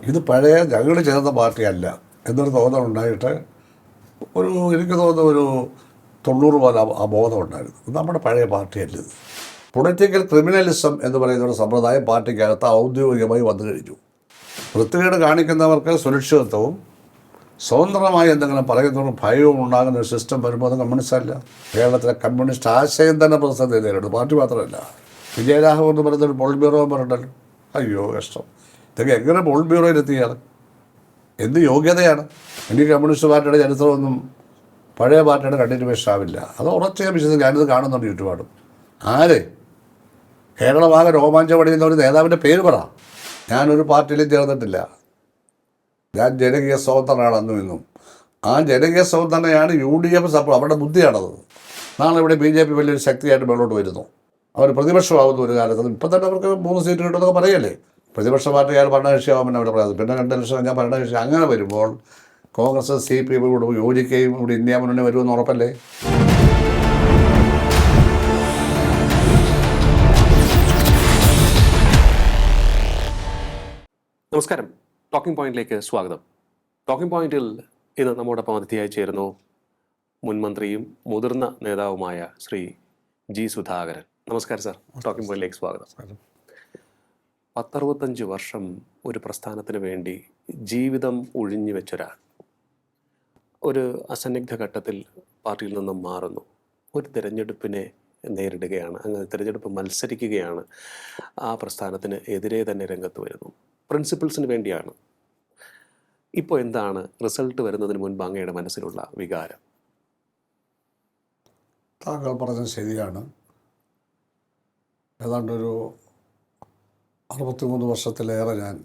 ഇത് പഴയ ഞങ്ങൾ ചേർന്ന പാർട്ടിയല്ല എന്നൊരു തോന്നലുണ്ടായിട്ട് എനിക്ക് തോന്നുന്ന ഒരു 90 പോലെ ആ ബോധം ഉണ്ടായിരുന്നു. ഇത് നമ്മുടെ പഴയ പാർട്ടിയല്ല. ഇത് പൊളിറ്റിക്കൽ ക്രിമിനലിസം എന്ന് പറയുന്ന ഒരു സമ്പ്രദായം പാർട്ടിക്കകത്ത് ഔദ്യോഗികമായി വന്നു കഴിഞ്ഞു. വൃത്തികേട് കാണിക്കുന്നവർക്ക് സുരക്ഷിതത്വവും സ്വതന്ത്രമായി എന്തെങ്കിലും പറയുന്നവർക്ക് ഭയവും ഉണ്ടാകുന്ന ഒരു സിസ്റ്റം വരുമ്പോൾ അത് കമ്മ്യൂണിസ്റ്റല്ല. കേരളത്തിലെ കമ്മ്യൂണിസ്റ്റ് ആശയം തന്നെ പ്രതിസന്ധി നേരിടും. പാർട്ടി മാത്രമല്ല, വിജയരാഘവൻ എന്ന് പറയുന്നൊരു പോളിറ്റ് ബ്യൂറോ പറഞ്ഞിട്ടല്ലോ. അയ്യോ കഷ്ടം. ഇതൊക്കെ എങ്ങനെ പോളിറ്റ് ബ്യൂറോയിലെത്തിയാണ്? എന്ത് യോഗ്യതയാണ്? എനിക്ക് കമ്മ്യൂണിസ്റ്റ് പാർട്ടിയുടെ ചരിത്രമൊന്നും പഴയ പാർട്ടിയുടെ കണ്ടിന്യൂവേഷൻ ആവില്ല. അത് ഉറച്ച വിശ്വസിച്ച് ഞാനിത് കാണുന്നുണ്ട് ചുറ്റുപാടും. ആര് കേരളമാകെ രോമാഞ്ചം പണിയുന്ന ഒരു നേതാവിൻ്റെ പേര് പറ. ഞാനൊരു പാർട്ടിയിലും ചേർന്നിട്ടില്ല. ഞാൻ ജനകീയ സ്വതന്ത്രനാണ് അന്നും ഇന്നും. ആ ജനകീയ സ്വതന്ത്രനെയാണ് UDF സപ്പോർട്ട്. അവരുടെ ബുദ്ധിയാണത്. നാളെ ഇവിടെ BJP വലിയൊരു ശക്തിയായിട്ട് മുന്നോട്ട് വരുന്നു. അവർ പ്രതിപക്ഷമാകുന്ന ഒരു കാലത്ത് ഇപ്പം തന്നെ അവർക്ക് 3 സീറ്റ് കിട്ടുമെന്നൊക്കെ പറയല്ലേ. പ്രതിപക്ഷ പാർട്ടിക്കാർ ഭരണകക്ഷിയാകുമ്പോൾ അവിടെ പറയാം. പിന്നെ 2 ലക്ഷം ഞാൻ ഭരണകക്ഷി. അങ്ങനെ വരുമ്പോൾ കോൺഗ്രസ് CPM കൂടെ യോജിക്കുകയും ഇവിടെ ഇന്ത്യ മുന്നണി വരുമെന്ന് ഉറപ്പല്ലേ? നമസ്കാരം. ടോക്കിംഗ് പോയിന്റിലേക്ക് സ്വാഗതം. ടോക്കിംഗ് പോയിന്റിൽ ഇന്ന് നമ്മോടൊപ്പം അതിഥിയായി ചേരുന്നു മുൻ മന്ത്രിയും മുതിർന്ന നേതാവുമായ ശ്രീ G. സുധാകരൻ. നമസ്കാരം സാർ. ടോക്കിംഗ് പോയിന്റിലേക്ക് സ്വാഗതം. 65 വർഷം ഒരു പ്രസ്ഥാനത്തിന് വേണ്ടി ജീവിതം ഒഴിഞ്ഞു വെച്ചൊരാൾ ഒരു അസന്നിഗ്ധ ഘട്ടത്തിൽ പാർട്ടിയിൽ നിന്നും മാറുന്നു. ഒരു തിരഞ്ഞെടുപ്പിനെ നേരിടുകയാണ്. അങ്ങനെ തിരഞ്ഞെടുപ്പ് മത്സരിക്കുകയാണ്. ആ പ്രസ്ഥാനത്തിന് എതിരെ തന്നെ രംഗത്ത് വരുന്നു. പ്രിൻസിപ്പിൾസിന് വേണ്ടിയാണ്. ഇപ്പോൾ എന്താണ് റിസൾട്ട് വരുന്നതിന് മുൻപ് അങ്ങയുടെ മനസ്സിലുള്ള വികാരം? താങ്കൾ പറഞ്ഞത് ശരിയാണ്. ഏതാണ്ടൊരു 63 വർഷത്തിലേറെ ഞാൻ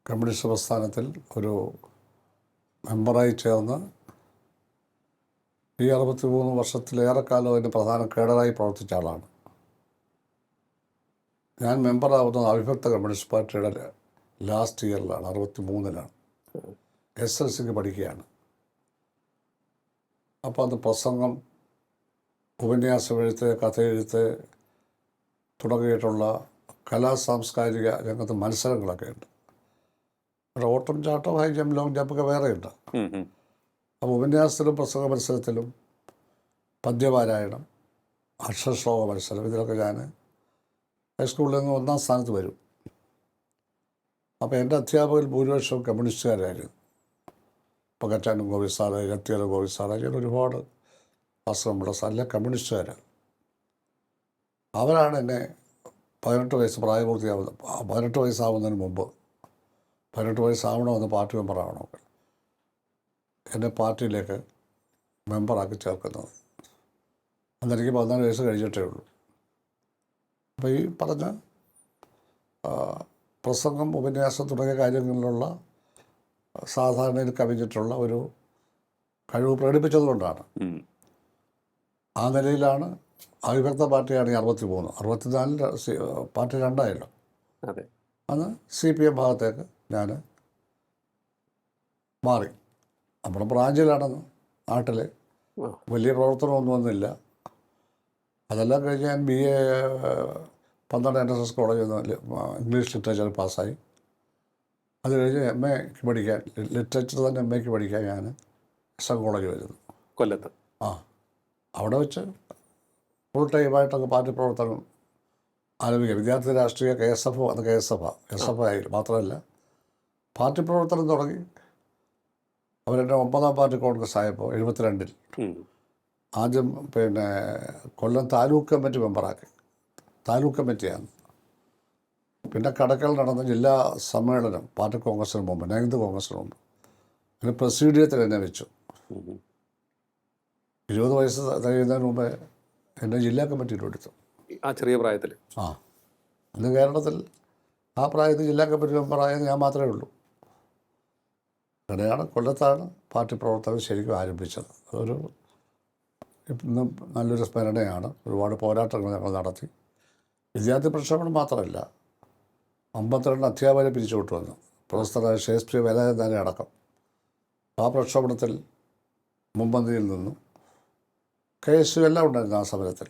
കമ്മ്യൂണിസ്റ്റ് പ്രസ്ഥാനത്തിൽ ഒരു മെമ്പറായി ചേർന്ന് ഈ 63 വർഷത്തിലേറെ കാലം അതിൻ്റെ പ്രധാന കേഡറായി പ്രവർത്തിച്ച ആളാണ്. ഞാൻ മെമ്പറാവുന്നത് അവിഭക്ത കമ്മ്യൂണിസ്റ്റ് പാർട്ടിയുടെ ലാസ്റ്റ് ഇയറിലാണ്, 63-ലാണ്. SLCക്ക് പഠിക്കുകയാണ്. അപ്പോൾ അത് പ്രസംഗം, ഉപന്യാസം എഴുത്ത്, കഥയെഴുത്ത് തുടങ്ങിയിട്ടുള്ള സാംസ്കാരിക രംഗത്ത് മത്സരങ്ങളൊക്കെ ഉണ്ട്. അവിടെ ഓട്ടം, ചാട്ടം, ഹൈ ജമ്പ്, ലോങ് ജമ്പൊക്കെ വേറെയുണ്ട്. അപ്പോൾ ഉപന്യാസത്തിലും പ്രസംഗ മത്സരത്തിലും പദ്യപാരായണം, അക്ഷരശ്ലോക മത്സരം, ഇതിലൊക്കെ ഞാൻ ഹൈസ്കൂളിൽ നിന്ന് 1ാം സ്ഥാനത്ത് വരും. അപ്പോൾ എൻ്റെ അധ്യാപകർ ഭൂരിപക്ഷവും കമ്മ്യൂണിസ്റ്റുകാരായിരുന്നു. ഇപ്പോൾ കറ്റാനും ഗോപി സാറ്, കത്തിയാല ഗോപി സാറ്, അങ്ങനെ ഒരുപാട് വാസവമുള്ള എല്ലാം കമ്മ്യൂണിസ്റ്റുകാരാണ്. അവരാണ് എന്നെ 18 വയസ്സ് പ്രായപൂർത്തിയാവുന്നത്. 18 വയസ്സാവുന്നതിന് മുമ്പ് 18 വയസ്സാവണമെന്ന് പാർട്ടി മെമ്പറാവണമൊക്കെ എന്നെ പാർട്ടിയിലേക്ക് മെമ്പറാക്കി ചേർക്കുന്നത്. അന്നെനിക്ക് 14 വയസ്സ് കഴിഞ്ഞിട്ടേ ഉള്ളൂ. അപ്പോൾ ഈ പറഞ്ഞ പ്രസംഗം, ഉപന്യാസം തുടങ്ങിയ കാര്യങ്ങളിലുള്ള സാധാരണയിൽ കവിഞ്ഞിട്ടുള്ള ഒരു കഴിവ് പ്രകടിപ്പിച്ചതുകൊണ്ടാണ്. ആ നിലയിലാണ് അവിഭക്ത പാർട്ടിയാണ് ഈ 63. 64 പാർട്ടി 2ആയല്ലോ. അന്ന് CPM ഭാഗത്തേക്ക് ഞാൻ മാറി. നമ്മുടെ ബ്രാഞ്ചിലാണെന്ന് നാട്ടിൽ വലിയ പ്രവർത്തനമൊന്നുമില്ല. അതെല്ലാം കഴിഞ്ഞ് ഞാൻ BA 12 NSS കോളേജിൽ നിന്ന് ഇംഗ്ലീഷ് ലിറ്ററേച്ചർ പാസ്സായി. അത് കഴിഞ്ഞ് MAക്ക് പഠിക്കാൻ, ലിറ്ററേച്ചർ തന്നെ MAക്ക് പഠിക്കാൻ ഞാൻ SM കോളേജ് വരുന്നു, കൊല്ലത്ത്. അവിടെ വെച്ച് ഫുൾ ടൈമായിട്ടൊക്കെ പാർട്ടി പ്രവർത്തനം ആരംഭിക്കുക. വിദ്യാർത്ഥി രാഷ്ട്രീയ KSF അന്ന് SF ആയില്ല. മാത്രമല്ല പാർട്ടി പ്രവർത്തനം തുടങ്ങി. അവരെന്നെ 9ാം പാർട്ടി കോൺഗ്രസ് ആയപ്പോൾ 72-ൽ ആദ്യം കൊല്ലം താലൂക്ക് കമ്മിറ്റി മെമ്പറാക്കി. താലൂക്ക് കമ്മിറ്റിയാണ്. പിന്നെ കടക്കൽ നടന്ന ജില്ലാ സമ്മേളനം പാർട്ടി കോൺഗ്രസിന് മുമ്പ്, 9th കോൺഗ്രസിന് മുമ്പ്, അങ്ങനെ പ്രസിഡീയത്തിൽ എന്നെ വെച്ചു. 20 വയസ്സ് കഴിയുന്നതിന് മുമ്പേ എന്നെ ജില്ലാ കമ്മിറ്റിയിൽ എടുത്തു. ആ ചെറിയ പ്രായത്തിൽ. അന്ന് കേരളത്തിൽ ആ പ്രായത്തിൽ ജില്ലാ കമ്മിറ്റി മെമ്പറായത് ഞാൻ മാത്രമേ ഉള്ളൂ. അങ്ങനെയാണ് കൊല്ലത്താണ് പാർട്ടി പ്രവർത്തനം ശരിക്കും ആരംഭിച്ചത്. അതൊരു ഇന്നും നല്ലൊരു സ്മരണയാണ്. ഒരുപാട് പോരാട്ടങ്ങൾ ഞങ്ങൾ നടത്തി. വിദ്യാർത്ഥി പ്രക്ഷോഭണം മാത്രമല്ല, 52 അധ്യാപകരെ പിരിച്ചുവിട്ടു വന്നു. പ്രൊഫസർ ഷേക്സ്പിയർ വേലായുധനെ അടക്കം. ആ പ്രക്ഷോഭണത്തിൽ മുമ്പന്തിയിൽ നിന്നും KSU എല്ലാം ഉണ്ടായിരുന്നു ആ സമരത്തിൽ.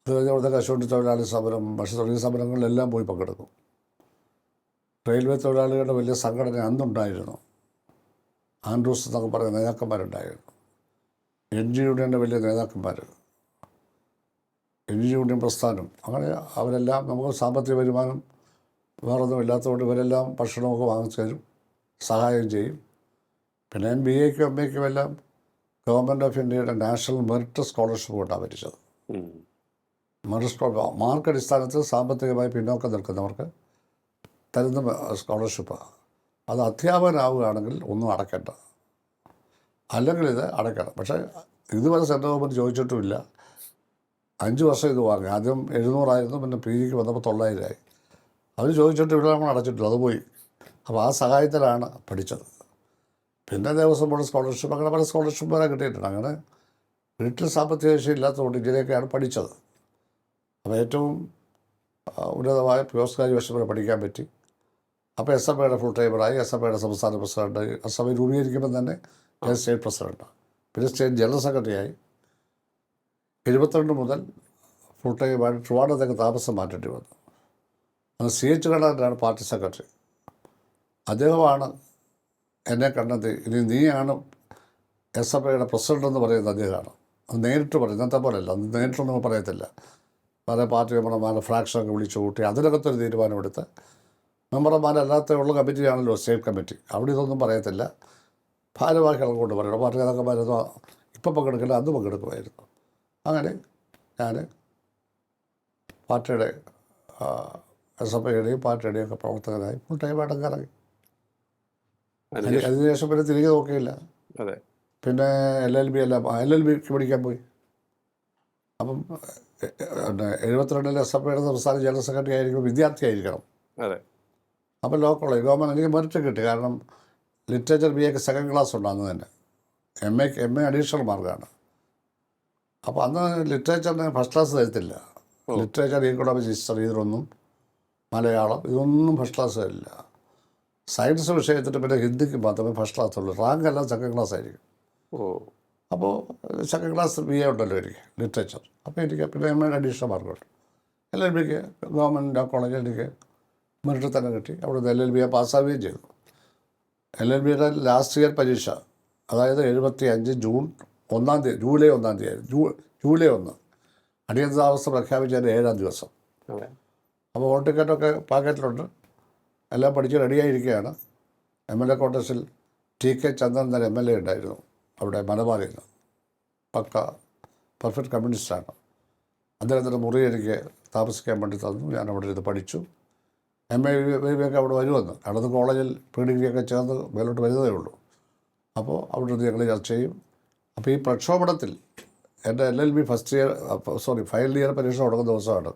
അത് കഴിഞ്ഞ അവിടുത്തെ കശുവണ്ടി തൊഴിലാളി സമരം, ഭക്ഷ്യ തൊഴിൽ സമരങ്ങളിലെല്ലാം പോയി പങ്കെടുക്കും. റെയിൽവേ തൊഴിലാളികളുടെ വലിയ സംഘടന അന്നുണ്ടായിരുന്നു. ആൻഡ്രൂസ് എന്നൊക്കെ പറയുന്ന നേതാക്കന്മാരുണ്ടായിരുന്നു. എൻ ജി യൂണിയൻ്റെ വലിയ നേതാക്കന്മാർ, എൻ ജി യൂണിയൻ പ്രസ്ഥാനം, അങ്ങനെ അവരെല്ലാം നമുക്ക് സാമ്പത്തിക വരുമാനം വേറൊന്നും ഇല്ലാത്തതുകൊണ്ട് ഇവരെല്ലാം ഭക്ഷണമൊക്കെ വാങ്ങിച്ചു തരും, സഹായം ചെയ്യും. പിന്നെ ഞാൻ ബി എക്കും എം എക്കും എല്ലാം ഗവൺമെൻറ് ഓഫ് ഇന്ത്യയുടെ നാഷണൽ മെറിറ്റ് സ്കോളർഷിപ്പ് കൊണ്ടാണ് ഭരിച്ചത്. മാർക്ക് അടിസ്ഥാനത്തിൽ സാമ്പത്തികമായി പിന്നോക്കം നിൽക്കുന്നവർക്ക് തരുന്ന സ്കോളർഷിപ്പാണ്. അത് അധ്യാപകനാവുകയാണെങ്കിൽ ഒന്നും അടയ്ക്കേണ്ട, അല്ലെങ്കിൽ ഇത് അടയ്ക്കണം. പക്ഷേ ഇതുവരെ സെൻട്രൽ ഗവൺമെൻറ് ചോദിച്ചിട്ടുമില്ല. 5 വർഷം ഇത് വാങ്ങി. ആദ്യം 700 പിന്നെ പി ജിക്ക് വന്നപ്പോൾ 900 അവർ ചോദിച്ചിട്ടില്ല, നമ്മൾ അടച്ചിട്ടില്ല, അത് പോയി. അപ്പോൾ ആ സഹായത്തിലാണ് പഠിച്ചത്. പിന്നെ ദേവസ്വം ബോർഡ് സ്കോളർഷിപ്പ്, അങ്ങനെ പല സ്കോളർഷിപ്പ് വരെ കിട്ടിയിട്ടുണ്ട്. അങ്ങനെ വീട്ടിൽ സാമ്പത്തിക ശേഷി ഇല്ലാത്തതുകൊണ്ട് ഇങ്ങനെയൊക്കെയാണ് പഠിച്ചത്. അപ്പോൾ ഏറ്റവും ഉന്നതമായ പോസ്റ്റ് ഗ്രാജുവേഷൻ വരെ പഠിക്കാൻ പറ്റി. അപ്പോൾ എസ് എഫ് ഐയുടെ ഫുൾ ടൈമറായി. എസ് എഫ് ഐയുടെ സംസ്ഥാന പ്രസിഡന്റ്, എസ് എഫ് ഐ രൂപീകരിക്കുമ്പോൾ തന്നെ ഞാൻ സ്റ്റേറ്റ് പ്രസിഡന്റാണ്. പിന്നെ സ്റ്റേറ്റ് ജനറൽ സെക്രട്ടറിയായി. 72 മുതൽ ഫുൾ ടൈമായിട്ട് ട്രിവാൻഡ്രത്തേക്ക് താമസം മാറ്റേണ്ടി വന്നു. അന്ന് സി എച്ച് കണ്ണനാണ് പാർട്ടി സെക്രട്ടറി. അദ്ദേഹമാണ് എന്നെ കണ്ടെത്തി, ഇനി നീയാണ് എസ് എഫ് ഐയുടെ പ്രസിഡന്റ് എന്ന് പറയുന്നത് അദ്ദേഹമാണ്. അത് നേരിട്ട് പറയും, ഇന്നത്തെ പോലെയല്ല, അത് നേരിട്ടൊന്നും പറയത്തില്ല. പല പാർട്ടി മെമ്പർമാരെ ഫ്രാക്ഷനൊക്കെ വിളിച്ചു കൂട്ടി അതിനകത്തൊരു തീരുമാനമെടുത്ത്, മെമ്പർമാരല്ലാത്ത ഉള്ള കമ്മിറ്റിയാണല്ലോ സ്റ്റേറ്റ് കമ്മിറ്റി, അവിടെ ഇതൊന്നും പറയത്തില്ല. ഭാരവാഹികളെ കൊണ്ട് പറയണം. പാർട്ടി നേതാക്കന്മാരൊന്നും ഇപ്പം പങ്കെടുക്കില്ല, അന്ന് പങ്കെടുക്കുമായിരുന്നു. അങ്ങനെ ഞാൻ പാർട്ടിയുടെ എസ് എഫ് ഐയുടെയും പാർട്ടിയുടെയും ഒക്കെ പ്രവർത്തകരായി ഫുൾ ടൈമായിട്ടൊക്കെ ഇറങ്ങി. അതിനുശേഷം പിന്നെ തിരികെ നോക്കിയില്ല. പിന്നെ LLB LLBക്ക് പഠിക്കാൻ പോയി. അപ്പം 72 എസ് എഫ് ഐയുടെ സംസ്ഥാന ജനറൽ സെക്രട്ടറി ആയിരിക്കണം, വിദ്യാർത്ഥിയായിരിക്കണം. അപ്പോൾ ലോ കോളേജ് ഗവൺമെൻറ് എനിക്ക് മെറിറ്റ് കിട്ടി. കാരണം ലിറ്ററേച്ചർ BA സെക്കൻഡ് ക്ലാസ് ഉണ്ട് അന്ന് തന്നെ. എം എ അഡീഷണൽ മാർക്കാണ്. അപ്പോൾ അന്ന് ലിറ്ററേച്ചറിന് ഫസ്റ്റ് ക്ലാസ് തരത്തില്ല. ലിറ്ററേച്ചർ, ഇക്കണോമിക്സ്, ഹിസ്റ്ററി, ഇതിലൊന്നും, മലയാളം, ഇതൊന്നും ഫസ്റ്റ് ക്ലാസ് തരില്ല. സയൻസ് വിഷയത്തിന് പിന്നെ ഹിന്ദിക്ക് മാത്രമേ ഫസ്റ്റ് ക്ലാസ് ഉള്ളൂ. റാങ്ക് എല്ലാം സെക്കൻഡ് ക്ലാസ് ആയിരിക്കും. അപ്പോൾ സെക്കൻഡ് ക്ലാസ് BA ഉണ്ടല്ലോ എനിക്ക് ലിറ്ററേച്ചർ. അപ്പോൾ എനിക്ക് പിന്നെ എം എ അഡീഷണൽ മാർക്കുണ്ട്. LLBക്ക് ഗവൺമെൻറ് കോളേജിൽ എനിക്ക് മെറിറ്റ് തന്നെ കിട്ടി. അവിടുന്ന് LLB പാസ്സാവുകയും ചെയ്തു. LLBയുടെ ലാസ്റ്റ് ഇയർ പരീക്ഷ, അതായത് 75 ജൂൺ 1 തീയതി, ജൂലൈ 1 തീയതി, ജൂലൈ 1 അടിയന്തരാവസ്ഥ പ്രഖ്യാപിച്ചതിൻ്റെ 7-ാം ദിവസം. അപ്പോൾ ഹോൾ ടിക്കറ്റൊക്കെ പാക്കറ്റിലുണ്ട്, എല്ലാം പഠിച്ച് റെഡിയായിരിക്കുകയാണ്. MLA കോൺഗ്രസിൽ TK ചന്ദ്രൻ തന്നെ MLA ഉണ്ടായിരുന്നു അവിടെ മലബാറിൽ നിന്ന്. പക്ക പെർഫെക്റ്റ് കമ്മ്യൂണിസ്റ്റാണ്. അദ്ദേഹത്തിൻ്റെ മുറി എനിക്ക് താമസിക്കാൻ വേണ്ടി തന്നു. ഞാൻ അവിടെ ഇരുന്ന് പഠിച്ചു. MA ഒക്കെ അവിടെ വരുമെന്ന്, അടുത്ത കോളേജിൽ പ്രീഡിഗ്രിയൊക്കെ ചേർന്ന് മേലോട്ട് വരുന്നതേ ഉള്ളൂ. അപ്പോൾ അവിടെ നിന്ന് ഞങ്ങൾ ചർച്ച ചെയ്യും. അപ്പോൾ ഈ പ്രക്ഷോഭണത്തിൽ എൻ്റെ LLB ഫൈനൽ ഇയർ പരീക്ഷ തുടങ്ങുന്ന ദിവസമാണ്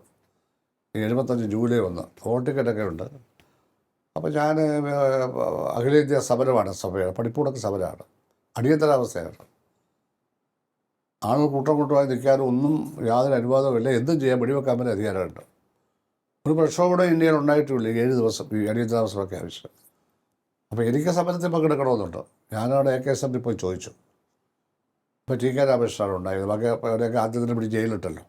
75 ജൂലൈ 1. ഹോൾ ടിക്കറ്റൊക്കെ ഉണ്ട്. അപ്പോൾ ഞാൻ അഖിലേന്ത്യാ സമരമാണ്, സഭയാണ്, പഠിപ്പുടക്ക സമരമാണ്, അടിയന്തരാവസ്ഥയാണ്. ആളുകൾ കൂട്ടമായി നിൽക്കാനും ഒന്നും യാതൊരു അനുവാദവുമില്ല. എന്തും ചെയ്യാൻ വെടിവെക്കാൻ പറ്റുന്ന അധികാരമുണ്ട്. ഒരു പ്രക്ഷോഭം ഇന്ത്യയിൽ ഉണ്ടായിട്ടുമില്ല 7 ദിവസം ഈ അടിയന്തരാവസ്ഥ പ്രഖ്യാപിച്ചത്. അപ്പോൾ എനിക്ക് സമരത്തിൽ പങ്കെടുക്കണമെന്നുണ്ട്. ഞാനവിടെ AKSMP പോയി ചോദിച്ചു. ഇപ്പോൾ TK രാമകൃഷ്ണനാണ് ഉണ്ടായത്. ബാക്കി അവരെയൊക്കെ ആദ്യത്തിന് പിടിച്ച് ജയിലിട്ടല്ലോ.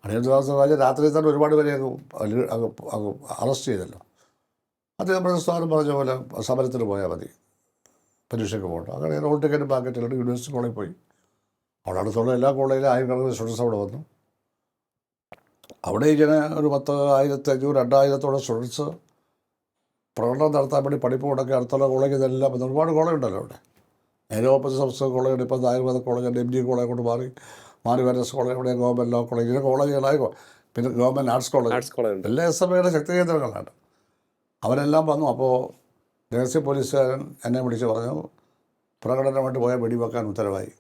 അടിയന്തരാവസ്ഥ കഴിഞ്ഞ് രാത്രി തന്നെ ഒരുപാട് പേരെ അറസ്റ്റ് ചെയ്തല്ലോ. അദ്ദേഹം പ്രസ്ഥാനം പറഞ്ഞ പോലെ സമരത്തിന് പോയാൽ മതി, പരീക്ഷയ്ക്ക് പോകണ്ട. അങ്ങനെ ഹോൾ ടിക്കറ്റ് പാക്കറ്റിലോട്ട് യൂണിവേഴ്സിറ്റി കോളേജിൽ പോയി. അവിടെ അടുത്തുള്ള എല്ലാ കോളേജിലും 1000 സ്റ്റുഡൻസ് അവിടെ വന്നു. അവിടെ ഇങ്ങനെ ഒരു 10,500 2000 സ്റ്റുഡൻസ് പ്രകടനം നടത്താൻ വേണ്ടി പഠിപ്പ് മുടക്കി അടുത്തുള്ള കോളേജിൽ ഇതെല്ലാം ഒരുപാട് കോളേജ് ഉണ്ടല്ലോ അവിടെ. നേരെ ഓപ്പോസിറ്റ് സംസ്ഥാന കോളേജുണ്ട്. ഇപ്പോൾ ആയുർവേദ കോളേജുണ്ട്, MG കോളേജ് കൊണ്ട് മാറി വരസ് കോളേജ്, ഇവിടെ ഗവൺമെൻറ് ലോ കോളേജ്, ഇങ്ങനെ കോളേജുകളായി. പിന്നെ ഗവൺമെൻറ് ആർട്സ് കോളേജ്, എല്ലാ SFI യുടെ ശക്തി കേന്ദ്രങ്ങളാണ്. അവരെല്ലാം വന്നു. അപ്പോൾ ദേശീയ പോലീസുകാരൻ എന്നെ വിളിച്ച് പറഞ്ഞു, പ്രകടനമായിട്ട് പോയാൽ വെടിവെക്കാൻ ഉത്തരവായി.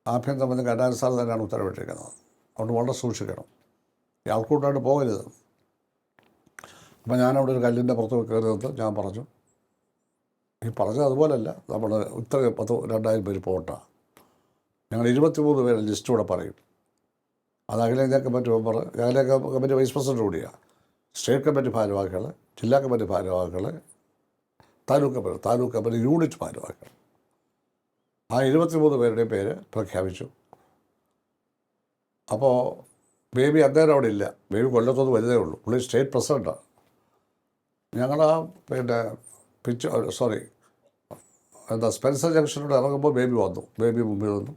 ആഭ്യന്തരമന്ത്രി കരുണാകരൻ സാർ തന്നെയാണ് ഉത്തരവിട്ടിരിക്കുന്നത്. അതുകൊണ്ട് വളരെ സൂക്ഷിക്കണം, ഈ ആൾക്കൂട്ടമായിട്ട് പോകരുത്. അപ്പോൾ ഞാനവിടെ ഒരു കല്ലിൻ്റെ പുറത്ത് കയറി നിന്ന് ഞാൻ പറഞ്ഞു, ഈ പറഞ്ഞത് അതുപോലല്ല, നമ്മൾ ഇത്ര 2000 പേര് പോകട്ട, ഞങ്ങൾ 23 പേരെ ലിസ്റ്റ് കൂടെ പറയും. അത് അഖിലേന്ത്യാ കമ്മിറ്റി മെമ്പർ, അഖിലേന്ത്യാ കമ്മിറ്റി വൈസ് പ്രസിഡന്റ് കൂടിയാണ്, സ്റ്റേറ്റ് കമ്മിറ്റി ഭാരവാഹികൾ, ജില്ലാ കമ്മിറ്റി ഭാരവാഹികൾ, താലൂക്ക് കമ്മിറ്റി യൂണിറ്റ് ഭാരവാഹികൾ, ആ 23 പേരുടെയും പേര് പ്രഖ്യാപിച്ചു. അപ്പോൾ ബേബി അന്നേരം അവിടെ ഇല്ല. ബേബി കൊല്ലത്തൊന്നും വരുന്നേ ഉള്ളൂ. പുള്ളി സ്റ്റേറ്റ് പ്രസിഡൻ്റാണ്. ഞങ്ങൾ പിന്നെ സോറി സ്പെൻസർ ജംഗ്ഷനോട് ഇറങ്ങുമ്പോൾ ബേബി വന്നു, ബേബി മുമ്പിൽ വന്നു.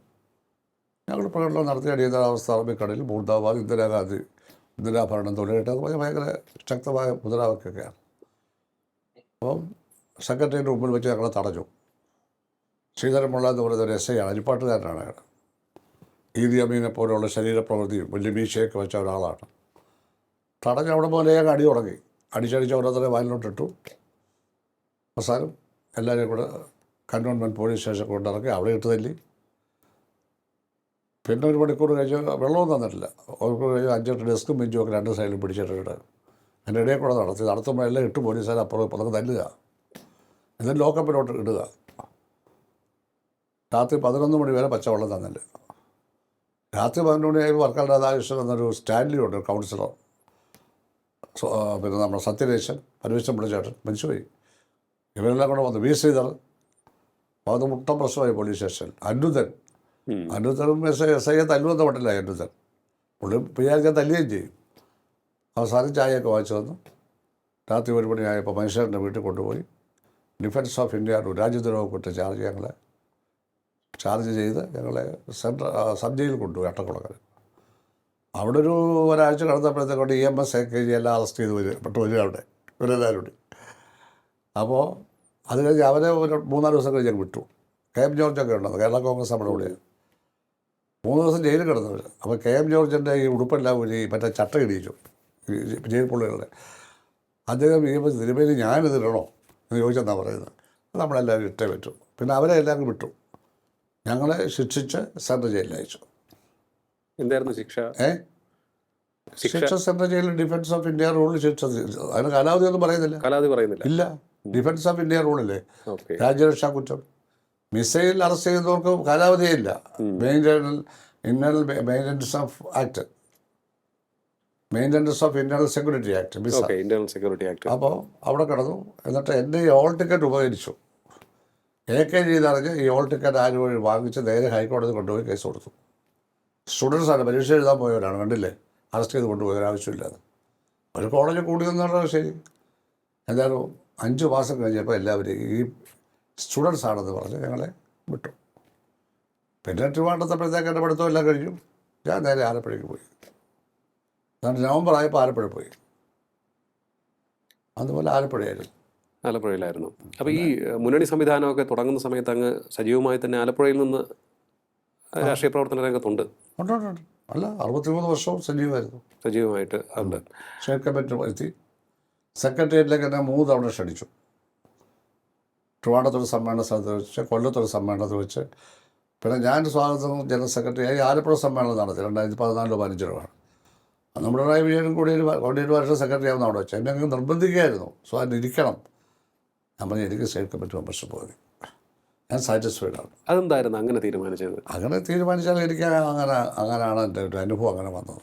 ഞങ്ങൾ പ്രകടനം നടത്തി അടിയന്തരാവസ്ഥ അറബിക്കടലിൽ മുർദാബാദ് ഇന്ദിരാഗാന്ധി ഇന്ദിരാഭരണം തുടങ്ങിയിട്ട് ഭയങ്കര ശക്തമായ മുദ്രാവാക്യമൊക്കെയാണ്. അപ്പം സെക്രട്ടറിയുടെ മുമ്പിൽ വെച്ച് ഞങ്ങളെ തടഞ്ഞു. ശ്രീധരൻപിള്ള എന്ന് പറയുന്ന ഒരു എസ് ഐ ആണ്, അരിപ്പാട്ടുകാരനാണ് അയാൾ. ഈദി അമീനെ പോലെയുള്ള ശരീരപ്രവൃത്തിയും വലിയ മീശയൊക്കെ വെച്ച ഒരാളാണ്. തടഞ്ഞ് അവിടെ പോലെ ഞങ്ങൾ അടി തുടങ്ങി. അടിച്ചടിച്ച് ഓരോരുത്തരെ വായിലോട്ടിട്ടു. അവസാനം എല്ലാവരെയും കൂടെ കന്റോൺമെൻറ്റ് പോലീസ് സ്റ്റേഷൻ കൊണ്ടിറക്കി അവിടെ ഇട്ട് തല്ലി. പിന്നെ ഒരു മണിക്കൂർ കഴിച്ച് വെള്ളവും തന്നിട്ടില്ല. ഒരു കഴിഞ്ഞ് 5-8 ഡെസ്കും ബെഞ്ചും ഒക്കെ 2 സൈഡിലും പിടിച്ചിട്ട് എൻ്റെ ഇടയിൽ കൂടെ നടത്തുമ്പോൾ എല്ലാം 8 പോലീസുകാർ അപ്പുറം ഇപ്പുറം തല്ലുക, എന്നിട്ട് ലോക്കപ്പിലോട്ട് ഇടുക. രാത്രി 11 മണി വരെ പച്ചവെള്ളം തന്നില്ല. രാത്രി 12 മണിയായപ്പോൾ വർക്കൽ രാധാകൃഷ്ണൻ എന്നൊരു സ്റ്റാൻലി ഉണ്ട്, ഒരു കൗൺസിലർ. പിന്നെ നമ്മുടെ സത്യരേശൻ, പരമേശ്വരൻ പിള്ളച്ചേട്ടൻ മരിച്ചുപോയി. ഇവരെല്ലാം കൂടെ വന്നു. വി ശ്രീധർ അത് മുട്ടം പ്രശ്നമായി പോലീസ് സ്റ്റേഷനിൽ. അനുദനും എസ് ഐയെ തല്ലുവെന്ന് പറ്റില്ല. അനുദൻ പുള്ളി വിചാരിച്ചാൽ തല്ലുകയും ചെയ്യും. അവസാനം ചായയൊക്കെ വാങ്ങിച്ചു തന്നു. രാത്രി 1 മണിയായപ്പോൾ മനുഷ്യരുടെ വീട്ടിൽ കൊണ്ടുപോയി ഡിഫൻസ് ഓഫ് ഇന്ത്യ രാജ്യദ്രോഹ കുറ്റ ചാർജ് ചെയ്ത് ഞങ്ങളെ സബ് ജയിലിൽ കൊണ്ടുപോയി അട്ടക്കുളങ്ങര. അവിടെ ഒരാഴ്ച കിടന്നപ്പോഴത്തേക്കൊണ്ട് EMS AKG എല്ലാം അറസ്റ്റ് ചെയ്ത് വരും അവിടെ ഇവരെല്ലാവരും കൂടി. അപ്പോൾ അത് കഴിഞ്ഞ് അവരെ ഒരു 3-4 ദിവസം കഴിഞ്ഞ് ഞങ്ങൾ വിട്ടു. KM ജോർജൊക്കെ ഉണ്ടത്, കേരള കോൺഗ്രസ് നമ്മുടെ കൂടെ. 3 ദിവസം ജയിലിൽ കിടന്നവർ. അപ്പോൾ KM ജോർജിൻ്റെ ഈ ഉടുപ്പെല്ലാം ഒരു മറ്റേ ചട്ട ഇടിയിച്ചു ജയിൽ പുള്ളികളുടെ. അദ്ദേഹം തിരുമേനി ഞാനിതിടണോ എന്ന് ചോദിച്ചെന്നാണ് പറയുന്നത്. നമ്മളെല്ലാവരും ഇട്ടേ പറ്റൂ. പിന്നെ അവരെ എല്ലാവരും വിട്ടു. ഞങ്ങളെ ശിക്ഷിച്ച് സെൻട്രൽ ജയിലിൽ അയച്ചു. എന്തായിരുന്നു ശിക്ഷ? ശിക്ഷ സെൻട്രൽ ജയിലിൽ ഡിഫൻസ് ഓഫ് ഇന്ത്യ റൂളിൽ ശിക്ഷ. അതിന് കാലാവധി ഒന്നും പറയുന്നില്ല. ഇല്ല, ഡിഫൻസ് ഓഫ് ഇന്ത്യ റൂളില്ലേ, രാജ്യരക്ഷാ കുറ്റം. മിസൈൽ അറസ്റ്റ് ചെയ്യുന്നവർക്ക് കാലാവധിയില്ല. Maintenance of act, maintenance of internal security act. അപ്പോൾ അവിടെ കിടന്നു. എന്നിട്ട് എൻ്റെ ഈ ഓൾ ടിക്കറ്റ് ഉപകരിച്ചു. AKG ചെയ്തറിഞ്ഞ് ഈ ഓൾ ടിക്കറ്റ് ആര് വഴി വാങ്ങിച്ച് നേരെ ഹൈക്കോടതി കൊണ്ടുപോയി കേസ് കൊടുത്തു. സ്റ്റുഡൻസാണ്, പരീക്ഷ എഴുതാൻ പോയവരാണ്, കണ്ടില്ലേ, അറസ്റ്റ് ചെയ്ത് കൊണ്ടുപോയി ഒരാവശ്യമില്ലാതെ. ഒരു കോളേജിൽ കൂടി നിന്നുള്ള ശരി. എന്തായാലും 5 മാസം കഴിഞ്ഞപ്പോൾ എല്ലാവരും ഈ സ്റ്റുഡൻസ് ആണെന്ന് പറഞ്ഞ് ഞങ്ങളെ വിട്ടു. പിന്നെ ട്രിവാൻഡ്രത്തപ്പോഴത്തേക്ക് എൻ്റെ പഠിത്തം എല്ലാം കഴിഞ്ഞു. ഞാൻ നേരെ ആലപ്പുഴയ്ക്ക് പോയി. നവംബർ ആയപ്പോൾ ആലപ്പുഴ പോയി. അതുപോലെ ആലപ്പുഴയിലായിരുന്നു. അപ്പോൾ ഈ മുന്നണി സംവിധാനമൊക്കെ തുടങ്ങുന്ന സമയത്ത് അങ്ങ് സജീവമായി തന്നെ ആലപ്പുഴയിൽ നിന്ന് രാഷ്ട്രീയ പ്രവർത്തന രംഗത്തുണ്ട്. അല്ല, 63 വർഷവും സജീവമായിട്ട് ഉണ്ട്. സ്റ്റേറ്റ് കമ്മിറ്റി വരുത്തി. സെക്രട്ടേറിയറ്റിലേക്ക് തന്നെ 3 തവണ ക്ഷണിച്ചു. ട്രിവാൻഡ്രത്തൊരു സമ്മേളന സ്ഥലത്ത് വെച്ച്, കൊല്ലത്തൊരു സമ്മേളനത്തിൽ വെച്ച്. പിന്നെ ഞാൻ സ്വാഗതം ജനറൽ സെക്രട്ടറിയായി ആലപ്പുഴ സമ്മേളനം നടത്തി 2014-15 നമ്മുടെ വിജയനും കോടിയേരി വർഷം സെക്രട്ടറി ആവുന്ന അവിടെ വെച്ച്. എന്നെ അങ്ങ് നിർബന്ധിക്കുകയായിരുന്നു, സ്വാഗതം ഇരിക്കണം. ഞാൻ പറഞ്ഞു എനിക്ക് സ്റ്റേറ്റ് കമ്മിറ്റി മെമ്പർഷിപ്പ് മതി, ഞാൻ സാറ്റിസ്ഫൈഡ് ആണ്. അതെന്തായിരുന്നു അങ്ങനെ തീരുമാനിച്ചത്? അങ്ങനെ തീരുമാനിച്ചാൽ എനിക്ക് അങ്ങനെയാണ് എൻ്റെ ഒരു അനുഭവം അങ്ങനെ വന്നത്.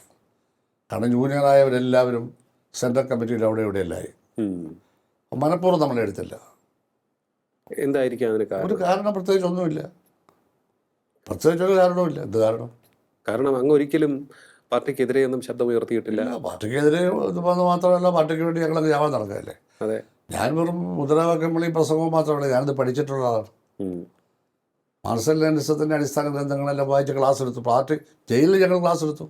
കാരണം ജൂനിയറായവരെല്ലാവരും സെൻട്രൽ കമ്മിറ്റിയിൽ അവിടെ ഇവിടെയെല്ലായി. മനഃപൂർവ്വം നമ്മളെടുത്തില്ല. എന്തായിരിക്കും അതിന് ഒരു കാരണം പ്രത്യേകിച്ചൊന്നുമില്ല. പ്രത്യേകിച്ചൊരു കാരണവുമില്ല. എന്ത് കാരണം? കാരണം അങ്ങ് ഒരിക്കലും പാർട്ടിക്കെതിരെ ഒന്നും ശബ്ദം ഉയർത്തിയിട്ടില്ല. പാർട്ടിക്കെതിരെ ഇത് വന്ന് മാത്രമല്ല, പാർട്ടിക്ക് വേണ്ടി ഞങ്ങളൊക്കെ ജാവാൻ നടക്കുകയല്ലേ. അതെ, ഞാൻ വെറും മുദ്രാവാക്യം വിളി പ്രസംഗവും മാത്രമല്ല, ഞാനിത് പഠിച്ചിട്ടുള്ളതാണ്. മാർസൽ ലെനിസത്തിൻ്റെ അടിസ്ഥാന ഗ്രന്ഥങ്ങളെല്ലാം വായിച്ച് ക്ലാസ് എടുത്തു. പാർട്ടി ജയിലിൽ ഞങ്ങൾ ക്ലാസ് എടുത്തു.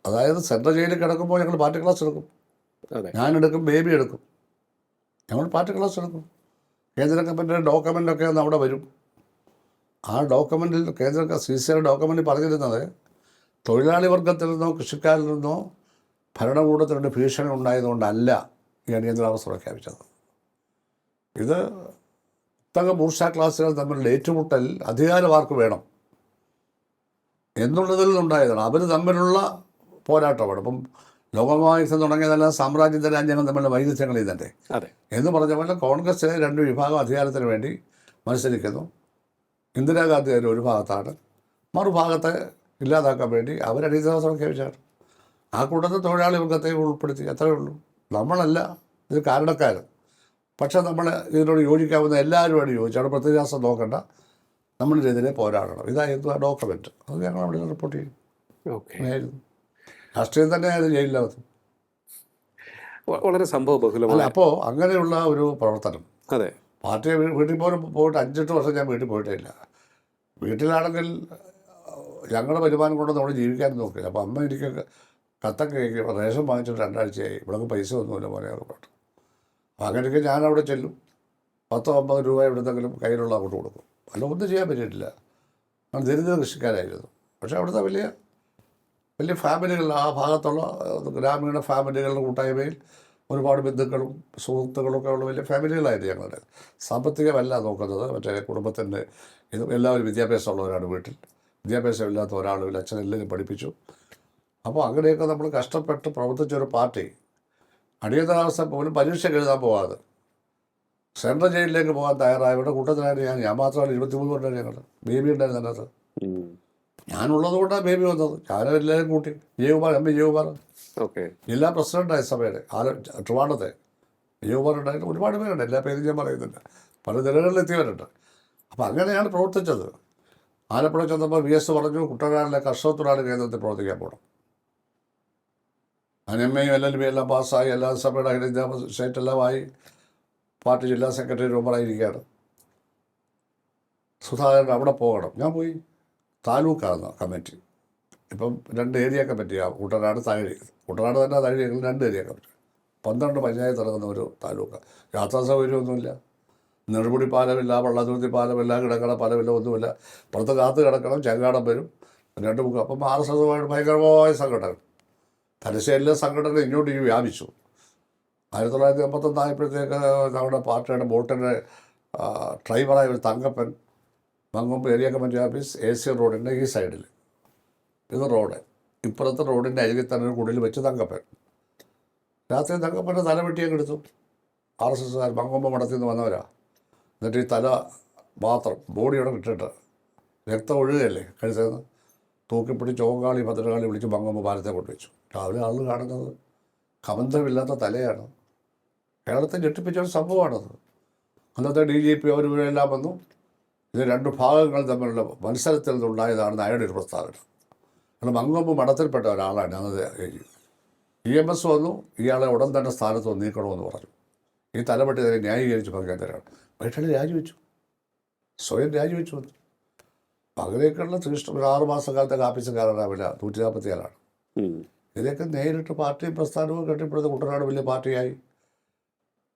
അതായത് സെൻട്രൽ ജയിലിൽ കിടക്കുമ്പോൾ ഞങ്ങൾ പാർട്ടി ക്ലാസ് എടുക്കും. ഞാനെടുക്കും, ബേബി എടുക്കും, ഞങ്ങൾ പാർട്ടി ക്ലാസ് എടുക്കും. കേന്ദ്ര കമ്മിറ്റിയുടെ ഡോക്യുമെൻ്റൊക്കെ ഒന്ന് അവിടെ വരും. ആ ഡോക്യുമെൻറ്റിൽ കേന്ദ്ര CCR ഡോക്യുമെൻറ്റിൽ പറഞ്ഞിരുന്നത് തൊഴിലാളി വർഗത്തിൽ നിന്നോ കൃഷിക്കാരിൽ നിന്നോ ഭരണകൂടത്തിനുണ്ട് ഭീഷണി ഉണ്ടായതുകൊണ്ടല്ല ഈ അടിയന്തരാവസ്ഥ പ്രഖ്യാപിച്ചത്. ഇത് ബൂർഷ ക്ലാസുകൾ തമ്മിലുള്ള ഏറ്റുമുട്ടൽ അധികാരമാർക്ക് വേണം എന്നുള്ളതിൽ നിന്നുണ്ടായതാണ്. അവർ തമ്മിലുള്ള പോരാട്ടമാണ്. ഇപ്പം ലോകമഹായുദ്ധം തുടങ്ങിയതെല്ലാം സാമ്രാജ്യത്തെ രാജ്യങ്ങൾ തമ്മിലുള്ള വൈരുദ്ധ്യങ്ങൾ ഇതല്ലേ എന്ന് പറഞ്ഞ പോലെ കോൺഗ്രസ്സിലെ 2 വിഭാഗം അധികാരത്തിന് വേണ്ടി മത്സരിക്കുന്നു. ഇന്ദിരാഗാന്ധി ഒരു ഭാഗത്താണ്, മറുഭാഗത്തെ ഇല്ലാതാക്കാൻ വേണ്ടി അവരടിയന്തരാവസ്ഥ പ്രഖ്യാപിച്ചാണ്. ആ കൂട്ടത്തിൽ തൊഴിലാളി വർഗത്തെ ഉൾപ്പെടുത്തി, അത്രയേ ഉള്ളൂ. നമ്മളല്ല ഇത് കാരണക്കാർ. പക്ഷെ നമ്മൾ ഇതിനോട് യോജിക്കാവുന്ന എല്ലാവരുമായിട്ട് യോജിച്ചാണ്. പ്രത്യയശാസ്ത്രം നോക്കണ്ട, നമ്മളിതിനെതിരെ പോരാടണം. ഇതായിരുന്നു ആ ഡോക്യുമെൻറ്റ്. അത് ഞങ്ങൾ അവിടെ റിപ്പോർട്ട് ചെയ്യും. ആയിരുന്നു രാഷ്ട്രീയം തന്നെയായിരുന്നു ജയിലിനകത്ത്. വളരെ സംഭവ അല്ല, ബഹുലമായ. അപ്പോൾ അങ്ങനെയുള്ള ഒരു പ്രവർത്തനം അതെ. പാർട്ടി വീട്ടിൽ പോലും പോയിട്ട് 5-8 വർഷം ഞാൻ വീട്ടിൽ പോയിട്ടേ ഇല്ല. വീട്ടിലാണെങ്കിൽ ഞങ്ങളുടെ വരുമാനം കൊണ്ട് നമ്മൾ ജീവിക്കാൻ നോക്കില്ല. അപ്പോൾ അമ്മ എനിക്ക് കത്തൊക്കെ റേഷൻ വാങ്ങിച്ചിട്ട് 2 ആഴ്ചയായി, ഇവിടെ പൈസ ഒന്നുമില്ല മോനെ പറഞ്ഞു. അപ്പോൾ അങ്ങനെയൊക്കെ ഞാൻ അവിടെ ചെല്ലും, 10-50 രൂപ എവിടുന്നെങ്കിലും കയ്യിലുള്ള അങ്ങോട്ട് കൊടുക്കും. അല്ല, ഒന്നും ചെയ്യാൻ പറ്റിയിട്ടില്ല. ഞാൻ ദരിദ്ര കൃഷിക്കാരായിരുന്നു. പക്ഷേ അവിടുത്തെ വലിയ വലിയ ഫാമിലികൾ, ആ ഭാഗത്തുള്ള ഗ്രാമീണ ഫാമിലികളുടെ കൂട്ടായ്മയിൽ ഒരുപാട് ബന്ധുക്കളും സുഹൃത്തുക്കളൊക്കെ ഉള്ള വലിയ ഫാമിലികളായിരുന്നു ഞങ്ങളുടെ. സാമ്പത്തികമല്ല നോക്കുന്നത്, മറ്റേ കുടുംബത്തിൻ്റെ ഇത് എല്ലാവരും വിദ്യാഭ്യാസമുള്ളവരാണ് വീട്ടിൽ. വിദ്യാഭ്യാസം ഇല്ലാത്ത ഒരാളുമില്ല, അച്ഛനെല്ലാവരും പഠിപ്പിച്ചു. അപ്പോൾ അങ്ങനെയൊക്കെ നമ്മൾ കഷ്ടപ്പെട്ട് പ്രവർത്തിച്ചൊരു പാർട്ടി അടിയന്തരാവസ്ഥ പോലും പരീക്ഷ എഴുതാൻ പോകാതെ സെൻട്രൽ ജയിലിലേക്ക് പോകാൻ തയ്യാറായവരുടെ കൂട്ടത്തിലായിരുന്നു ഞാൻ മാത്രമല്ല. 23 കൊണ്ടാണ് ഞങ്ങൾ. ബേബി ഉണ്ടായിരുന്നു അതിനകത്ത്. ഞാനുള്ളത് കൊണ്ടാണ് ബേബി വന്നത്. ഞാനെല്ലാവരും കൂട്ടി. Jayakumar, M P Jayakumar, okay, ജില്ലാ പ്രസിഡൻ്റായ സഭയുടെ ട്രിവാണ്ടത്തെ ജയകുമാർ ഉണ്ടായിട്ട് ഒരുപാട് പേരുണ്ട്. എല്ലാ പേരും ഞാൻ പറയുന്നില്ല, പല നിലകളിലെത്തിയവരുണ്ട്. അപ്പോൾ അങ്ങനെയാണ് പ്രവർത്തിച്ചത്. ആലപ്പുഴ ചെന്നപ്പോൾ VS പറഞ്ഞു കുട്ടനാട്ടിലെ കർഷക തൊഴിലാളി കേന്ദ്രത്തിൽ പ്രവർത്തിക്കാൻ പോകണം. അതിന് MA LLB എല്ലാം പാസ്സായി, എല്ലാ സഭയുടെ അഖിലേന്ത്യാ സ്റ്റേറ്റ് എല്ലാമായി. പാർട്ടി ജില്ലാ സെക്രട്ടറി മെമ്പറായിരിക്കുകയാണ്. സുധാകരൻ അവിടെ പോകണം. ഞാൻ പോയി. താലൂക്കാണ് കമ്മിറ്റി. ഇപ്പം 2 ഏരിയ കമ്മിറ്റിയാണ്, കുട്ടനാട് തകഴി. കുട്ടനാട് തന്നെ തകഴി, 2 ഏരിയ കമ്മിറ്റി. 12 പഞ്ചായത്ത് ഇറങ്ങുന്ന ഒരു താലൂക്ക്. യാത്രാ സൗകര്യമൊന്നുമില്ല, നെടുമുടി പാലമില്ല, വള്ളത്തുരുത്തി പാലമില്ല, കിടക്കണ പാലമില്ല, ഒന്നുമില്ല. പുറത്ത് കാത്ത് കിടക്കണം, ചങ്ങാടം വരും 2 മുഖം. അപ്പം RSSുമായിട്ട് ഭയങ്കരമായ സംഘടന, തലശ്ശേരിയിലെ സംഘടന ഇങ്ങോട്ട് വ്യാപിച്ചു. 1981 ആയപ്പോഴത്തേക്ക് നമ്മുടെ പാർട്ടിയുടെ ബോട്ടിൻ്റെ ഡ്രൈവറായ ഒരു Thankappan Mankombu area committee office AC റോഡിൻ്റെ ഈ സൈഡിൽ, ഇത് റോഡ്, ഇപ്പുറത്തെ റോഡിൻ്റെ അരികിൽ തന്നെ ഒരു കുടിൽ വെച്ച് തങ്കപ്പൻ. രാത്രി തങ്കപ്പൻ്റെ തല വെട്ടിയൊക്കെ എടുത്തു. RSSുകാർ മങ്കൊമ്പ് മഠത്തിൽ നിന്ന് വന്നവരാ. എന്നിട്ട് ഈ തല മാത്രം ബോഡിയോടെ വിട്ടിട്ട് രക്തം ഒഴുകയല്ലേ കഴുത്തുനിന്ന് തൂക്കിപ്പിടി ചോങ്കാളി ഭദ്രകാളി വിളിച്ച് മങ്കൊമ്പ് പാലത്തെ കൊണ്ടുവച്ചു. രാവിലെ ആൾ കാണുന്നത് കബന്ധമില്ലാത്ത തലയാണ്. കേരളത്തെ ഞെട്ടിപ്പിച്ചൊരു സംഭവമാണത്. അന്നത്തെ DGP അവരെല്ലാം വന്നു. ഇത് 2 ഭാഗങ്ങൾ തമ്മിലുള്ള മത്സരത്തിൽ നിന്നുണ്ടായതാണെന്ന് അയാളുടെ ഒരു പ്രസ്താവന. കാരണം മങ്കൊമ്പ് മഠത്തിൽപ്പെട്ട ഒരാളാണ് അന്നത്. EMS വന്നു, ഇയാളെ ഉടൻ തന്നെ സ്ഥാനത്ത് നീക്കണമെന്ന് പറഞ്ഞു. ഈ തലപെട്ടി തന്നെ ന്യായീകരിച്ച് പങ്കെടുത്തവരാണ്. വൈകിട്ട് രാജിവെച്ചു, സ്വയം രാജിവെച്ചു വന്നു. അങ്ങനെയൊക്കെയുള്ള തീഷ്ണ 6 മാസക്കാലത്തെ ആഫീസുകാരാണ് വില 144. ഇതിലേക്ക് നേരിട്ട് പാർട്ടിയും പ്രസ്ഥാനവും കെട്ടിപ്പടുത്ത കുട്ടനാട് വലിയ പാർട്ടിയായി.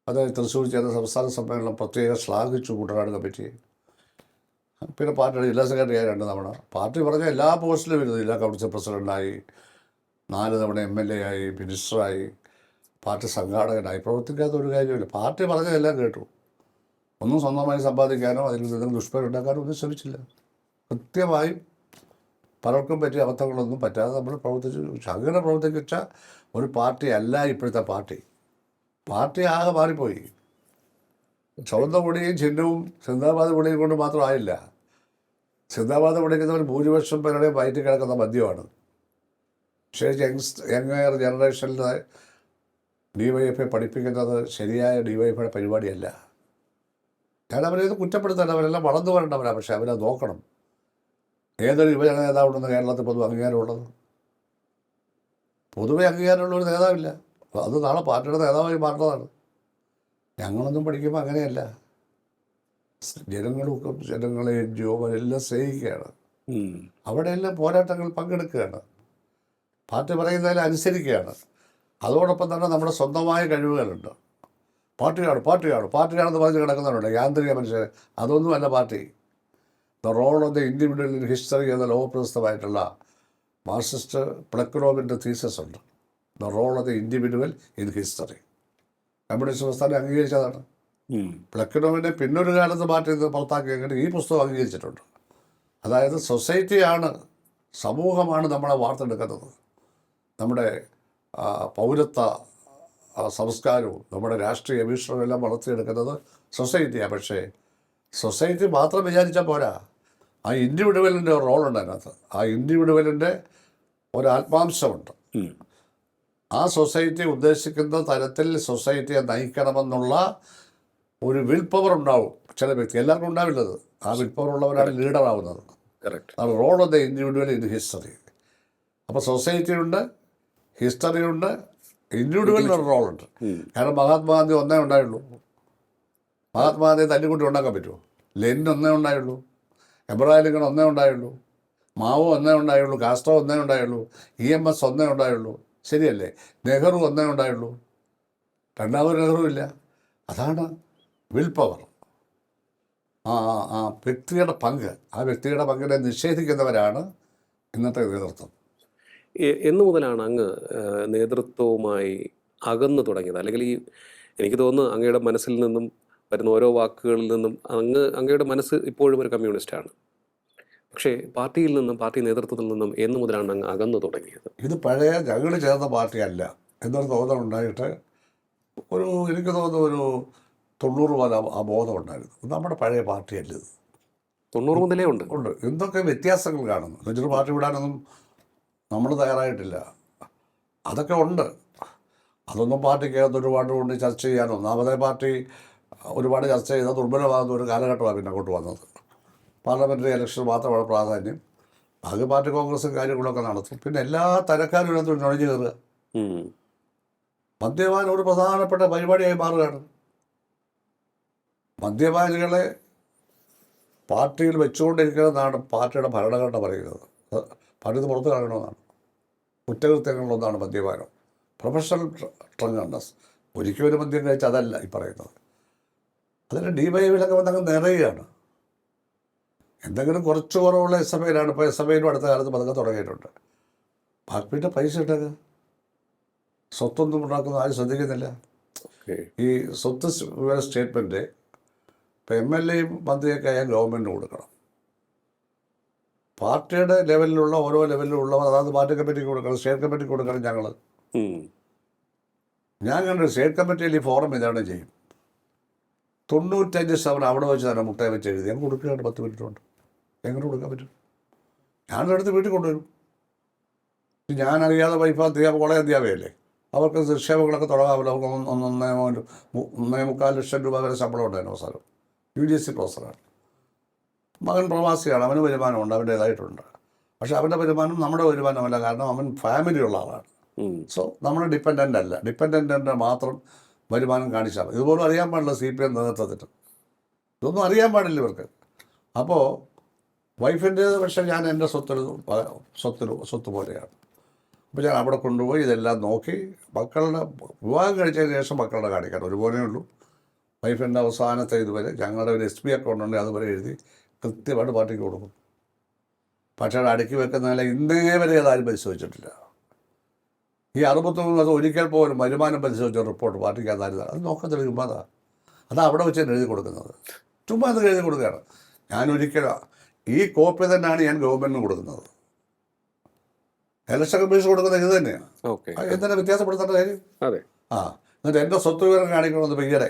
അത് തൃശ്ശൂർ ചേർന്ന സംസ്ഥാന സമ്മേളനം പ്രത്യേകം ശ്ലാഘിച്ചു കുട്ടനാട് കമ്മിറ്റിയെ. പിന്നെ പാർട്ടിയുടെ ജില്ലാ സെക്രട്ടറിയായി 2 തവണ. പാർട്ടി പറഞ്ഞ എല്ലാ പോസ്റ്റിലും വരുന്നത്. ജില്ലാ കൗൺസിൽ പ്രസിഡൻ്റായി, 4 തവണ MLA ആയി, മിനിസ്റ്ററായി, പാർട്ടി സംഘാടകനായി. പ്രവർത്തിക്കാത്ത ഒരു കാര്യമില്ല. പാർട്ടി പറഞ്ഞതെല്ലാം കേട്ടു. ഒന്നും സ്വന്തമായി സമ്പാദിക്കാനോ അതിൽ നിന്നും ദുഷ്പ്രയോഗം ഉണ്ടാക്കാനോ ഒന്നും ശ്രമിച്ചില്ല. കൃത്യമായും പലർക്കും പറ്റിയ അബദ്ധങ്ങളൊന്നും പറ്റാതെ നമ്മൾ പ്രവർത്തിച്ചു. അങ്ങനെ പ്രവർത്തിച്ച ഒരു പാർട്ടി അല്ല ഇപ്പോഴത്തെ പാർട്ടി. പാർട്ടി ആകെ മാറിപ്പോയി. ചുവന്ന പൊടിയും ചിഹ്നവും സിന്ദാബാദ് പൊടിയും കൊണ്ട് മാത്രമായില്ല. സിന്ദാബാദ് പൊടിക്കുന്നവർ ഭൂരിപക്ഷം പേരുടെയും വയറ്റിൽ കിടക്കുന്ന മദ്യമാണ്. പക്ഷേ യങ്ങർ ജനറേഷനിലെ DYFI പഠിപ്പിക്കുന്നത് ശരിയായ DYFIയുടെ പരിപാടിയല്ല. ഞാൻ അവരേത് കുറ്റപ്പെടുത്താൻ, അവരെല്ലാം വളർന്നു വരേണ്ടവരാണ്. പക്ഷേ അവരത് നോക്കണം. ഏതൊരു യുവജന നേതാവുണ്ടെന്ന് കേരളത്തിൽ പൊതുവെ അംഗീകാരമുള്ളത്? പൊതുവെ അംഗീകാരമുള്ള ഒരു നേതാവില്ല. അത് നാളെ പാർട്ടിയുടെ നേതാവായി മാറേണ്ടതാണ്. ഞങ്ങളൊന്നും പഠിക്കുമ്പോൾ അങ്ങനെയല്ല. ജനങ്ങളെ NGO എല്ലാം സ്നേഹിക്കുകയാണ്. അവിടെയെല്ലാം പോരാട്ടങ്ങൾ പങ്കെടുക്കുകയാണ്. പാർട്ടി പറയുന്നതിൽ അനുസരിക്കുകയാണ്. അതോടൊപ്പം തന്നെ നമ്മുടെ സ്വന്തമായ കഴിവുകളുണ്ട്. പാർട്ടിയാണെന്ന് പറഞ്ഞ് കിടക്കുന്നവരുണ്ട് യാന്ത്രിക മനുഷ്യർ. അതൊന്നുമല്ല party. The role of the individual in history എന്ന ലോകപ്രസിദ്ധമായിട്ടുള്ള മാർക്സിസ്റ്റ് പ്ലക്നോവിൻ്റെ തീസസ് ഉണ്ട്. The role of the individual in history. Communist പ്രസ്ഥാനം അംഗീകരിച്ചതാണ്. പ്ലക്നോവിനെ പിന്നൊരു കാലത്ത് പാർട്ടി പുറത്താക്കിയെങ്കിൽ ഈ പുസ്തകം അംഗീകരിച്ചിട്ടുണ്ട്. അതായത് സൊസൈറ്റിയാണ്, സമൂഹമാണ് നമ്മളെ വാർത്തെടുക്കുന്നത്. നമ്മുടെ പൗരത്വ സംസ്കാരവും നമ്മുടെ രാഷ്ട്രീയ വീക്ഷണവും എല്ലാം വളർത്തിയെടുക്കുന്നത് സൊസൈറ്റിയാണ്. പക്ഷേ സൊസൈറ്റി മാത്രം വിചാരിച്ചാൽ പോരാ. ആ ഇൻഡിവിജ്വലിൻ്റെ റോളുണ്ട് അതിനകത്ത്. ആ ഇൻഡിവിജ്വലിൻ്റെ ഒരു ആത്മാംശമുണ്ട്. ആ സൊസൈറ്റി ഉദ്ദേശിക്കുന്ന തരത്തിൽ സൊസൈറ്റിയെ നയിക്കണമെന്നുള്ള ഒരു വിൽ പവർ ഉണ്ടാവും ചില വ്യക്തി. എല്ലാവർക്കും ഉണ്ടാവില്ലത്. ആ വിൽ പവർ ഉള്ളവരാണ് ലീഡറാവുന്നത്. അത് role of the individual in history. അപ്പോൾ സൊസൈറ്റി ഉണ്ട്, ഹിസ്റ്ററി ഉണ്ട്, ഇൻഡിവിജ്വലിന് റോളുണ്ട്. കാരണം മഹാത്മാഗാന്ധി ഒന്നേ ഉണ്ടായുള്ളൂ. മഹാത്മാഗാന്ധിയെ തല്ലിക്കുട്ടി ഉണ്ടാക്കാൻ പറ്റുമോ? ലെനിൻ ഒന്നേ ഉണ്ടായുള്ളൂ. എബ്രഹാം ലിങ്കൺ ഒന്നേ ഉണ്ടായുള്ളൂ. മാവോ ഒന്നേ ഉണ്ടായുള്ളൂ. കാസ്ട്രോ ഒന്നേ ഉണ്ടായുള്ളൂ. EMS ഒന്നേ ഉണ്ടായുള്ളൂ. ശരിയല്ലേ? നെഹ്റു ഒന്നേ ഉണ്ടായുള്ളൂ. രണ്ടാമത് നെഹ്റു ഇല്ല. അതാണ് വിൽ പവർ. ആ വ്യക്തിയുടെ പങ്ക്, ആ വ്യക്തിയുടെ പങ്കിനെ നിഷേധിക്കുന്നവരാണ് ഇന്നത്തെ നേതൃത്വം. എന്നു മുതലാണ് അങ്ങ് നേതൃത്വവുമായി അകന്നു തുടങ്ങിയത്? അല്ലെങ്കിൽ എനിക്ക് തോന്നുന്നു അങ്ങയുടെ മനസ്സിൽ നിന്നും വരുന്ന ഓരോ വാക്കുകളിൽ നിന്നും അങ്ങയുടെ മനസ്സ് ഇപ്പോഴും ഒരു കമ്മ്യൂണിസ്റ്റാണ്. പക്ഷേ പാർട്ടിയിൽ നിന്നും, പാർട്ടി നേതൃത്വത്തിൽ നിന്നും എന്ന് മുതലാണ് അങ്ങ് അകന്നു തുടങ്ങിയത്? ഇത് പഴയ ഞങ്ങൾ ചേർന്ന പാർട്ടിയല്ല എന്നൊരു തോന്നലുണ്ടായിട്ട് എനിക്ക് തോന്നുന്നു ഒരു 90 പോലെ ആ ബോധം ഉണ്ടായിരുന്നു. ഇത് നമ്മുടെ പഴയ പാർട്ടിയല്ല. ഇത് 90 മുതലേ ഉണ്ട്. എന്തൊക്കെ വ്യത്യാസങ്ങൾ കാണുന്നു. എന്നുവെച്ചിട്ട് പാർട്ടി വിടാനൊന്നും നമ്മൾ തയ്യാറായിട്ടില്ല. അതൊക്കെ ഉണ്ട്. അതൊന്നും പാർട്ടിക്കകത്ത് ഒരുപാട് കൊണ്ട് ചർച്ച ചെയ്യാനോ, ഒന്നാമതേ പാർട്ടി ഒരുപാട് ചർച്ച ചെയ്താൽ ദുർബലമാകുന്ന ഒരു കാലഘട്ടമാണ് പിന്നെ അങ്ങോട്ട് വന്നത്. പാർലമെൻ്ററി ഇലക്ഷൻ മാത്രമാണ് പ്രാധാന്യം. അത് പാർട്ടി കോൺഗ്രസും കാര്യങ്ങളൊക്കെ നടത്തും. പിന്നെ എല്ലാ തരക്കാരും ഇതിനകത്ത് നുഴഞ്ഞു കയറുക. മദ്യപാനം ഒരു പ്രധാനപ്പെട്ട പരിപാടിയായി മാറുകയാണ്. മദ്യപാനികളെ പാർട്ടിയിൽ വെച്ചുകൊണ്ടിരിക്കുന്നതാണ് പാർട്ടിയുടെ ഭരണഘടന പറയുന്നത്. പാർട്ടി ഇത് പുറത്ത് കളയണമെന്നാണ്. കുറ്റകൃത്യങ്ങളിലൊന്നാണ് മദ്യപാനം. പ്രൊഫഷണൽ ഡ്രങ്കണ്ട്നസ്. ഒരിക്കലും ഒരു മദ്യം കഴിച്ച് അതല്ല ഈ പറയുന്നത്. അതിന് DYFIയിലൊക്കെ വന്നങ്ങ് നിറയുകയാണ്. എന്തെങ്കിലും കുറച്ച് കുറവുള്ള SFIയിലാണ്. ഇപ്പോൾ SFIയിലും അടുത്ത കാലത്ത് പതുക്കെ തുടങ്ങിയിട്ടുണ്ട്. പാർട്ടിയുടെ പൈസ ഇട്ടൊക്കെ സ്വത്തൊന്നും ഉണ്ടാക്കുന്ന ആരും ശ്രദ്ധിക്കുന്നില്ല. ഈ സ്വത്ത് വിവര സ്റ്റേറ്റ്മെൻറ്റ് ഇപ്പോൾ MLAയും മന്ത്രിയൊക്കെ ആയാൽ ഗവൺമെൻറ്റിന് കൊടുക്കണം. പാർട്ടിയുടെ ലെവലിലുള്ള ഓരോ ലെവലിലുള്ളവർ അതായത് പാർട്ടി കമ്മിറ്റിക്ക് കൊടുക്കണം, സ്റ്റേറ്റ് കമ്മിറ്റിക്ക് കൊടുക്കണം. ഞാൻ കണ്ടു സ്റ്റേറ്റ് കമ്മിറ്റിയിൽ ഈ ഫോറം ഇതാണ് ചെയ്യും. 95% അവിടെ വെച്ച് തന്നെ മുട്ടയെ വെച്ച് എഴുതി ഞങ്ങൾ കൊടുക്കുകയാണ്. 10 മിനിറ്റ് കൊണ്ട് എങ്ങനെ കൊടുക്കാൻ പറ്റും? ഞാനെടുത്ത് വീട്ടിൽ കൊണ്ടുവരും. ഞാനറിയാതെ വൈഫ് കോളേജ് അധ്യാപകയല്ലേ, അവർക്ക് നിക്ഷേപങ്ങളൊക്കെ തുടങ്ങാമല്ലോ. അവർക്ക് 1.25 ലക്ഷം രൂപ വരെ ശമ്പളം ഉണ്ടായിരുന്നു അവസാനം. UGC പ്രൊഫസറാണ്. മകൻ പ്രവാസിയാണ്. അവന് വരുമാനമുണ്ട്, അവൻ്റേതായിട്ടുണ്ട്. പക്ഷേ അവൻ്റെ വരുമാനം നമ്മുടെ വരുമാനമല്ല. കാരണം അവൻ ഫാമിലിയുള്ള ആളാണ്. സോ നമ്മൾ ഡിപ്പെൻഡൻ്റ് അല്ല. ഡിപ്പെൻഡൻ്റ് മാത്രം വരുമാനം കാണിച്ചാൽ മതി. ഇതുപോലും അറിയാൻ പാടില്ല CPM നേതൃത്വത്തിന്. ഇതൊന്നും അറിയാൻ പാടില്ല ഇവർക്ക്. അപ്പോൾ വൈഫിൻ്റേത് പക്ഷേ ഞാൻ എൻ്റെ സ്വത്ത് പോലെയാണ്. അപ്പോൾ ഞാൻ അവിടെ കൊണ്ടുപോയി ഇതെല്ലാം നോക്കി മക്കളുടെ വിവാഹം കഴിച്ചതിന് ശേഷം മക്കളുടെ കാണിക്കാൻ ഒരുപോലെ ഉള്ളൂ. വൈഫിൻ്റെ അവസാനത്തെ ഇതുവരെ ഞങ്ങളുടെ ഒരു SB അക്കൗണ്ട് ഉണ്ട്, അതുവരെ എഴുതി കൃത്യമായിട്ട് പാർട്ടിക്ക് കൊടുക്കും. പക്ഷേ അടുക്കി വെക്കുന്നതിൽ ഇന്നേ വരെ അതാരും പരിശോധിച്ചിട്ടില്ല. ഈ 63 ദിവസം ഒരിക്കൽ പോലും വരുമാനം പരിശോധിച്ച റിപ്പോർട്ട് പാർട്ടിക്ക് അതായത് അത് നോക്കത്തില്ല. ചുമ്മാ അതാ അവിടെ വെച്ച് എഴുതി കൊടുക്കുന്നത്. ചുമ്മാ അത് എഴുതി കൊടുക്കുകയാണ്. ഞാനൊരിക്കലും ഈ കോപ്പി തന്നെയാണ് ഞാൻ ഗവൺമെൻറ്റിന് കൊടുക്കുന്നത്. ഇലക്ഷൻ കമ്മീഷൻ കൊടുക്കുന്നത് ഇത് തന്നെയാണ്. എന്തിനാ വ്യത്യാസപ്പെടുത്തേണ്ട കാര്യം? എന്നിട്ട് എൻ്റെ സ്വത്ത് വിവരം കാണിക്കണമെന്ന് ഈയിടെ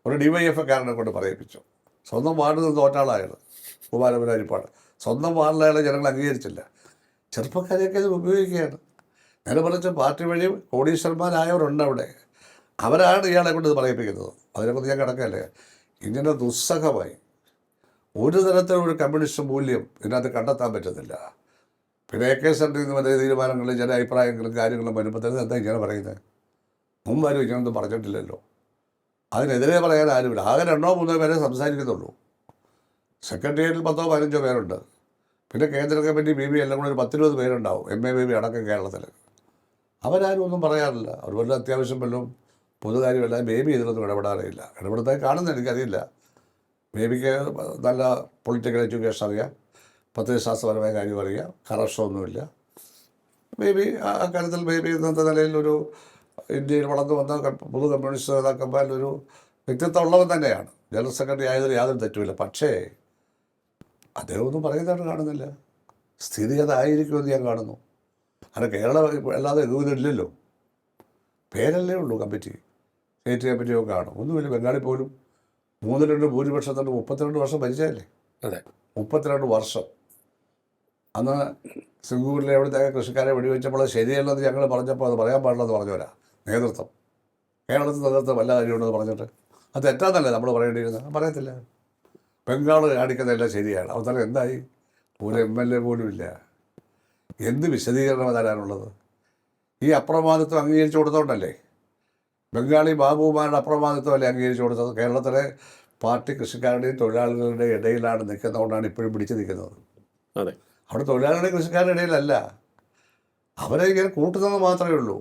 ഒരു DYFIക്കാരനെ കൊണ്ട് പറയിപ്പിച്ചു. സ്വന്തം വാർഡിൽ നിന്ന് തോറ്റാളായാണ് കുമാരപുരം അരിപ്പാട്. സ്വന്തം വാർഡിലയാളെ ജനങ്ങൾ അംഗീകരിച്ചില്ല. ചെറുപ്പക്കാരെയൊക്കെ ഇത് ഉപയോഗിക്കുകയാണ്. നേരെ പറഞ്ഞ പാർട്ടി വഴി കോടീശ്വരന്മാരായവരുണ്ട് അവിടെ. അവരാണ് ഇയാളെ കൊണ്ട് ഇത് പറയിപ്പിക്കുന്നത്. അതിനെക്കുറിച്ച് ഞാൻ കിടക്കല്ലേ. ഇങ്ങനെ ദുസ്സഹമായി ഒരു തരത്തിലൊരു കമ്മ്യൂണിസ്റ്റ് മൂല്യം ഇതിനകത്ത് കണ്ടെത്താൻ പറ്റുന്നില്ല. പിന്നെ AK സെൻറ്ററിൽ നിന്ന് വലിയ തീരുമാനങ്ങളും ചില അഭിപ്രായങ്ങളും കാര്യങ്ങളും വരുമ്പോഴത്തേനും എന്താ ഇങ്ങനെ പറയുന്നത്? മുമ്പാരും ഇങ്ങനൊന്നും പറഞ്ഞിട്ടില്ലല്ലോ. അതിനെതിരെ പറയാൻ ആരുമില്ല. ആകെ 2-3 പേരെ സംസാരിക്കുന്നുള്ളൂ. സെക്രട്ടേറിയറ്റിൽ 10-15 പേരുണ്ട്. പിന്നെ കേന്ദ്ര കമ്മിറ്റി BB എല്ലാം കൂടെ ഒരു 10-20 പേരുണ്ടാവും. MA BB അടക്കം കേരളത്തിൽ. അവരാരും ഒന്നും പറയാറില്ല. അവർ വല്ല അത്യാവശ്യം വല്ലതും പൊതുകാര്യമല്ല. BB ഇതിലൊന്നും ഇടപെടാറില്ല. ഇടപെടുത്താൻ കാണുന്ന എനിക്കറിയില്ല. BBക്ക് നല്ല പൊളിറ്റിക്കൽ എഡ്യൂക്കേഷൻ അറിയാം, പ്രത്യയശാസ്ത്രപരമായ കാര്യം അറിയാം, കറപ്ഷനൊന്നുമില്ല. BB അക്കാര്യത്തിൽ BB ഇന്നത്തെ നിലയിലൊരു ഇന്ത്യയിൽ വളർന്നു വന്ന പൊതു കമ്മ്യൂണിസ്റ്റ് നേതാക്കന്മാരിലൊരു വ്യക്തിത്വം ഉള്ളവൻ തന്നെയാണ്. ജനറൽ സെക്രട്ടറി ആയതിൽ യാതൊരു തെറ്റുമില്ല. പക്ഷേ അദ്ദേഹം ഒന്നും പറയുന്നതായിട്ട് കാണുന്നില്ല. സ്ഥിതി അതായിരിക്കുമെന്ന് ഞാൻ കാണുന്നു. കാരണം കേരളം അല്ലാതെ ഇല്ലല്ലോ. പേരല്ലേ ഉള്ളൂ കമ്മിറ്റി. സ്റ്റേറ്റ് കമ്മിറ്റിയൊക്കെ കാണും. ഒന്നുമില്ല. ബംഗാളിൽ പോലും 3-2 ഭൂരിപക്ഷത്തിൻ്റെ 32 വർഷം ഭരിച്ചതല്ലേ. 32 വർഷം. അന്ന് സിംഗൂരിലെ അവിടുത്തെ കൃഷിക്കാരെ വെടിവെച്ചപ്പോൾ ശരിയല്ലെന്ന് ഞങ്ങൾ പറഞ്ഞപ്പോൾ അത് പറയാൻ പാടില്ലെന്ന് പറഞ്ഞവരാ നേതൃത്വം. കേരളത്തിൽ നേതൃത്വം വല്ല കാര്യമുണ്ടെന്ന് പറഞ്ഞിട്ട് അത് തെറ്റാന്നല്ലേ നമ്മൾ പറയേണ്ടിയിരുന്നത്? പറയത്തില്ല. ബംഗാൾ കാണിക്കുന്നതെല്ലാം ശരിയാണ്. അവസാനം എന്തായി? ഒരു MLA പോലും ഇല്ല. എന്ത് വിശദീകരണം തരാനുള്ളത്? ഈ അപ്രമാദിത്വം അംഗീകരിച്ചു കൊടുത്തോണ്ടല്ലേ, ബംഗാളി ബാബുമാരുടെ അപ്രമാദിത്വമല്ലേ അംഗീകരിച്ചു കൊടുത്തത്. കേരളത്തിലെ പാർട്ടി കൃഷിക്കാരുടെയും തൊഴിലാളികളുടെയും ഇടയിലാണ് നിൽക്കുന്നതുകൊണ്ടാണ് ഇപ്പോഴും പിടിച്ചു നിൽക്കുന്നത്. അതെ, അവിടെ തൊഴിലാളികളുടെയും കൃഷിക്കാരുടെ ഇടയിലല്ല, അവരെ ഇങ്ങനെ കൂട്ടുന്നത് മാത്രമേ ഉള്ളൂ.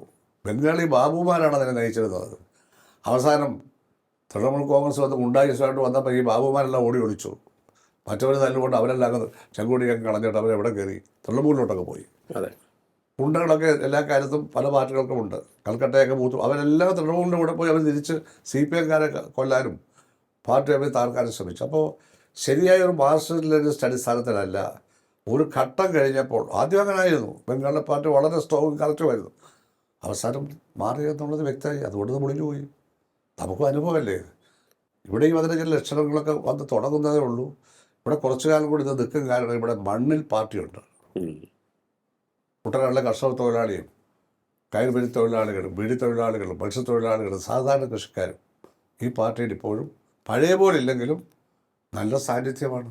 ബംഗാളി ബാബുമാരാണ് അതിനെ നയിച്ചിരുന്നത്. അവസാനം തൃണമൂൽ കോൺഗ്രസ് വന്ന് ഗുണ്ടായുസമായിട്ട് വന്നപ്പോൾ ഈ ബാബുമാരെല്ലാം ഓടി ഒളിച്ചു. മറ്റവർ തല്ലുകൊണ്ട് അവരെല്ലാം അങ്ങ് ചെങ്കൂടിയൊക്കെ കളഞ്ഞിട്ട് അവരെവിടെ കയറി തൃണമൂലിലോട്ടൊക്കെ പോയി. അതെ, ഗുണ്ടകളൊക്കെ എല്ലാ കാര്യത്തും പല പാർട്ടികൾക്കും ഉണ്ട്. കൽക്കട്ടയൊക്കെ ബൂത്ത് അവരെല്ലാം തൃണമൂലിൻ്റെ കൂടെ പോയി അവർ തിരിച്ച് CPM-കാരെ കൊല്ലാനും പാർട്ടി അവർ താർക്കാനും ശ്രമിച്ചു. അപ്പോൾ ശരിയായ ഒരു മാർക്സിസ്റ്റ് അടിസ്ഥാനത്തിലല്ല. ഒരു ഘട്ടം കഴിഞ്ഞപ്പോൾ ആദ്യം അങ്ങനെ ആയിരുന്നു. ബംഗാളിലെ പാർട്ടി വളരെ സ്ട്രോങ് കറക്റ്റുമായിരുന്നു. അവസാനം മാറി എന്നുള്ളത് വ്യക്തമായി. അതുകൊണ്ട് മുടിഞ്ഞു പോയി. നമുക്കും അനുഭവമല്ലേ. ഇവിടെയും അതിന് ചില ലക്ഷണങ്ങളൊക്കെ വന്ന് തുടങ്ങുന്നതേ ഉള്ളൂ. ഇവിടെ കുറച്ചു കാലം കൂടി ഇത് നിൽക്കും. കാരണം ഇവിടെ മണ്ണിൽ പാർട്ടിയുണ്ട്. കുട്ടനാട്ടിലെ കർഷക തൊഴിലാളിയും കയർപിരി തൊഴിലാളികളും ബീഡി തൊഴിലാളികളും മത്സ്യത്തൊഴിലാളികളും സാധാരണ കൃഷിക്കാരും ഈ പാർട്ടിയിൽ ഇപ്പോഴും പഴയ പോലെ ഇല്ലെങ്കിലും നല്ല സാന്നിധ്യമാണ്.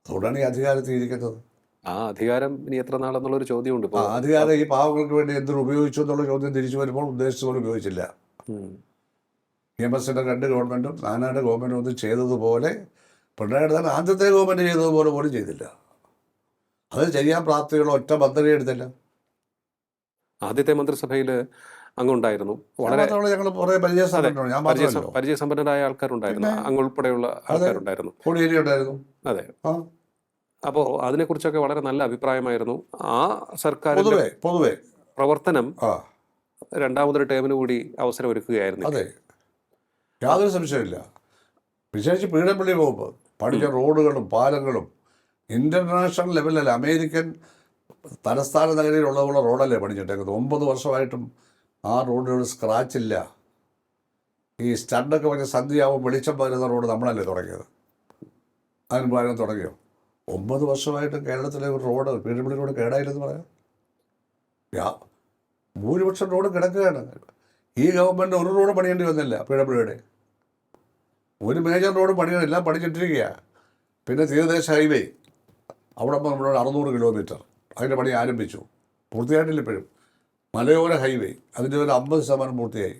അതുകൊണ്ടാണ് ഈ അധികാരത്തിൽ ഇരിക്കുന്നത്. ആ അധികാരം ഇനി എത്ര നാളെന്നുള്ളൊരു ചോദ്യമുണ്ട്. ആ അധികാരം ഈ പാവങ്ങൾക്ക് വേണ്ടി എന്തിനു ഉപയോഗിച്ചു എന്നുള്ള ചോദ്യം തിരിച്ചു വരുമ്പോൾ ഉദ്ദേശിച്ച പോലെ ഉപയോഗിച്ചില്ല. EMSന്റെ 2 ഗവൺമെൻറ്റും നാനാട് ഗവൺമെൻറ്റും ഒന്നും ചെയ്തതുപോലെ പിണറായി തന്നെ ആദ്യത്തെ ഗവൺമെൻറ് ചെയ്തതുപോലെ പോലും ചെയ്തില്ല. അത് ചെയ്യാൻ പ്രാപ്തിയുള്ള ഒറ്റ പദ്ധതി എടുത്തില്ല. ആദ്യത്തെ മന്ത്രിസഭയിൽ അങ്ങുണ്ടായിരുന്നു. വളരെ ഞങ്ങൾ കുറേ പരിചയസമ്പന്നരാണ്. ഞാൻ മാത്രമല്ല, പരിചയസമ്പന്നരായ ആൾക്കാരുണ്ടായിരുന്നു. അങ്ങുൾപ്പെടെയുള്ള ആൾക്കാരുണ്ടായിരുന്നു. കോടിയേരി ഉണ്ടായിരുന്നു. അതെ. അപ്പോൾ അതിനെക്കുറിച്ചൊക്കെ വളരെ നല്ല അഭിപ്രായമായിരുന്നു. ആ സർക്കാർ പൊതുവെ പ്രവർത്തനം രണ്ടാമതൊരു ടേമിന് കൂടി അവസരം ഒരുക്കുകയായിരുന്നു. അതെ, യാതൊരു സംശയമില്ല. വിശേഷിച്ച് പീഡബ്ല്യു വകുപ്പ് പണിച്ച റോഡുകളും പാലങ്ങളും ഇൻ്റർനാഷണൽ ലെവലല്ല, അമേരിക്കൻ തലസ്ഥാന നഗരിയിലുള്ളതുള്ള റോഡല്ലേ പണിച്ചിട്ടേക്കുന്നത്. 9 വർഷമായിട്ടും ആ റോഡിനൊരു സ്ക്രാച്ചില്ല. ഈ സ്റ്റണ്ടൊക്കെ പറഞ്ഞ സന്ധ്യയാവും വെളിച്ചം പകരുന്ന റോഡ് നമ്മളല്ലേ തുടങ്ങിയത്. അതിന് പകരം തുടങ്ങിയോ? 9 വർഷമായിട്ട് കേരളത്തിലെ ഒരു റോഡ് പീഡബ്ല്യു റോഡ് കേടായില്ലെന്ന് പറയാം. ഭൂരിപക്ഷം റോഡ് കിടക്കുകയാണ്. ഈ ഗവൺമെൻറ് ഒരു റോഡ് പണിയേണ്ടി വന്നില്ല. പീഡബ്ല്യുയുടെ ഒരു മേജർ റോഡ് പണിയാണ്, എല്ലാം പണിച്ചിട്ടിരിക്കുകയാണ്. പിന്നെ തീരദേശ ഹൈവേ അവിടെ നമ്മുടെ 600 കിലോമീറ്റർ അതിൻ്റെ പണി ആരംഭിച്ചു, പൂർത്തിയായിട്ടില്ല ഇപ്പോഴും. മലയോര ഹൈവേ അതിൻ്റെ ഒരു 50% പൂർത്തിയായി.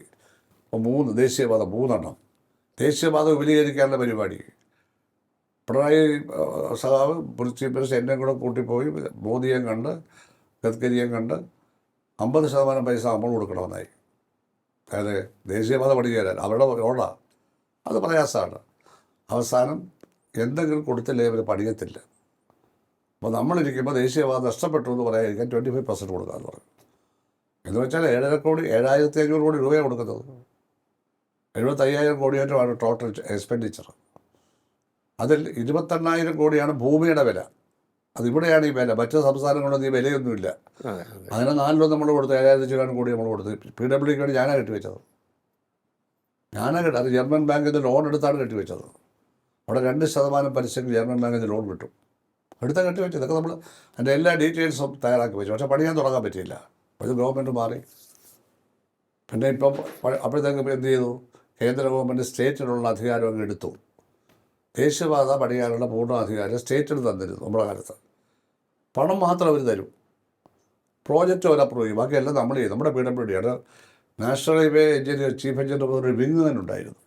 അപ്പോൾ ദേശീയപാത 3 ദേശീയപാത വിപുലീകരിക്കാനുള്ള പരിപാടി. പിണറായി സഖാവ് ചീഫ് മിനിസ്റ്റർ എന്നെ കൂടെ കൂട്ടിപ്പോയി മോദിയെയും കണ്ട് ഗഡ്കരിയെയും കണ്ട് 50% പൈസ നമ്മൾ കൊടുക്കണമെന്നായി. അതായത് ദേശീയപാത പണി ചെയ്യാൻ അവരുടെ റോഡാണ്, അത് പ്രയാസമാണ്. അവസാനം എന്തെങ്കിലും കൊടുത്തില്ലേ ഇവർ പണിയത്തില്ല. അപ്പോൾ നമ്മളിരിക്കുമ്പോൾ ദേശീയപാത നഷ്ടപ്പെട്ടു എന്ന് പറയാതിരിക്കാൻ 25% കൊടുക്കാമെന്ന് പറയും. എന്ന് വെച്ചാൽ 7,500 കോടി രൂപയാണ് കൊടുക്കുന്നത്. 75,000 കോടിയേറ്റമാണ് ടോട്ടൽ എക്സ്പെൻഡിച്ചർ. അതിൽ 28,000 കോടിയാണ് ഭൂമിയുടെ വില. അതിവിടെയാണ് ഈ വില. മറ്റ് സംസ്ഥാനങ്ങളൊന്നും ഈ വിലയൊന്നുമില്ല. അതിന് 4 നമ്മൾ കൊടുത്ത് 7,000 കോടി നമ്മൾ കൊടുത്ത് PWക്ക് വേണ്ടി ഞാനാണ് കെട്ടിവെച്ചത്. അത് ജർമ്മൻ ബാങ്കിൽ നിന്ന് ലോൺ എടുത്താണ് കെട്ടിവെച്ചത്. അവിടെ 2% പലിശക്ക് ജർമ്മൻ ബാങ്കിൽ നിന്ന് ലോൺ കിട്ടും. എടുത്താൽ കെട്ടിവെച്ചത്. ഇതൊക്കെ നമ്മൾ അതിൻ്റെ എല്ലാ ഡീറ്റെയിൽസും തയ്യാറാക്കി വെച്ചു. പക്ഷേ പണിയാൻ തുടങ്ങാൻ പറ്റിയില്ല. അപ്പോൾ ഇത് ഗവൺമെൻറ് മാറി. പിന്നെ ഇപ്പം അപ്പോഴത്തേക്ക് എന്ത് ചെയ്തു? കേന്ദ്ര ഗവൺമെൻറ് സ്റ്റേറ്റിനുള്ള അധികാരം അങ്ങ് എടുത്തു. ദേശീയപാത പണിയാനുള്ള പൂർണ്ണ അധികാരം സ്റ്റേറ്റിന് തന്നിരുന്നു നമ്മുടെ കാലത്ത്. പണം മാത്രം അവർ തരും, പ്രോജക്റ്റ് അവർ അപ്രൂവ് ചെയ്യും, ബാക്കിയെല്ലാം നമ്മൾ ചെയ്യും. നമ്മുടെ PWD ആണ്. National highway engineer chief engineer ഒരു വിങ് തന്നെ ഉണ്ടായിരുന്നു.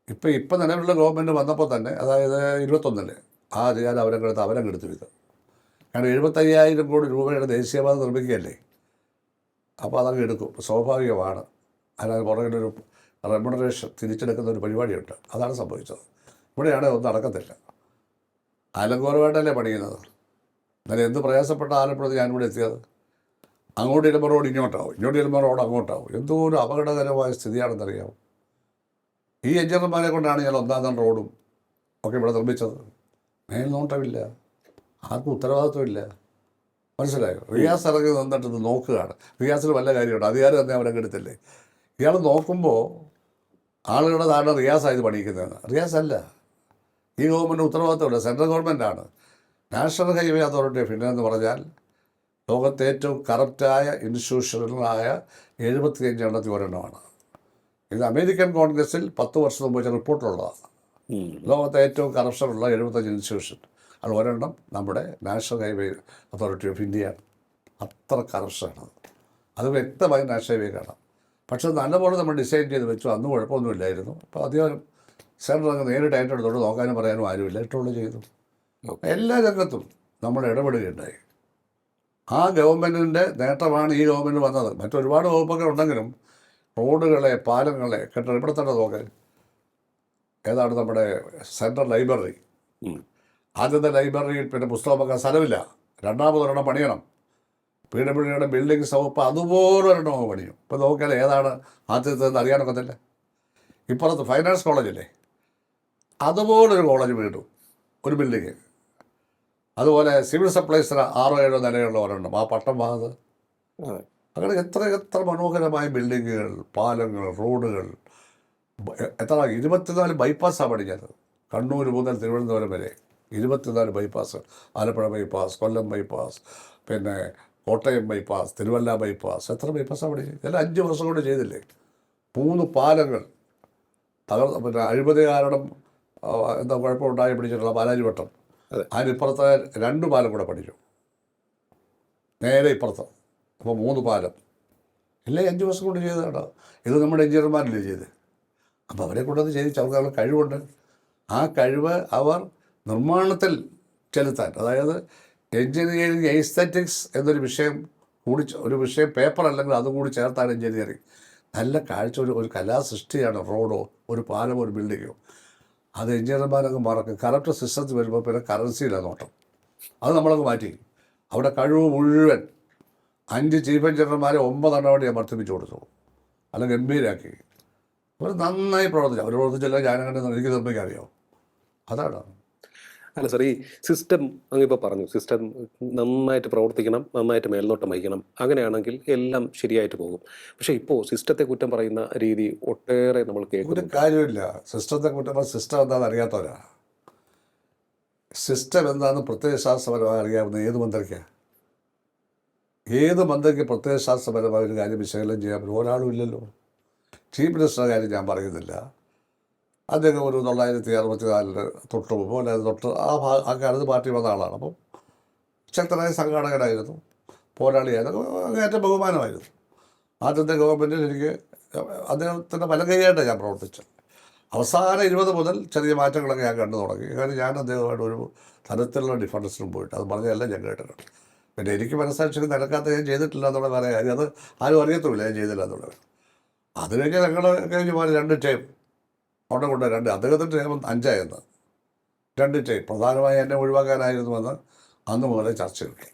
ഇപ്പം നിലവിലുള്ള ഗവൺമെൻറ് വന്നപ്പോൾ തന്നെ, അതായത് 21 ആ അധികാരം അവരങ്ങെടുത്ത് വിധം. കാരണം 75,000 കോടി രൂപയുടെ ദേശീയപാത നിർമ്മിക്കുകയല്ലേ. അപ്പോൾ അതങ്ങ് എടുക്കും, സ്വാഭാവികമാണ്. അല്ലാതെ പുറകിലൊരു റെമ്യൂണറേഷൻ തിരിച്ചെടുക്കുന്ന ഒരു പരിപാടിയുണ്ട്. അതാണ് സംഭവിച്ചത്. ഇവിടെയാണ് ഒന്നും നടക്കത്തില്ല. ആലങ്കോലമായിട്ടല്ലേ പണിയുന്നത്. എന്നാലും എന്ത് പ്രയാസപ്പെട്ട ആലപ്പുഴത്ത് ഞാനിവിടെ എത്തിയത്. അങ്ങോട്ട് ചെല്ലുമ്പോൾ റോഡ് ഇങ്ങോട്ടാവും, ഇങ്ങോട്ട് ചെല്ലുമ്പോൾ റോഡ് അങ്ങോട്ടാവും. എന്തോ ഒരു അപകടകരമായ സ്ഥിതിയാണെന്നറിയാവും. ഈ എഞ്ചിനീയർമാരെ കൊണ്ടാണ് ഞാൻ 1-ാം റോഡും ഒക്കെ ഇവിടെ നിർമ്മിച്ചത്. മേൽനോട്ടമില്ല, ആർക്കും ഉത്തരവാദിത്വമില്ല. മനസ്സിലായോ? റിയാസ് ഇറങ്ങി നിന്നിട്ട് ഇത് നോക്കുകയാണ്. റിയാസിന് വല്ല കാര്യമുണ്ട്, അധികാരം തന്നെ അവരങ്ങ് എടുത്തില്ലേ. ഇയാൾ നോക്കുമ്പോൾ ആളുകളുടെ താഴെ റിയാസായത് പണിയിക്കുന്നതെന്ന്. റിയാസ് അല്ല, ഈ ഗവൺമെൻറ് ഉത്തരവാദിത്തമില്ല, സെൻട്രൽ ഗവൺമെൻറ്റാണ്. National highway authority of India എന്ന് പറഞ്ഞാൽ ലോകത്തെ ഏറ്റവും കറപ്റ്റായ ഇൻസ്റ്റിറ്റ്യൂഷനുകളായ 75 എണ്ണത്തിൽ ഒരെണ്ണമാണ്. ഇത് അമേരിക്കൻ കോൺഗ്രസിൽ 10 വർഷം മുമ്പ് വെച്ച റിപ്പോർട്ടുള്ളതാണ്. ലോകത്തെ ഏറ്റവും കറപ്ഷനുള്ള 75 ഇൻസ്റ്റിറ്റ്യൂഷൻ, അത് ഒരെണ്ണം നമ്മുടെ നാഷണൽ ഹൈവേ അതോറിറ്റി ഓഫ് ഇന്ത്യയാണ്. അത്ര കറപ്ഷനാണ്. അത് വ്യക്തമായി നാഷണൽ ഹൈവേ കാണാം. പക്ഷെ നല്ലപോലെ നമ്മൾ ഡിസൈൻ ചെയ്ത് വെച്ചു. അന്ന് കുഴപ്പമൊന്നുമില്ലായിരുന്നു. അപ്പോൾ അധികം സെൻട്രൽ അങ്ങ് നേരിട്ട് ഏറ്റെടുത്തോട്ട് നോക്കാനും പറയാനും ആരുമില്ല, ഇട്ടുള്ളൂ ചെയ്തു. എല്ലാ രംഗത്തും നമ്മൾ ഇടപെടുകയുണ്ടായി. ആ ഗവൺമെൻറ്റിൻ്റെ നേട്ടമാണ് ഈ ഗവൺമെൻറ് വന്നത്. മറ്റൊരുപാട് വകുപ്പൊക്കെ ഉണ്ടെങ്കിലും റോഡുകളെ, പാലങ്ങളെ, കെട്ടിടം ഇവിടെ തന്നെ നോക്കാൻ. ഏതാണ് നമ്മുടെ സെൻട്രൽ ലൈബ്രറി? ആദ്യത്തെ ലൈബ്രറിയിൽ പിന്നെ പുസ്തകം വെക്കാൻ സ്ഥലമില്ല. രണ്ടാമതൊരെണ്ണം പണിയണം. PWDയുടെ ബിൽഡിങ്സ് വകുപ്പ് അതുപോലെ ഒരെണ്ണം പണിയും. ഇപ്പോൾ നോക്കിയാൽ ഏതാണ് ആദ്യത്തേതെന്ന് അറിയാനൊക്കത്തില്ല. ഇപ്പുറത്ത് ഫൈനാൻസ് കോളേജില്ലേ, അതുപോലൊരു കോളേജ് വീണ്ടും ഒരു ബിൽഡിങ്. അതുപോലെ സിവിൽ സപ്ലൈസിന് 6-7 നിലയുള്ള ഒരെണ്ണം ആ പട്ടം ഭാഗത്ത്. അങ്ങനെ എത്ര മനോഹരമായ ബിൽഡിങ്ങുകൾ, പാലങ്ങൾ, റോഡുകൾ. എത്ര 24 ബൈപ്പാസാണ് പണിഞ്ഞത്. കണ്ണൂർ മുതൽ തിരുവനന്തപുരം വരെ 24 ബൈപ്പാസ്. ആലപ്പുഴ ബൈപ്പാസ്, കൊല്ലം ബൈപ്പാസ്, പിന്നെ കോട്ടയം ബൈപ്പാസ്, തിരുവല്ല ബൈപ്പാസ്. എത്ര ബൈപ്പാസാണ് പണിഞ്ഞത്? ഇതെല്ലാം 5 വർഷം കൊണ്ട് ചെയ്തില്ലേ. 3 പാലങ്ങൾ പിന്നെ അഴിമതി കാരണം എന്താ കുഴപ്പമുണ്ടായി പിടിച്ചിട്ടുള്ള പാലാരിവട്ടം, അതിനിപ്പുറത്തെ 2 പാലം കൂടെ പണിഞ്ഞു, നേരെ ഇപ്പുറത്ത്. അപ്പോൾ 3 പാലം എല്ലാം 5 വർഷം കൊണ്ട് ചെയ്തതാണ്. ഇത് നമ്മുടെ എഞ്ചിനീയർമാരല്ലേ ചെയ്ത്. അപ്പോൾ അവരെ കൊണ്ടത് ചെയ്യിച്ച് അവർക്ക് അവരുടെ കഴിവുണ്ട്. ആ കഴിവ് അവർ നിർമ്മാണത്തിൽ ചെലുത്താൻ, അതായത് എഞ്ചിനീയറിംഗ് എസ്തറ്റിക്സ് എന്നൊരു വിഷയം കൂടി, ഒരു വിഷയം പേപ്പർ അല്ലെങ്കിൽ അതും കൂടി ചേർത്താണ് എഞ്ചിനീയറിംഗ്. നല്ല കാഴ്ച, ഒരു കലാസൃഷ്ടിയാണ് റോഡോ ഒരു പാലമോ ഒരു ബിൽഡിങ്ങോ. അത് എഞ്ചിനീയർമാരൊക്കെ മറക്കും. കറക്റ്റ് സിസ്റ്റത്തിൽ വരുമ്പോൾ പിന്നെ കറൻസിയിലാണ് നോട്ടം. അത് നമ്മളങ്ങ് മാറ്റി. അവിടെ കഴിവ് മുഴുവൻ 5 ചീഫ് എഞ്ചിനീയർമാരെ 9 എണ്ണം ഞാൻ വർദ്ധിപ്പിച്ചു കൊടുത്തു, അല്ലെങ്കിൽ ഗംഭീരാക്കി. അവർ നന്നായി പ്രവർത്തിച്ചു. അവർ പ്രവർത്തിച്ചല്ല ഞാനങ്ങനെ എനിക്ക് നിർമ്മിക്കാൻ അറിയാമോ? അതാണ്. അല്ല സാർ, ഈ സിസ്റ്റം അങ്ങിപ്പോൾ പറഞ്ഞു, സിസ്റ്റം നന്നായിട്ട് പ്രവർത്തിക്കണം, നന്നായിട്ട് മേൽനോട്ടം വഹിക്കണം. അങ്ങനെയാണെങ്കിൽ എല്ലാം ശരിയായിട്ട് പോകും. പക്ഷേ ഇപ്പോൾ സിസ്റ്റത്തെ കുറ്റം പറയുന്ന രീതി ഒട്ടേറെ നമ്മൾ കേൾക്കും. ഒരു കാര്യമില്ല. സിസ്റ്റത്തെ കുറ്റം, സിസ്റ്റം എന്താണെന്ന് അറിയാത്തവരാ. സിസ്റ്റം എന്താണെന്ന് പ്രത്യയശാസ്ത്രപരമായി അറിയാവുന്ന ഏത് മന്ത്രിക്കാണ്? ഏത് മന്ത്രിക്ക് പ്രത്യയശാസ്ത്രപരമായ ഒരു കാര്യം വിശകലനം ചെയ്യാൻ പറ്റും? ഒരാളും ഇല്ലല്ലോ. ചീഫ് മിനിസ്റ്ററുടെ കാര്യം ഞാൻ പറയുന്നില്ല. അദ്ദേഹം ഒരു 1964 തൊട്ട് മുമ്പോ അല്ലെങ്കിൽ തൊട്ട് ആ കാലത്ത് പാർട്ടി വന്ന ആളാണ്. അപ്പം ശക്തനായ സംഘാടകനായിരുന്നു, പോരാളിയായിരുന്നു, അങ്ങേറ്റം ബഹുമാനമായിരുന്നു. ആദ്യത്തെ ഗവൺമെൻറ്റിൽ എനിക്ക് അദ്ദേഹത്തിൻ്റെ വലങ്കൈയായിട്ടാണ് ഞാൻ പ്രവർത്തിച്ചത്. അവസാന 20 മുതൽ ചെറിയ മാറ്റങ്ങളൊക്കെ ഞാൻ കണ്ടു തുടങ്ങി. കാരണം ഞാൻ അദ്ദേഹമായിട്ട് ഒരു തരത്തിലുള്ള ഡിഫറൻസിനും പോയിട്ട് അത് പറഞ്ഞതെല്ലാം ഞാൻ കേട്ടിട്ടുണ്ട്. പിന്നെ എനിക്ക് മനസ്സാക്ഷിക്ക് നിരക്കാത്ത ഞാൻ ചെയ്തിട്ടില്ല എന്നുള്ള പറയാൻ കാര്യം അത് ആരും അറിയത്തുമില്ല ഞാൻ ചെയ്തില്ല എന്നുള്ളത്. അത് കഴിഞ്ഞ് ഞങ്ങൾ കഴിഞ്ഞ് പോലെ 2 ടൈം അവിടെ കൊണ്ട് 2 അദ്ദേഹത്തിൻ്റെ ടൈം 5 2 ടൈം പ്രധാനമായി എന്നെ ഒഴിവാക്കാനായിരുന്നുവെന്ന് അന്ന് മുതലേ ചർച്ച കിട്ടി.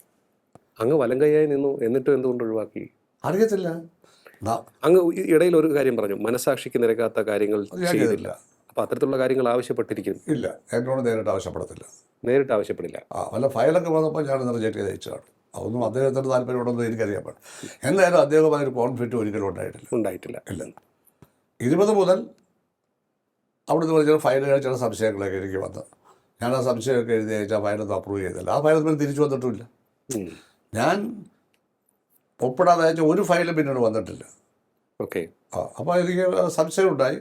അങ്ങ് വലങ്കയ്യായി നിന്നു, എന്നിട്ടും എന്തുകൊണ്ട് ഒഴിവാക്കി? അറിയത്തില്ല. അങ്ങ് ഇടയിൽ ഒരു കാര്യം പറഞ്ഞു, മനസാക്ഷിക്ക് നിരക്കാത്ത കാര്യങ്ങൾ ചെയ്തില്ല. അപ്പോൾ അത്തരത്തിലുള്ള കാര്യങ്ങൾ ആവശ്യപ്പെട്ടിരിക്കും? ഇല്ല, എന്നോട് നേരിട്ട് ആവശ്യപ്പെടത്തില്ല. നേരിട്ട് ആവശ്യപ്പെടില്ല. വല്ല ഫയലൊക്കെ വന്നപ്പോൾ ഞാൻ റിജക്റ്റ് ചെയ്ത് അയച്ചതാണ്. അതൊന്നും അദ്ദേഹത്തിൻ്റെ താല്പര്യമുണ്ടെന്ന് എനിക്കറിയാൻ പാടില്ല. എന്തായാലും അദ്ദേഹമായൊരു കോൺഫ്ലിക്റ്റ് ഒരിക്കലും ഉണ്ടായിട്ടില്ല. ഇല്ല. 20 മുതൽ അവിടുന്ന് ചില ഫയലുകൾ, ചില സംശയങ്ങളൊക്കെ എനിക്ക് വന്ന് ഞാൻ ആ സംശയമൊക്കെ എഴുതി അയച്ചാൽ ഫയലൊന്നും അപ്രൂവ് ചെയ്തില്ല. ആ ഫയലൊന്നും തിരിച്ചു വന്നിട്ടുമില്ല. ഞാൻ ഒപ്പിടാതെ അയച്ച ഒരു ഫയലും പിന്നീട് വന്നിട്ടില്ല. ഓക്കെ. അപ്പോൾ എനിക്ക് സംശയമുണ്ടായി.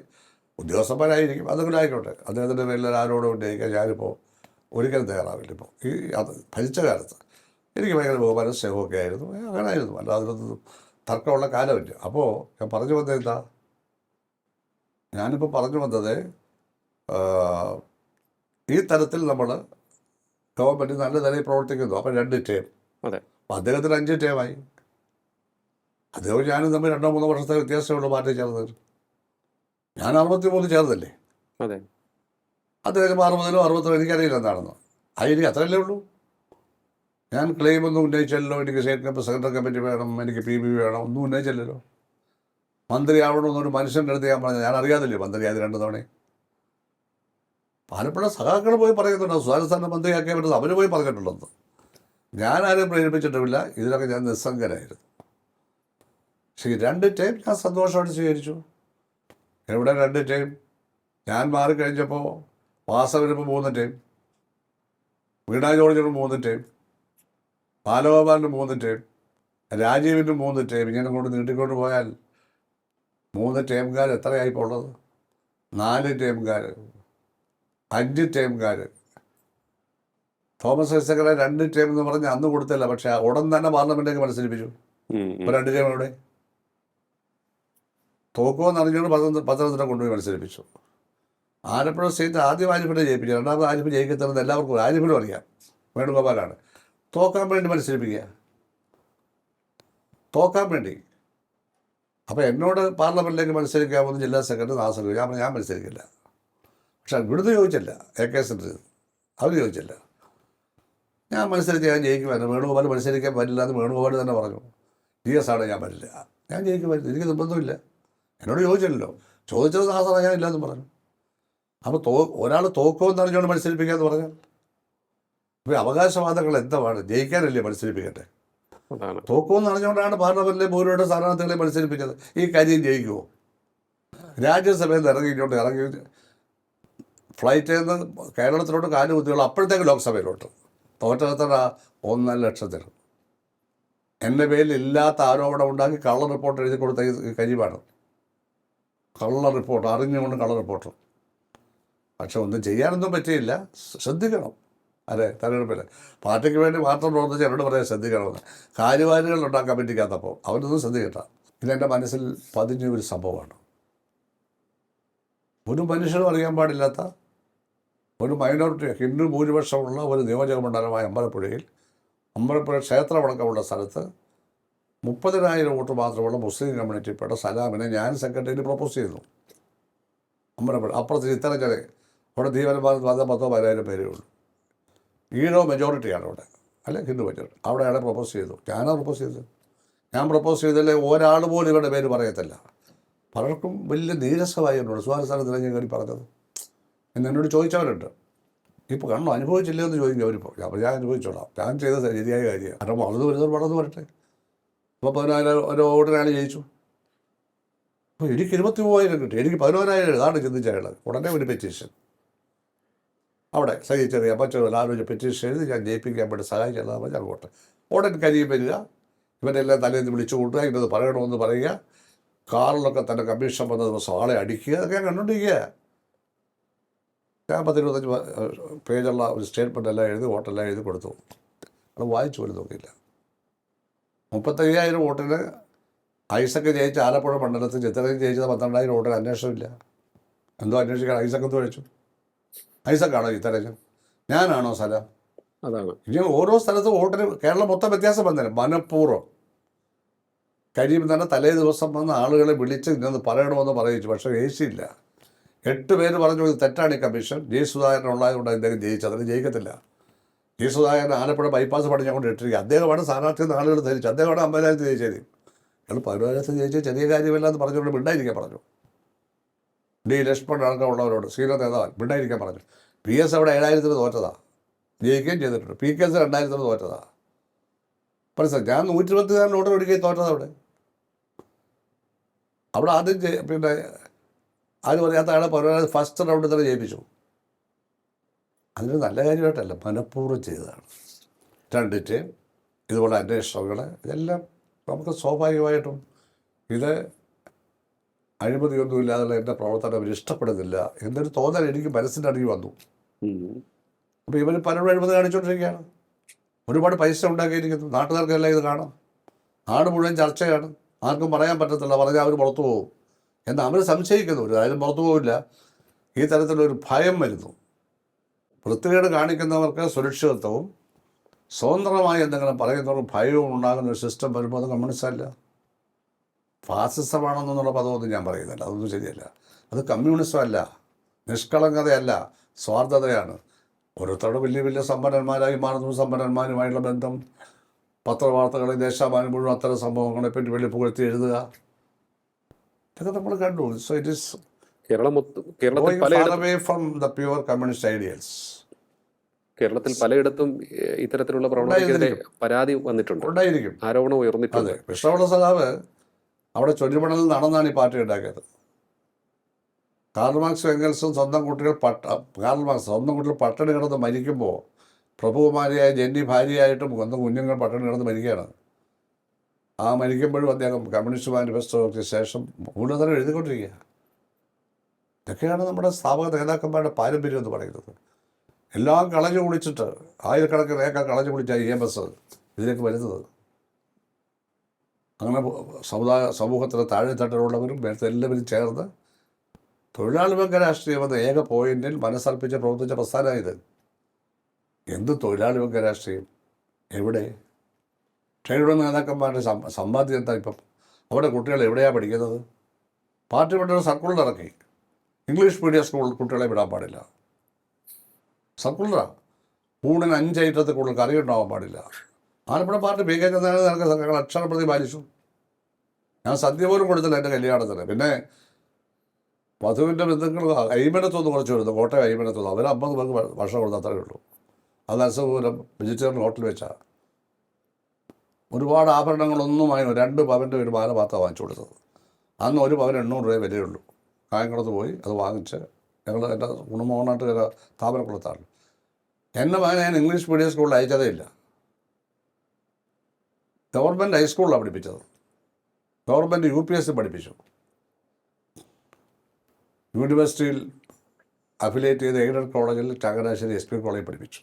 ഉദ്യോഗസ്ഥന്മാരായിരിക്കും, അതെങ്കിലും ആയിക്കോട്ടെ. അദ്ദേഹത്തിൻ്റെ പേരിൽ ആരോടും ഉന്നയിക്കാൻ ഞാനിപ്പോൾ ഒരിക്കലും തയ്യാറാവില്ല. ഇപ്പോൾ ഈ അത് ഭരിച്ച കാലത്ത് എനിക്ക് ഭയങ്കര ബഹുമാനം സ്നേഹമൊക്കെ ആയിരുന്നു. അങ്ങനെ ആയിരുന്നു, അല്ലാതെ അതിനൊന്നും തർക്കമുള്ള കാലമില്ല. അപ്പോൾ ഞാൻ പറഞ്ഞു വന്നത് എന്താ? ഞാനിപ്പോൾ പറഞ്ഞു വന്നത് ഈ തരത്തിൽ നമ്മൾ ഗവൺമെൻറ് നല്ല നിലയിൽ പ്രവർത്തിക്കുന്നു. അപ്പം 2 ടേം. അതെ. അപ്പം അദ്ദേഹത്തിന് 5 ടേമായി. അദ്ദേഹം ഞാനും തമ്മിൽ 2-3 വർഷത്തെ വ്യത്യാസമുള്ള പാർട്ടി ചേർന്നത്. ഞാൻ 63 ചേർന്നല്ലേ. അതെ. അദ്ദേഹം 60-ലോ 62 എനിക്കറിയില്ല എന്താണെന്ന്. എനിക്ക് അത്രയല്ലേ ഉള്ളൂ. ഞാൻ ക്ലെയിമൊന്നും ഉന്നയിച്ചല്ലോ. എനിക്ക് സ്റ്റേറ്റ് സെക്രട്ടറി കമ്മിറ്റി വേണം, എനിക്ക് PB വേണം, ഒന്നും ഉന്നയിച്ചല്ലോ. മന്ത്രി ആവണമെന്നൊരു മനുഷ്യൻ്റെ അടുത്ത് ഞാൻ പറഞ്ഞു. ഞാൻ അറിയാതില്ലേ മന്ത്രിയായത് 2 തവണ. ആലപ്പുഴ സഖാക്കൾ പോയി പറയുന്നുണ്ട് സുധാകരൻ മന്ത്രിയാക്കിയാൽ പറ്റുന്നത്, അവർ പോയി പറഞ്ഞിട്ടുണ്ടെന്ന്. ഞാനാരും പ്രേരിപ്പിച്ചിട്ടുമില്ല. ഇതിലൊക്കെ ഞാൻ നിസ്സംഗനായിരുന്നു. പക്ഷേ 2 ടൈം ഞാൻ സന്തോഷമായിട്ട് സ്വീകരിച്ചു. എവിടെ 2 ടൈം? ഞാൻ മാറിക്കഴിഞ്ഞപ്പോൾ വാസവനിപ്പോൾ 3 ടൈം, വീണാ ജോർജിന് 3 ടൈം, ബാലഗോപാലിന് 3 ടൈം, രാജീവിന് 3 ടൈം. ഇങ്ങനെ കൊണ്ട് നീട്ടിക്കൊണ്ട് പോയാൽ 3 ടൈംകാർ എത്രയായിപ്പോൾ ഉള്ളത്? 4 ടൈംകാർ, 5 ടൈംകാർ. തോമസ് ഐസക്കിനെ 2 ടൈം എന്ന് പറഞ്ഞ് അന്ന് കൊടുത്തില്ല. പക്ഷേ ഉടൻ തന്നെ പാർലമെൻറ്റിലേക്ക് മത്സരിപ്പിച്ചു. ഇപ്പോൾ 2 ജയം എവിടെ? തോക്കുമെന്ന് അറിഞ്ഞുകൊണ്ട് പത്തനംതിട്ട കൊണ്ടുപോയി മത്സരിപ്പിച്ചു. ആലപ്പുഴ സ്റ്റേറ്റ് ആദ്യം ആരിഫിനെ ജയിപ്പിച്ചു, രണ്ടാമത് ആരിഫ് ജയിക്കത്തരുന്നത് എല്ലാവർക്കും ആരിഫിനും അറിയാം. വേണുഗോപാലാണ് തോക്കാൻ വേണ്ടി മത്സരിപ്പിക്കുക, തോക്കാൻ വേണ്ടി. അപ്പോൾ എന്നോട് പാർലമെൻറ്റിലേക്ക് മത്സരിക്കാമെന്ന് ജില്ലാ സെക്രട്ടറി നാസർ ഞാൻ മത്സരിക്കില്ല. പക്ഷെ ഇവിടുന്ന് ചോദിച്ചില്ല, AK സെൻറ്ററിൽ അവർ ചോദിച്ചില്ല. ഞാൻ മത്സരിച്ച് ഞാൻ ജയിക്കുമായിരുന്നു. വേണുഗോപാൽ മത്സരിക്കാൻ പറ്റില്ല എന്ന് വേണുഗോപാൽ തന്നെ പറഞ്ഞു. DS ആണ്, ഞാൻ പറ്റില്ല, ഞാൻ ജയിക്കുമായിരുന്നു, എനിക്ക് നിർബന്ധമില്ല. എന്നോട് ചോദിച്ചില്ലല്ലോ, ചോദിച്ചത് നാസറാണ്, ഞാൻ ഇല്ലയെന്ന് പറഞ്ഞു. അപ്പോൾ ഒരാൾ തോക്കുമെന്ന് അറിഞ്ഞുകൊണ്ട് മത്സരിപ്പിക്കാമെന്ന് പറഞ്ഞാൽ ഇപ്പോൾ അവകാശവാദങ്ങൾ എന്താണ്? ജയിക്കാനല്ലേ മത്സരിപ്പിക്കട്ടെ? തോക്കുമെന്ന് അറിഞ്ഞുകൊണ്ടാണ് പാർലമെൻറ്റിലെ ഭൂരിപക്ഷ സ്ഥാനാർത്ഥികളെ മത്സരിപ്പിച്ചത്. ഈ കാര്യം ജയിക്കുമോ? രാജ്യസഭയിൽ നിന്ന് ഇറങ്ങി ഫ്ലൈറ്റിൽ നിന്ന് കേരളത്തിലോട്ട് കാല് കുത്തിയുള്ള അപ്പോഴത്തേക്ക് ലോക്സഭയിലോട്ട് തോറ്റെടുത്തത് 1.5 ലക്ഷത്തിന്. എൻ്റെ പേരിൽ ഇല്ലാത്ത ആരോപണം ഉണ്ടാക്കി കള്ള റിപ്പോർട്ട് എഴുതി കൊടുത്ത ഈ കരിവാണ്. കള്ള റിപ്പോർട്ട്, അറിഞ്ഞുകൊണ്ട് കള്ള റിപ്പോർട്ട്. പക്ഷെ ഒന്നും ചെയ്യാനൊന്നും പറ്റിയില്ല. ശ്രദ്ധിക്കണം. അതെ, തെരഞ്ഞെടുപ്പിൽ പാർട്ടിക്ക് വേണ്ടി മാത്രം പ്രവർത്തിച്ച് എന്നോട് പറയാൻ ശ്രദ്ധിക്കണമെന്ന്. കാര്യവാരികൾ ഉണ്ടാക്കാൻ പറ്റിക്കാത്തപ്പോൾ അവരൊന്നും ശ്രദ്ധിക്കട്ട. ഇതെൻ്റെ മനസ്സിൽ പതിഞ്ഞ ഒരു സംഭവമാണ്. ഒരു മനുഷ്യനും അറിയാൻ പാടില്ലാത്ത ഒരു മൈനോറിറ്റി ഹിന്ദു ഭൂരിപക്ഷമുള്ള ഒരു നിയോജക മണ്ഡലമായ അമ്പലപ്പുഴ ക്ഷേത്രമടക്കമുള്ള സ്ഥലത്ത് 30,000 വോട്ട് മാത്രമുള്ള മുസ്ലിം കമ്മ്യൂണിറ്റിപ്പെട്ട സലാമിനെ ഞാൻ സെക്രട്ടറിയിൽ പ്രപ്പോസ് ചെയ്തു. അമ്പലപ്പുഴ അപ്പുറത്ത് ചിത്തരഞ്ചന, അവിടെ ധീവരഭാഗത്ത് 10,000 പേരേ ഉള്ളൂ. ഈഴോ മെജോറിറ്റിയാണ് അവിടെ, അല്ലെ ഹിന്ദു മെജോറിറ്റി. അവിടെ അയാളെ പ്രപ്പോസ് ചെയ്തു. ഞാനാണ് പ്രപ്പോസ് ചെയ്തത്. ഞാൻ പ്രപ്പോസ് ചെയ്തല്ലേ ഒരാൾ പോലും ഇവരുടെ പേര് പറയത്തില്ല. പലർക്കും വലിയ നീരസമായി എന്നോട് സ്വാസ്ഥാനത്തിലാണ് ഞാൻ കയറി പറഞ്ഞത് എന്നോട് ചോദിച്ചവരുണ്ട്. ഇപ്പോൾ കണ്ണോ അനുഭവിച്ചില്ലേ എന്ന് ചോദിക്കും അവരിപ്പോൾ. അപ്പോൾ ഞാൻ അനുഭവിച്ചോളാം, ഞാൻ ചെയ്ത ശരിയായ കാര്യമാണ്. കാരണം വളർന്നു വരട്ടെ. അപ്പോൾ 10,000 വോട്ടിനാണ് ജയിച്ചു. അപ്പോൾ എനിക്ക് 23,000 കിട്ടി, എനിക്ക് 11,000. ഇതാണ് ചിന്തിച്ച അയാൾ. ഉടനെ ഒരു പെറ്റീഷൻ അവിടെ സഹിച്ചറിയാം മറ്റൊരു ആലോചിച്ച് പെറ്റീഷൻ എഴുതി ഞാൻ ജയിപ്പിക്കാൻ വേണ്ടി സഹായിച്ചതാണ്. ഞാൻ അങ്ങോട്ട് ഉടൻ കരിയും വരിക, ഇവരെല്ലാം തലേന്ന് വിളിച്ചു കൂട്ടുക, ഇന്നത് പറയണമെന്ന് പറയുക, കാറിലൊക്കെ തന്നെ കമ്മീഷൻ വന്ന ദിവസം ആളെ അടിക്കുക, അതൊക്കെ ഞാൻ കണ്ടുകൊണ്ടിരിക്കുക. ഞാൻ 10-25 പേജുള്ള ഒരു സ്റ്റേറ്റ്മെൻ്റ് എല്ലാം എഴുതി വോട്ടെല്ലാം എഴുതി കൊടുത്തു. അത് വായിച്ചു പോലും നോക്കിയില്ല. 35,000 വോട്ടിന് ഐസക്ക് ജയിച്ച ആലപ്പുഴ മണ്ഡലത്തിൽ ചിത്രയും ജയിച്ചത് 12,000 വോട്ടിന് അന്വേഷണമില്ല. എന്തോ അന്വേഷിക്കാൻ ഐസക്ക് എന്ത് കഴിച്ചു? ഐസക്കാണോ ചിത്രരഞ്ജൻ? ഞാനാണോ സ്ഥലം? അതാണ്. ഇനി ഓരോ സ്ഥലത്തും വോട്ടിന് കേരളം മൊത്തം വ്യത്യാസം വന്നേനെ. മനഃപൂർവ്വം കരീം തന്നെ തലേ ദിവസം വന്ന് ആളുകളെ വിളിച്ച് ഇന്നത് പറയണമെന്ന് പറയിച്ചു. പക്ഷേ ഏശിയില്ല. 8 പേര് പറഞ്ഞു ഇത് തെറ്റാണ് ഈ കമ്മീഷൻ. G. സുധാകരൻ ഉള്ളതുകൊണ്ട് അദ്ദേഹം ജയിച്ചത്. അതിന് ജയിക്കത്തില്ല. G. സുധാകരൻ ആലപ്പുഴ ബൈപ്പാസ് പണിഞ്ഞുകൊണ്ട് ഇട്ടിരിക്കുക. അദ്ദേഹമാണ് സ്ഥാനാർത്ഥി ആളുകൾ ധരിച്ചു. അദ്ദേഹമാണ് 50,000 ജയിച്ചത്. അയാൾ 11,000 ജയിച്ച ചെറിയ കാര്യമല്ല എന്ന് പറഞ്ഞുകൊണ്ട് മിണ്ടായിരിക്കാൻ പറഞ്ഞു. D. ലക്ഷ്മൺ അടക്കമുള്ളവരോട് സീനിയർ നേതാവാൻ മിണ്ടായിരിക്കാൻ പറഞ്ഞു. PS അവിടെ 7,000 തോറ്റതാ, ജയിക്കുകയും ചെയ്തിട്ടുണ്ട്. PKS 2,000 തോറ്റതാ. മനസ്സിലായി. ഞാൻ 124 വോട്ട് ഒടുക്കുകയും തോറ്റത് അവിടെ ആദ്യം പിന്നെ ആരും പറയാത്ത ആളെ 11,000 ഫസ്റ്റ് റൗണ്ടിൽ തന്നെ ജയിപ്പിച്ചു. അതിന് നല്ല കാര്യമായിട്ടല്ല, മനഃപൂർവ്വം ചെയ്തതാണ്. 2 ഇതുപോലെ അന്വേഷണങ്ങൾ ഇതെല്ലാം നമുക്ക് സ്വാഭാവികമായിട്ടും ഇത് അഴിമതിയൊന്നുമില്ലാതുള്ള എൻ്റെ പ്രവർത്തനം അവർ ഇഷ്ടപ്പെടുന്നില്ല എന്നൊരു തോന്നൽ എനിക്ക് മനസ്സിൻ്റെ അടിയിൽ വന്നു. അപ്പോൾ ഇവർ പലരും അഴിമതി കാണിച്ചുകൊണ്ടിരിക്കുകയാണ്. ഒരുപാട് പൈസ ഉണ്ടാക്കിയിരിക്കുന്നു. നാട്ടുകാർക്കെല്ലാം ഇത് കാണാം. നാട് മുഴുവൻ ചർച്ചയാണ്. ആർക്കും പറയാൻ പറ്റത്തില്ല, പറഞ്ഞാൽ അവർ പുറത്തു പോകും എന്ന് അവർ സംശയിക്കുന്നു. ഒരു കാര്യം പുറത്തു പോകില്ല. ഈ തരത്തിലൊരു ഭയം വരുന്നു. വൃത്തികേട് കാണിക്കുന്നവർക്ക് സുരക്ഷിതത്വവും സ്വതന്ത്രമായി എന്തെങ്കിലും പറയുന്നവർക്ക് ഭയവും ഉണ്ടാകുന്ന ഒരു സിസ്റ്റം വരുമ്പോൾ അത് കമ്മ്യൂണിസ്റ്റല്ല, ഫാസിസമാണെന്നുള്ള പദമൊന്നും ഞാൻ പറയുന്നില്ല. അതൊന്നും ശരിയല്ല. അത് കമ്മ്യൂണിസം അല്ല, നിഷ്കളങ്കതയല്ല, സ്വാർത്ഥതയാണ്. ഓരോരുത്തരുടെ വലിയ വലിയ സമ്പന്നന്മാരായി മാറുന്നു. സമ്പന്നന്മാരുമായുള്ള ബന്ധം, പത്രവാർത്തകളെ ദേശാഭിമാനി മുഴുവൻ അത്തരം സംഭവങ്ങളെ പറ്റി വലിയ പുകഴ്ത്തി എഴുതുക, ഇതൊക്കെ നമ്മൾ കണ്ടു. സോ ഇറ്റ് ഈസ് കേരളത്തിൽ പലയിടത്തും ഇത്തരത്തിലുള്ള പ്രവണതയ്ക്കെതിരെ പരാതി വന്നിട്ടുണ്ട്, ഉണ്ടായിരിക്കും, ആരോപണം ഉയർന്നിട്ടുണ്ട്. അതെ, കൃഷ്ണപിള്ള സഖാവ് അവിടെ ചൊല്ലിമണലിൽ നടന്നാണ് ഈ പാർട്ടി ഉണ്ടാക്കിയത്. കാർൽ മാർക്സും എംഗൽസും സ്വന്തം കുട്ടികൾ പട്ടിണി കിടന്ന് മരിക്കുമ്പോൾ പ്രഭുകുമാരിയായ ജെന്നി ഭാര്യയായിട്ടും സ്വന്തം കുഞ്ഞുങ്ങൾ പട്ടിണി കിടന്ന് മരിക്കുകയാണ്. ആ മരിക്കുമ്പോഴും അദ്ദേഹം കമ്മ്യൂണിസ്റ്റ് മാനിഫെസ്റ്റോയ്ക്ക് ശേഷം മൂലധനം എഴുതിക്കൊണ്ടിരിക്കുക. ഇതൊക്കെയാണ് നമ്മുടെ സ്ഥാപക നേതാക്കന്മാരുടെ പാരമ്പര്യം എന്ന് പറയുന്നത്. എല്ലാം കളഞ്ഞു കുടിച്ചിട്ട് ആയിരക്കണക്കിന് ഏക്കർ കളഞ്ഞു കുടിച്ച EMS ഇതിലേക്ക് വരുന്നത്. അങ്ങനെ സമൂഹത്തിലെ താഴെത്തട്ടിലുള്ളവരും എല്ലാവരും ചേർന്ന് തൊഴിലാളി വർഗ രാഷ്ട്രീയം എന്ന ഏക പോയിന്റിൽ മനസ്സർപ്പിച്ച് പ്രവർത്തിച്ച പ്രസ്ഥാനമായത്. എന്ത് തൊഴിലാളി വർഗ രാഷ്ട്രീയം? എവിടെ? ട്രേഡ് യൂണിയൻ നേതാക്കന്മാരുടെ സമ്പാദ്യം എന്താ ഇപ്പം? അവിടെ കുട്ടികൾ എവിടെയാണ് പഠിക്കുന്നത്? പാർട്ടി വിട്ടൊരു സർക്കുലർ ഇറക്കി, ഇംഗ്ലീഷ് മീഡിയം സ്കൂൾ കുട്ടികളെ വിടാൻ പാടില്ല. സർക്കുലറാണ്. ഊണിന് 5 ഐറ്റത്തിൽ കൂടുതൽ കറി ഉണ്ടാവാൻ പാടില്ല. ആലപ്പുഴ പാർട്ടി പി കെ ഞങ്ങൾ അക്ഷരപ്രതി പാലിച്ചു. ഞാൻ സദ്യ പോലും കൊടുത്തില്ല എൻ്റെ കല്യാണത്തിന്. പിന്നെ വധുവിൻ്റെ ബന്ധുക്കൾ അയ്മനത്തൊന്ന് കുറച്ച് വരുന്നു, കോട്ടയം അയ്മനത്തൊന്ന്. അവർ 50 പേർക്ക് ഭക്ഷണം കൊടുത്ത് അത്രയേ ഉള്ളൂ. അത് അസപൂരം വെജിറ്റേറിയൻ ഹോട്ടൽ വെച്ചാൽ ഒരുപാട് ആഭരണങ്ങളൊന്നും വാങ്ങി 2 പവൻ്റെ ഒരു മാല മാത്രമാണ് വാങ്ങിച്ചു കൊടുത്തത്. അന്ന് 1 പവൻ 800 രൂപ വിലയുള്ളൂ. കായംകുളത്ത് പോയി അത് വാങ്ങിച്ച് ഞങ്ങൾ എൻ്റെ കുടുംബമായിട്ട് ചില താമരക്കുളത്താണ്. എന്നെ മകനെ ഞാൻ ഇംഗ്ലീഷ് മീഡിയം സ്കൂളിൽ അയച്ചതേ ഇല്ല. ഗവൺമെൻറ് ഹൈസ്കൂളിലാണ് പഠിപ്പിച്ചത്. ഗവൺമെൻറ് UPSC പഠിപ്പിച്ചു. യൂണിവേഴ്സിറ്റിയിൽ അഫിലിയേറ്റ് ചെയ്ത എയ്ഡഡ് കോളേജിൽ ചങ്ങനാശ്ശേരി SP കോളേജിൽ പഠിപ്പിച്ചു.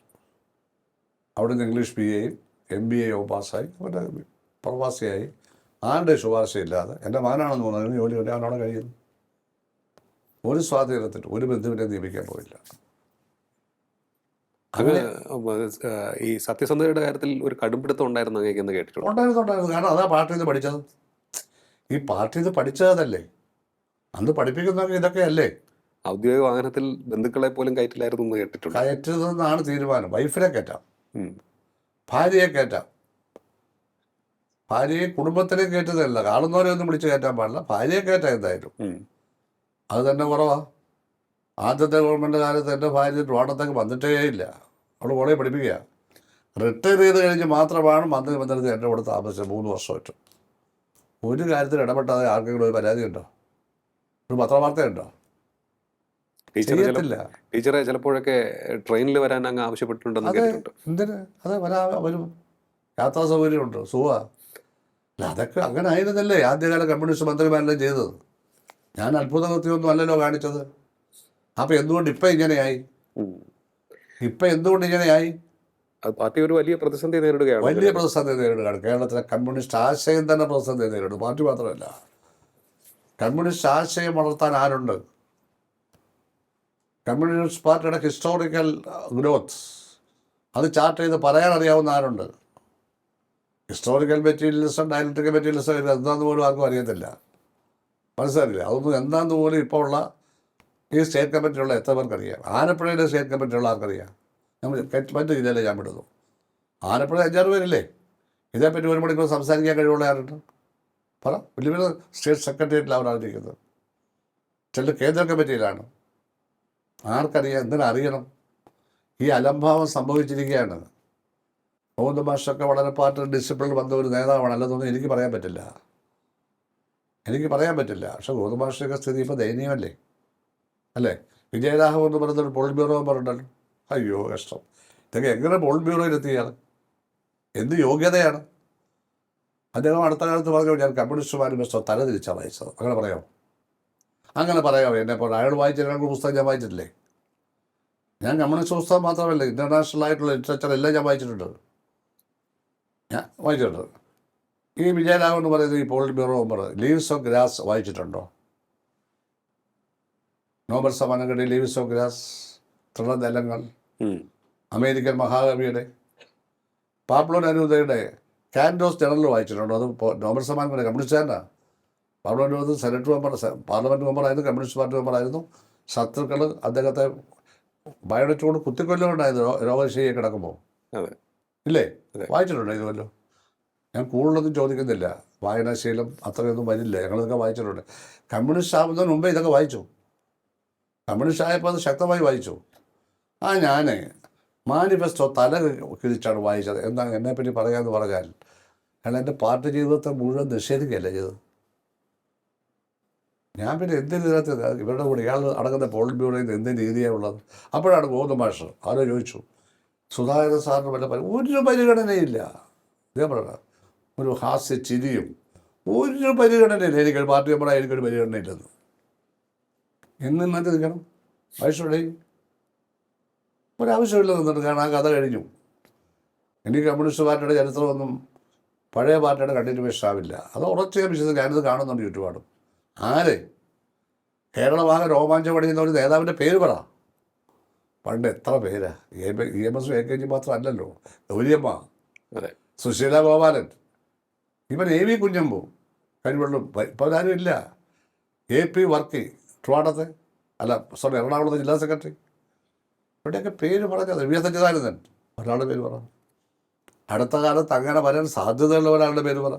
അവിടുന്ന് ഇംഗ്ലീഷ് BAയും MBA പാസ്സായി. അവൻ്റെ പ്രവാസിയായി. ആരുടെ ശുപാർശയില്ലാതെ എൻ്റെ മകനാണെന്ന് തോന്നുന്നത് ജോലി അവനവിടെ കഴിയുന്നു. ഒരു സ്വാധീനത്തിന് ഒരു ബന്ധുവിനെ നിയമിക്കാൻ പോയില്ല. അങ്ങനെ ഈ സത്യസന്ധതയുടെ കാര്യത്തിൽ ഒരു കടുംപിടുത്തം ഉണ്ടായിരുന്നു അങ്ങേക്കെന്ന് കേട്ടിട്ടുണ്ട്. ഉണ്ടായിരുന്നു. കാരണം അതാ പാർട്ടിയിൽ നിന്ന് പഠിച്ചത്. ഈ പാർട്ടിയിൽ നിന്ന് പഠിച്ചതല്ലേ അന്ന് പഠിപ്പിക്കുന്നതൊക്കെ ഇതൊക്കെയല്ലേ. ഔദ്യോഗിക വാഹനത്തിൽ ബന്ധുക്കളെ പോലും കയറ്റില്ലായിരുന്നു എന്ന് കേട്ടിട്ടുണ്ട്. കയറ്റുന്നതെന്നാണ് തീരുമാനം. വൈഫിനെ കയറ്റാം, ഭാര്യയെ കയറ്റാം. ഭാര്യയെ കുടുംബത്തിനെ കയറ്റുന്നതല്ല, കാണുന്നവരെ ഒന്നും വിളിച്ച് കയറ്റാൻ പാടില്ല. ഭാര്യയെ കയറ്റാം എന്തായാലും. അത് തന്നെ കുറവാ. ആദ്യത്തെ ഗവൺമെൻറ് കാലത്ത് എൻ്റെ ഭാര്യ ട്രിവാൻഡ്രത്തേക്ക് വന്നിട്ടേ ഇല്ല. അവിടെ കോളേജ് പഠിപ്പിക്കുക. റിട്ടയർ ചെയ്ത് കഴിഞ്ഞ് മാത്രമാണ് മന്ത്രിമന്ദിരത്തിൽ എൻ്റെ കൂടെ താമസിച്ചത് 3 വർഷമായിട്ട്. ഒരു കാര്യത്തിൽ ഇടപെട്ടാതെ ആർക്കെങ്കിലും ഒരു പരാതി ഉണ്ടോ? ഒരു പത്രവാർത്തയുണ്ടോ? ചെയ്യത്തില്ല. ടീച്ചറെ ചിലപ്പോഴൊക്കെ ട്രെയിനിൽ വരാൻ അങ്ങ് ആവശ്യപ്പെട്ടിട്ടുണ്ടെന്ന് കേട്ടിട്ടുണ്ട്. എന്തിന്? അതെ, വരും. യാത്രാ സൗകര്യമുണ്ട്, സുഖമാണ്. അല്ല, അതൊക്കെ അങ്ങനെ ആയിരുന്നല്ലേ ആദ്യകാല കമ്മ്യൂണിസ്റ്റ് മന്ത്രിമാരെല്ലാം ചെയ്തത്. ഞാൻ അത്ഭുത കൃത്യമൊന്നും അല്ലല്ലോ കാണിച്ചത്. അപ്പം എന്തുകൊണ്ട് ഇപ്പം ഇങ്ങനെയായി? അത് പാർട്ടി ഒരു വലിയ പ്രതിസന്ധി നേരിടുകയാണ്. വലിയ പ്രതിസന്ധി നേരിടുകയാണ്. കേരളത്തിലെ കമ്മ്യൂണിസ്റ്റ് ആശയം തന്നെ പ്രതിസന്ധി നേരിടും. പാർട്ടി മാത്രമല്ല, കമ്മ്യൂണിസ്റ്റ് ആശയം വളർത്താൻ ആരുണ്ട്? കമ്മ്യൂണിസ്റ്റ് പാർട്ടിയുടെ ഹിസ്റ്റോറിക്കൽ ഗ്രോത്ത് അത് ചാർട്ട് ചെയ്ത് പറയാൻ അറിയാവുന്ന ആരുണ്ട്? ഹിസ്റ്റോറിക്കൽ മെറ്റീരിയലിസം, ഡയലക്ട്രിക്കൽ മെറ്റീരിയലിസം എന്താണെന്ന് പോലും ആർക്കും അറിയത്തില്ല. മനസ്സിലായില്ല. അതൊന്നും എന്താണെന്ന് പോലും ഇപ്പോൾ ഉള്ള ഈ സ്റ്റേറ്റ് കമ്മിറ്റിയുള്ള എത്ര പേർക്കറിയാം? ആലപ്പുഴയിലെ സ്റ്റേറ്റ് കമ്മിറ്റിയുള്ള ആർക്കറിയാം? മറ്റു ജില്ലയിലെ ഞാൻ വിടുന്നു. ആലപ്പുഴ 5-6 പേരില്ലേ ഇതേപ്പറ്റി 1 മണിക്കൂർ സംസാരിക്കാൻ കഴിവുള്ള ആരുണ്ട്? പറ. വലിയ വലിയ സ്റ്റേറ്റ് സെക്രട്ടേറിയറ്റിൽ അവരായിരിക്കുന്നത്. ചില കേന്ദ്ര കമ്മിറ്റിയിലാണ്. ആർക്കറിയാം? എന്തിനറിയണം? ഈ അലംഭാവം സംഭവിച്ചിരിക്കുകയാണ്. ഗോവിന്ദ മാഷൊക്കെ വളരെ പാർട്ടി ഡിസിപ്ലിൻ വന്ന ഒരു നേതാവാണ്. അല്ലെന്നൊന്നും എനിക്ക് പറയാൻ പറ്റില്ല. പക്ഷെ ഗോവിന്ദ മാഷൊക്കെ സ്ഥിതി ഇപ്പോൾ ദയനീയമല്ലേ? അല്ലേ? വിജയരാഘവൻ എന്ന് പറയുന്നൊരു പോളിറ്റ് ബ്യൂറോ മെമ്പറുണ്ടല്ലോ. അയ്യോ കഷ്ടം. ഇതൊക്കെ എങ്ങനെ പോളിറ്റ് ബ്യൂറോയിലെത്തിയാണ്? എന്ത് യോഗ്യതയാണ്? അദ്ദേഹം അടുത്ത കാലത്ത് പറഞ്ഞു, ഞാൻ കമ്മ്യൂണിസ്റ്റ് മാനിഫെസ്റ്റോ തലതിരിച്ചാണ് വായിച്ചത്. അങ്ങനെ പറയാമോ? എന്നെപ്പോൾ അയാൾ വായിച്ചിട്ട് പുസ്തകം ഞാൻ വായിച്ചിട്ടില്ലേ? ഞാൻ കമ്മ്യൂണിസ്റ്റ് പുസ്തകം മാത്രമല്ല, ഇൻ്റർനാഷണൽ ആയിട്ടുള്ള ലിറ്ററേച്ചർ എല്ലാം ഞാൻ വായിച്ചിട്ടുണ്ട്. ഈ വിജയരാഘവൻ എന്ന് പറയുന്നത് ഈ polit bureau member leaves of grass വായിച്ചിട്ടുണ്ടോ? നോബൽ സമ്മാനം കിട്ടിയ ലീവ്സ് ഓഫ് ഗ്രാസ്, തൃണനിലങ്ങൾ, അമേരിക്കൻ മഹാകവിയുടെ പാബ്ലോ നെരൂദയുടെ കാൻഡോസ് ജനറൽ വായിച്ചിട്ടുണ്ടോ? അത് നോബൽ സമ്മാനം കിട്ടിയ കമ്മ്യൂണിസ്റ്റുകാരനാണ്. Pablo Neruda senate member, parliament മെമ്പറായിരുന്നു, കമ്മ്യൂണിസ്റ്റ് പാർട്ടി മെമ്പറായിരുന്നു. ശത്രുക്കൾ അദ്ദേഹത്തെ ബയോഡറ്റ് കൊണ്ട് കുത്തിക്കൊല്ലുകൊണ്ടായിരുന്നു രോഗശയ്യെ കിടക്കുമ്പോൾ. ഇല്ലേ? വായിച്ചിട്ടുണ്ടോ ഇതുമല്ലോ? ഞാൻ കൂടുതലൊന്നും ചോദിക്കുന്നില്ല. വായനാശീലം അത്രയൊന്നും വരില്ല. ഞങ്ങളിതൊക്കെ വായിച്ചിട്ടുണ്ട്. കമ്മ്യൂണിസ്റ്റ് ആവുന്നതിന് മുമ്പേ ഇതൊക്കെ വായിച്ചു. കമ്മ്യൂണിസ്റ്റ് ആയപ്പോൾ അത് ശക്തമായി വായിച്ചു. ഞാൻ മാനിഫെസ്റ്റോ തല കിഴിച്ചാണ് വായിച്ചത്. എന്താ എന്നെപ്പറ്റി പറയാമെന്ന് പറഞ്ഞാൽ, കാരണം എൻ്റെ പാർട്ടി ജീവിതത്തെ മുഴുവൻ നിഷേധിക്കുകയല്ലേ ചെയ്തത്. ഞാൻ പിന്നെ എന്തിന് ഇതിനകത്ത് ഇവരുടെ കൂടെ ഇയാൾ അടങ്ങുന്ന പോളിറ്റ് ബ്യൂറോയിൽ നിന്ന് എന്തിന് രീതിയാണ് ഉള്ളത്? അപ്പോഴാണ് ഗോവിന്ദ മാഷ് ആരോ ചോദിച്ചു, സുധാകരൻ സാറിന് വല്ല ഒരു പരിഗണനയില്ല. ഇതേ പറഞ്ഞ ഒരു ഹാസ്യ ചിരിയും ഒരു പരിഗണനയില്ല. എനിക്കൊരു പാർട്ടി മെമ്പറായി എനിക്കൊരു പരിഗണനയില്ലെന്ന്. ഇന്നത്തെ നിൽക്കണം വയസ്സുടെ ഒരാവശ്യമില്ല നിന്നിട്ട്. കാരണം ആ കഥ കഴിഞ്ഞു. എനിക്ക് കമ്മ്യൂണിസ്റ്റ് പാർട്ടിയുടെ ചരിത്രമൊന്നും പഴയ പാർട്ടിയുടെ കണ്ടിന്യൂവേഷൻ ആവില്ല. അത് ഉറച്ചു ഞാൻ വിശ്വസിച്ച് ഞാനിത് കാണുന്നുണ്ട് ചുറ്റുപാടും. ആര് കേരളമാകെ രോമാഞ്ചം പണിയുന്ന ഒരു നേതാവിൻ്റെ പേര് പറ. പണ്ട് എത്ര പേരാ, EMS AKG മാത്രം അല്ലല്ലോ, ഗൗരിയമ്മ, അതെ, സുശീല ഗോപാലൻ, ഇവൻ AV കുഞ്ഞമ്പു, കരിവെള്ളും, ഇപ്പോൾ ആരും ഇല്ല. AP വർക്കി ട്രിവാൻഡ്രത്തെ, എറണാകുളത്തെ ജില്ലാ സെക്രട്ടറി, ഇവിടെയൊക്കെ പേര് പറഞ്ഞത് വി എസ് അച്യുതാനന്ദൻ, ഒരാളുടെ പേര് പറ. അടുത്ത കാലത്ത് അങ്ങനെ വരാൻ സാധ്യതയുള്ള ഒരാളുടെ പേര് പറ.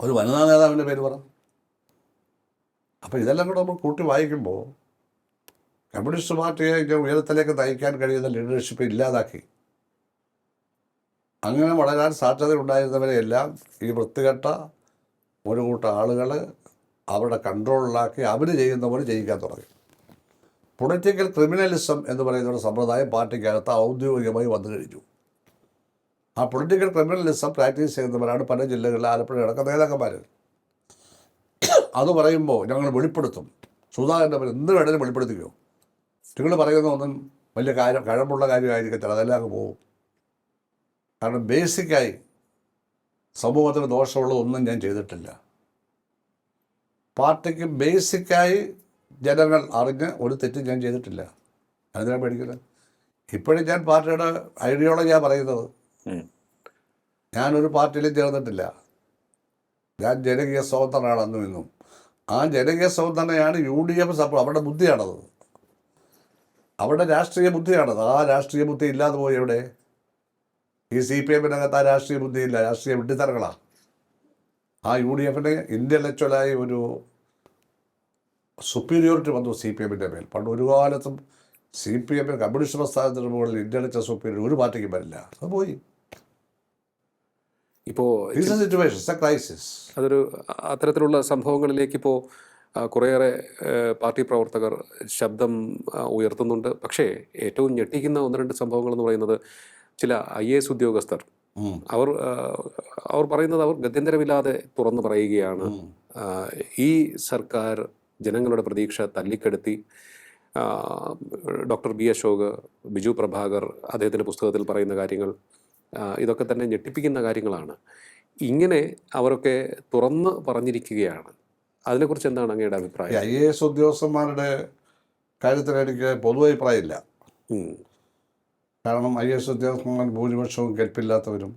ഒരു വനിതാ നേതാവിൻ്റെ പേര് പറ. അപ്പോൾ ഇതെല്ലാം കൂടെ നമ്മൾ കൂട്ടി വായിക്കുമ്പോൾ കമ്മ്യൂണിസ്റ്റ് പാർട്ടിയെ ഉയരത്തിലേക്ക് നയിക്കാൻ കഴിയുന്ന ലീഡർഷിപ്പ് ഇല്ലാതാക്കി. അങ്ങനെ വളരാൻ സാധ്യത ഉണ്ടായിരുന്നവരെയെല്ലാം ഈ വൃത്തികെട്ട ഒരു കൂട്ടം ആളുകൾ അവരുടെ കൺട്രോളിലാക്കി അവർ ചെയ്യുന്ന പോലെ ചെയ്യിക്കാൻ തുടങ്ങി. പൊളിറ്റിക്കൽ ക്രിമിനലിസം എന്ന് പറയുന്ന ഒരു സമ്പ്രദായം പാർട്ടിക്കകത്ത് ഔദ്യോഗികമായി വന്നു കഴിഞ്ഞു. ആ പൊളിറ്റിക്കൽ ക്രിമിനലിസം പ്രാക്ടീസ് ചെയ്യുന്നവരാണ് പല ജില്ലകളിൽ ആലപ്പുഴ അടക്കം നേതാക്കന്മാർ. അത് പറയുമ്പോൾ ഞങ്ങൾ വെളിപ്പെടുത്തും. സുധാകരൻ്റെ പേര് എന്ത് വേണേലും വെളിപ്പെടുത്തിക്കോ, നിങ്ങൾ പറയുന്ന ഒന്നും വലിയ കഴമ്പുള്ള കാര്യമായിരിക്കത്തില്ല, അതെല്ലാം അങ്ങ് പോകും. കാരണം ബേസിക്കായി സമൂഹത്തിന് ദോഷമുള്ള ഒന്നും ഞാൻ ചെയ്തിട്ടില്ല. പാർട്ടിക്ക് ബേസിക്കായി ജനങ്ങൾ അറിഞ്ഞ് ഒരു തെറ്റും ഞാൻ ചെയ്തിട്ടില്ല. അതിനാണ് പേടിക്കുന്നത്. ഇപ്പോഴും ഞാൻ പാർട്ടിയുടെ ഐഡിയോളജിയാണ് പറയുന്നത്. ഞാനൊരു പാർട്ടിയിലും ചേർന്നിട്ടില്ല. ഞാൻ ജനകീയ സ്വതന്ത്രനാണ് അന്നും ഇന്നും. ആ ജനകീയ സ്വതന്ത്രനെയാണ് UDF സപ്പോർട്ട്. അവരുടെ ബുദ്ധിയാണത്, അവരുടെ രാഷ്ട്രീയ ബുദ്ധിയാണത്. ആ രാഷ്ട്രീയ ബുദ്ധി ഇല്ലാതെ പോയി എവിടെ? ഈ CPM-നകത്ത് ആ രാഷ്ട്രീയ ബുദ്ധിയില്ല, രാഷ്ട്രീയ വിഡ്ഢിത്തരങ്ങളാണ്. ആ UDF-ന് ഇൻ്റലക്ച്വലായി ഒരു സുപ്പീരിയോറിറ്റി വന്നു CPM-ൻ്റെ മേൽ. പണ്ട് ഒരു കാലത്തും CPM കമ്മ്യൂണിസ്റ്റ് പ്രസ്ഥാനത്തിന് മുകളിൽ ഇൻ്റലക്ച്വൽ സുപ്പീരിയർ ഒരു പാർട്ടിക്കും വരില്ല. അത് പോയി. ഇപ്പോൾ സിറ്റുവേഷൻ ക്രൈസിസ്. അതൊരു അത്തരത്തിലുള്ള സംഭവങ്ങളിലേക്ക് ഇപ്പോൾ കുറേയേറെ പാർട്ടി പ്രവർത്തകർ ശബ്ദം ഉയർത്തുന്നുണ്ട്. പക്ഷേ ഏറ്റവും ഞെട്ടിക്കുന്ന ഒന്ന് രണ്ട് സംഭവങ്ങൾ എന്ന് പറയുന്നത് ചില IAS ഉദ്യോഗസ്ഥർ അവർ പറയുന്നത് അവർ ഗത്യന്തരമില്ലാതെ തുറന്നു പറയുകയാണ്. ഈ സർക്കാർ ജനങ്ങളുടെ പ്രതീക്ഷ തല്ലിക്കെടുത്തി. ഡോക്ടർ B അശോക്, ബിജു പ്രഭാകർ അദ്ദേഹത്തിൻ്റെ പുസ്തകത്തിൽ പറയുന്ന കാര്യങ്ങൾ ഇതൊക്കെ തന്നെ ഞെട്ടിപ്പിക്കുന്ന കാര്യങ്ങളാണ്. ഇങ്ങനെ അവരൊക്കെ തുറന്ന് പറഞ്ഞിരിക്കുകയാണ്. അതിനെക്കുറിച്ച് എന്താണ് അങ്ങയുടെ അഭിപ്രായം? IAS ഉദ്യോഗസ്ഥന്മാരുടെ കാര്യത്തിൽ എനിക്ക് പൊതുവെ അഭിപ്രായമില്ല. കാരണം IAS ഉദ്യോഗസ്ഥന്മാർ ഭൂരിപക്ഷവും കെൽപ്പില്ലാത്തവരും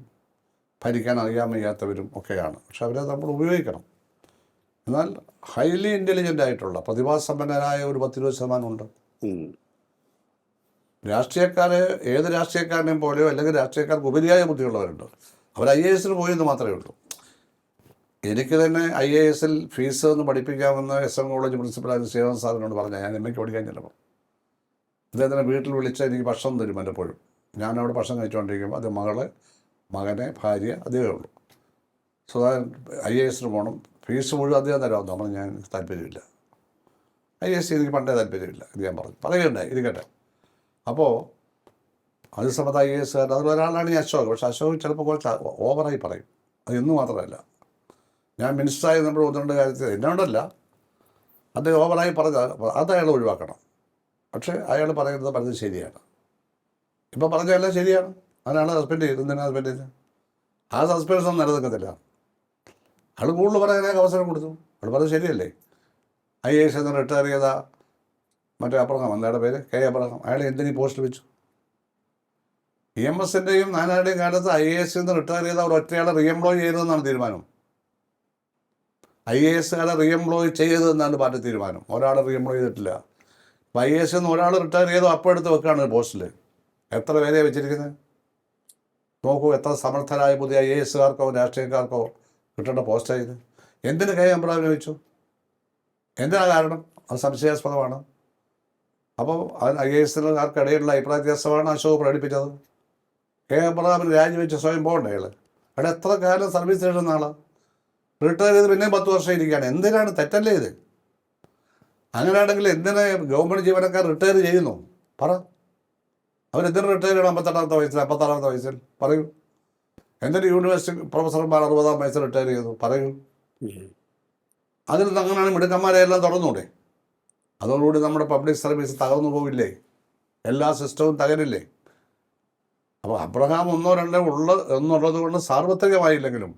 ഭരിക്കാൻ അറിയാൻ വയ്യാത്തവരും ഒക്കെയാണ്. പക്ഷെ അവരെ നമ്മൾ ഉപയോഗിക്കണം. എന്നാൽ ഹൈലി ഇൻ്റലിജൻ്റ് ആയിട്ടുള്ള പ്രതിഭാസമ്പന്നരായ ഒരു 10-20% ഉണ്ട്. രാഷ്ട്രീയക്കാരെ ഏത് രാഷ്ട്രീയക്കാരനെയും പോലെയോ അല്ലെങ്കിൽ രാഷ്ട്രീയക്കാർക്ക് ഉപരിയായ ബുദ്ധിയുള്ളവരുണ്ട്. അവർ IAS-ന് പോയെന്ന് മാത്രമേ ഉള്ളൂ. എനിക്ക് തന്നെ IAS-ൽ ഫീസ് ഒന്ന് പഠിപ്പിക്കാമെന്ന് SM കോളേജ് പ്രിൻസിപ്പലായ ശിവൻ സാറിനോട് പറഞ്ഞാൽ ഞാൻ MA പഠിക്കാൻ ചെല്ലണം. അദ്ദേഹത്തിനെ വീട്ടിൽ വിളിച്ച് എനിക്ക് ഭക്ഷണം തരും. എപ്പോഴും ഞാനവിടെ ഭക്ഷണം കഴിച്ചുകൊണ്ടിരിക്കുമ്പോൾ അത് മകനെ ഭാര്യ അതേ ഉള്ളൂ. സുധാകരൻ IAS-ന് പോകണം, ഫീസ് മുഴുവൻ അദ്ദേഹം തരാമെന്ന് നമ്മൾ ഞാൻ താല്പര്യമില്ല. IAS എനിക്ക് പണ്ടേ താല്പര്യമില്ല ഇത് ഞാൻ പറയുകയുണ്ടായി ഇരിക്കട്ടെ. അപ്പോൾ അത് സമയത്ത് IAS-കാരൻ അതിലൊരാളാണ് ഈ അശോക്. പക്ഷേ അശോക് ചിലപ്പോൾ കുറച്ച് ഓവറായി പറയും. അത് എന്നും മാത്രമല്ല, ഞാൻ മിനിസ്റ്ററായി നമ്മൾ 1-2 കാര്യത്തിൽ എന്നോടല്ല, അദ്ദേഹം ഓവറായി അത് അയാൾ ഒഴിവാക്കണം. പക്ഷേ അയാൾ പറയുന്നത് ശരിയാണ്. ഇപ്പം പറഞ്ഞതെല്ലാം ശരിയാണ്. അതിനാണ് സസ്പെൻഡ് ചെയ്തത്. എന്തിനാണ് സസ്പെൻഡ് ചെയ്തത്? ആ സസ്പെൻഷൻ നിലനിൽക്കത്തില്ല. അയാൾ കൂടുതൽ പറയാനൊക്കെ അവസരം കൊടുത്തു. അയാൾ പറഞ്ഞത് ശരിയല്ലേ? IAS എന്ന് റിട്ടയർ ചെയ്ത മറ്റേ അബ്രഹാം, എന്തായുടെ പേര്, K അബ്രഹാം, അയാൾ എന്തിനീ പോസ്റ്റ് വെച്ചു? EMS-ൻ്റെയും നാനാരുടെയും കാലത്ത് IAS-ന്ന് റിട്ടയർ ചെയ്ത ഒരു ഒറ്റയാളെ റീഎംപ്ലോയ് ചെയ്തതെന്നാണ് തീരുമാനം. IAS-കാരെ റീഎംപ്ലോയ് ചെയ്തതെന്നാണ് പാർട്ടി തീരുമാനം. ഒരാളെ റീഎംപ്ലോയ് ചെയ്തിട്ടില്ല. IAS-ന്ന് ഒരാൾ റിട്ടയർ ചെയ്തോ അപ്പോൾ എടുത്ത് വെക്കുകയാണ് പോസ്റ്റിൽ. എത്ര പേരെയാണ് വെച്ചിരിക്കുന്നത് നോക്കൂ. എത്ര സമർത്ഥരായ പുതിയ IAS-കാർക്കോ രാഷ്ട്രീയക്കാർക്കോ കിട്ടേണ്ട പോസ്റ്റായത്. എന്തിന് K അബ്രഹാമിനെ വെച്ചു? എന്തിനാ കാരണം? അത് സംശയാസ്പദമാണ്. അപ്പോൾ IAS-കാർക്കിടയിലുള്ള അഭിപ്രായ വ്യത്യാസമാണ് അശോക് പ്രകടിപ്പിച്ചത്. K അബ്രഹാമിന് രാജിവെച്ച് സ്വയം പോകണ്ടേ അയാൾ? അവിടെ എത്ര കാലം സർവീസ് ചെയ്തിരുന്ന ആളാണ്. റിട്ടയർ ചെയ്ത് പിന്നെയും 10 വർഷം ഇരിക്കുകയാണ്. എന്തിനാണ്? തെറ്റല്ലേ ഇത്? അങ്ങനെയാണെങ്കിൽ എന്തിനാ ഗവൺമെൻറ് ജീവനക്കാർ റിട്ടയർ ചെയ്യുന്നു? പറ. അവരെന്തിനു റിട്ടയർ ചെയ്യണം? 58-ാമത്തെ വയസ്സിൽ, 56-ാമത്തെ വയസ്സിൽ? പറയൂ. എന്തിന് യൂണിവേഴ്സിറ്റി പ്രൊഫസർമാർ 60-ാം വയസ്സിൽ റിട്ടയർ ചെയ്തു? പറയൂ. അതിൽ നിന്ന് അങ്ങനെയാണ് മിടുക്കന്മാരെല്ലാം തുറന്നൂടെ? അതോടുകൂടി നമ്മുടെ പബ്ലിക് സർവീസ് തകർന്നു പോവില്ലേ? എല്ലാ സിസ്റ്റവും തകരില്ലേ? അപ്പോൾ അബ്രഹാം ഒന്നോ രണ്ടോ എന്നുള്ളത് കൊണ്ട് സാർവത്രികമായില്ലെങ്കിലും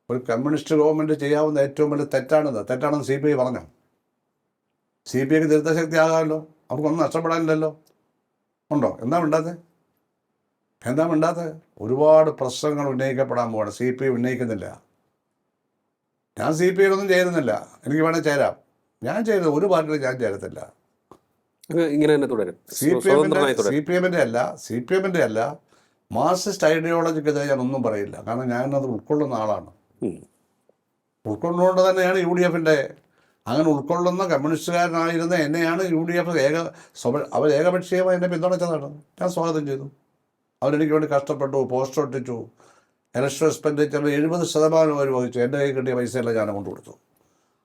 ഒരു കമ്മ്യൂണിസ്റ്റ് ഗവൺമെൻറ് ചെയ്യാവുന്ന ഏറ്റവും വലിയ തെറ്റാണെന്ന് CPI പറഞ്ഞു. CPIക്ക് ദീർഘശക്തി ആകാമല്ലോ, അവർക്കൊന്നും നഷ്ടപ്പെടാനില്ലല്ലോ. ഉണ്ടോ? എന്താ മിണ്ടാത്തത്? ഒരുപാട് പ്രശ്നങ്ങൾ ഉന്നയിക്കപ്പെടാൻ പോവാണ്. CPI ഉന്നയിക്കുന്നില്ല. ഞാൻ CPIയിലൊന്നും ചേരുന്നില്ല. എനിക്ക് വേണേൽ ചേരാം. ഞാൻ ചേരുന്നത് ഒരു പാർട്ടിയിലും ഞാൻ ചേരത്തില്ല. ഇങ്ങനെ തന്നെ തുടരും. CPMൻ്റെ അല്ല മാർക്സിസ്റ്റ് ഐഡിയോളജിക്കെതിരെ ഞാൻ ഒന്നും പറയില്ല. കാരണം ഞാനത് ഉൾക്കൊള്ളുന്ന ആളാണ്. ഉൾക്കൊണ്ടുകൊണ്ട് തന്നെയാണ് UDFൻ്റെ. അങ്ങനെ ഉൾക്കൊള്ളുന്ന കമ്മ്യൂണിസ്റ്റുകാരനായിരുന്ന എന്നെയാണ് UDF അവർ ഏകപക്ഷീയമായി എന്നെ പിന്തുണച്ചതാണ്. ഞാൻ സ്വാഗതം ചെയ്തു. അവരെനിക്ക് വേണ്ടി കഷ്ടപ്പെട്ടു, പോസ്റ്റർ ഒട്ടിച്ചു, ഇലക്ഷൻ എക്സ്പെൻഡിച്ചറിൽ 70% അവർ വഹിച്ചു. എൻ്റെ കയ്യിൽ കിട്ടിയ പൈസയെല്ലാം ഞാൻ കൊണ്ടു കൊടുത്തു.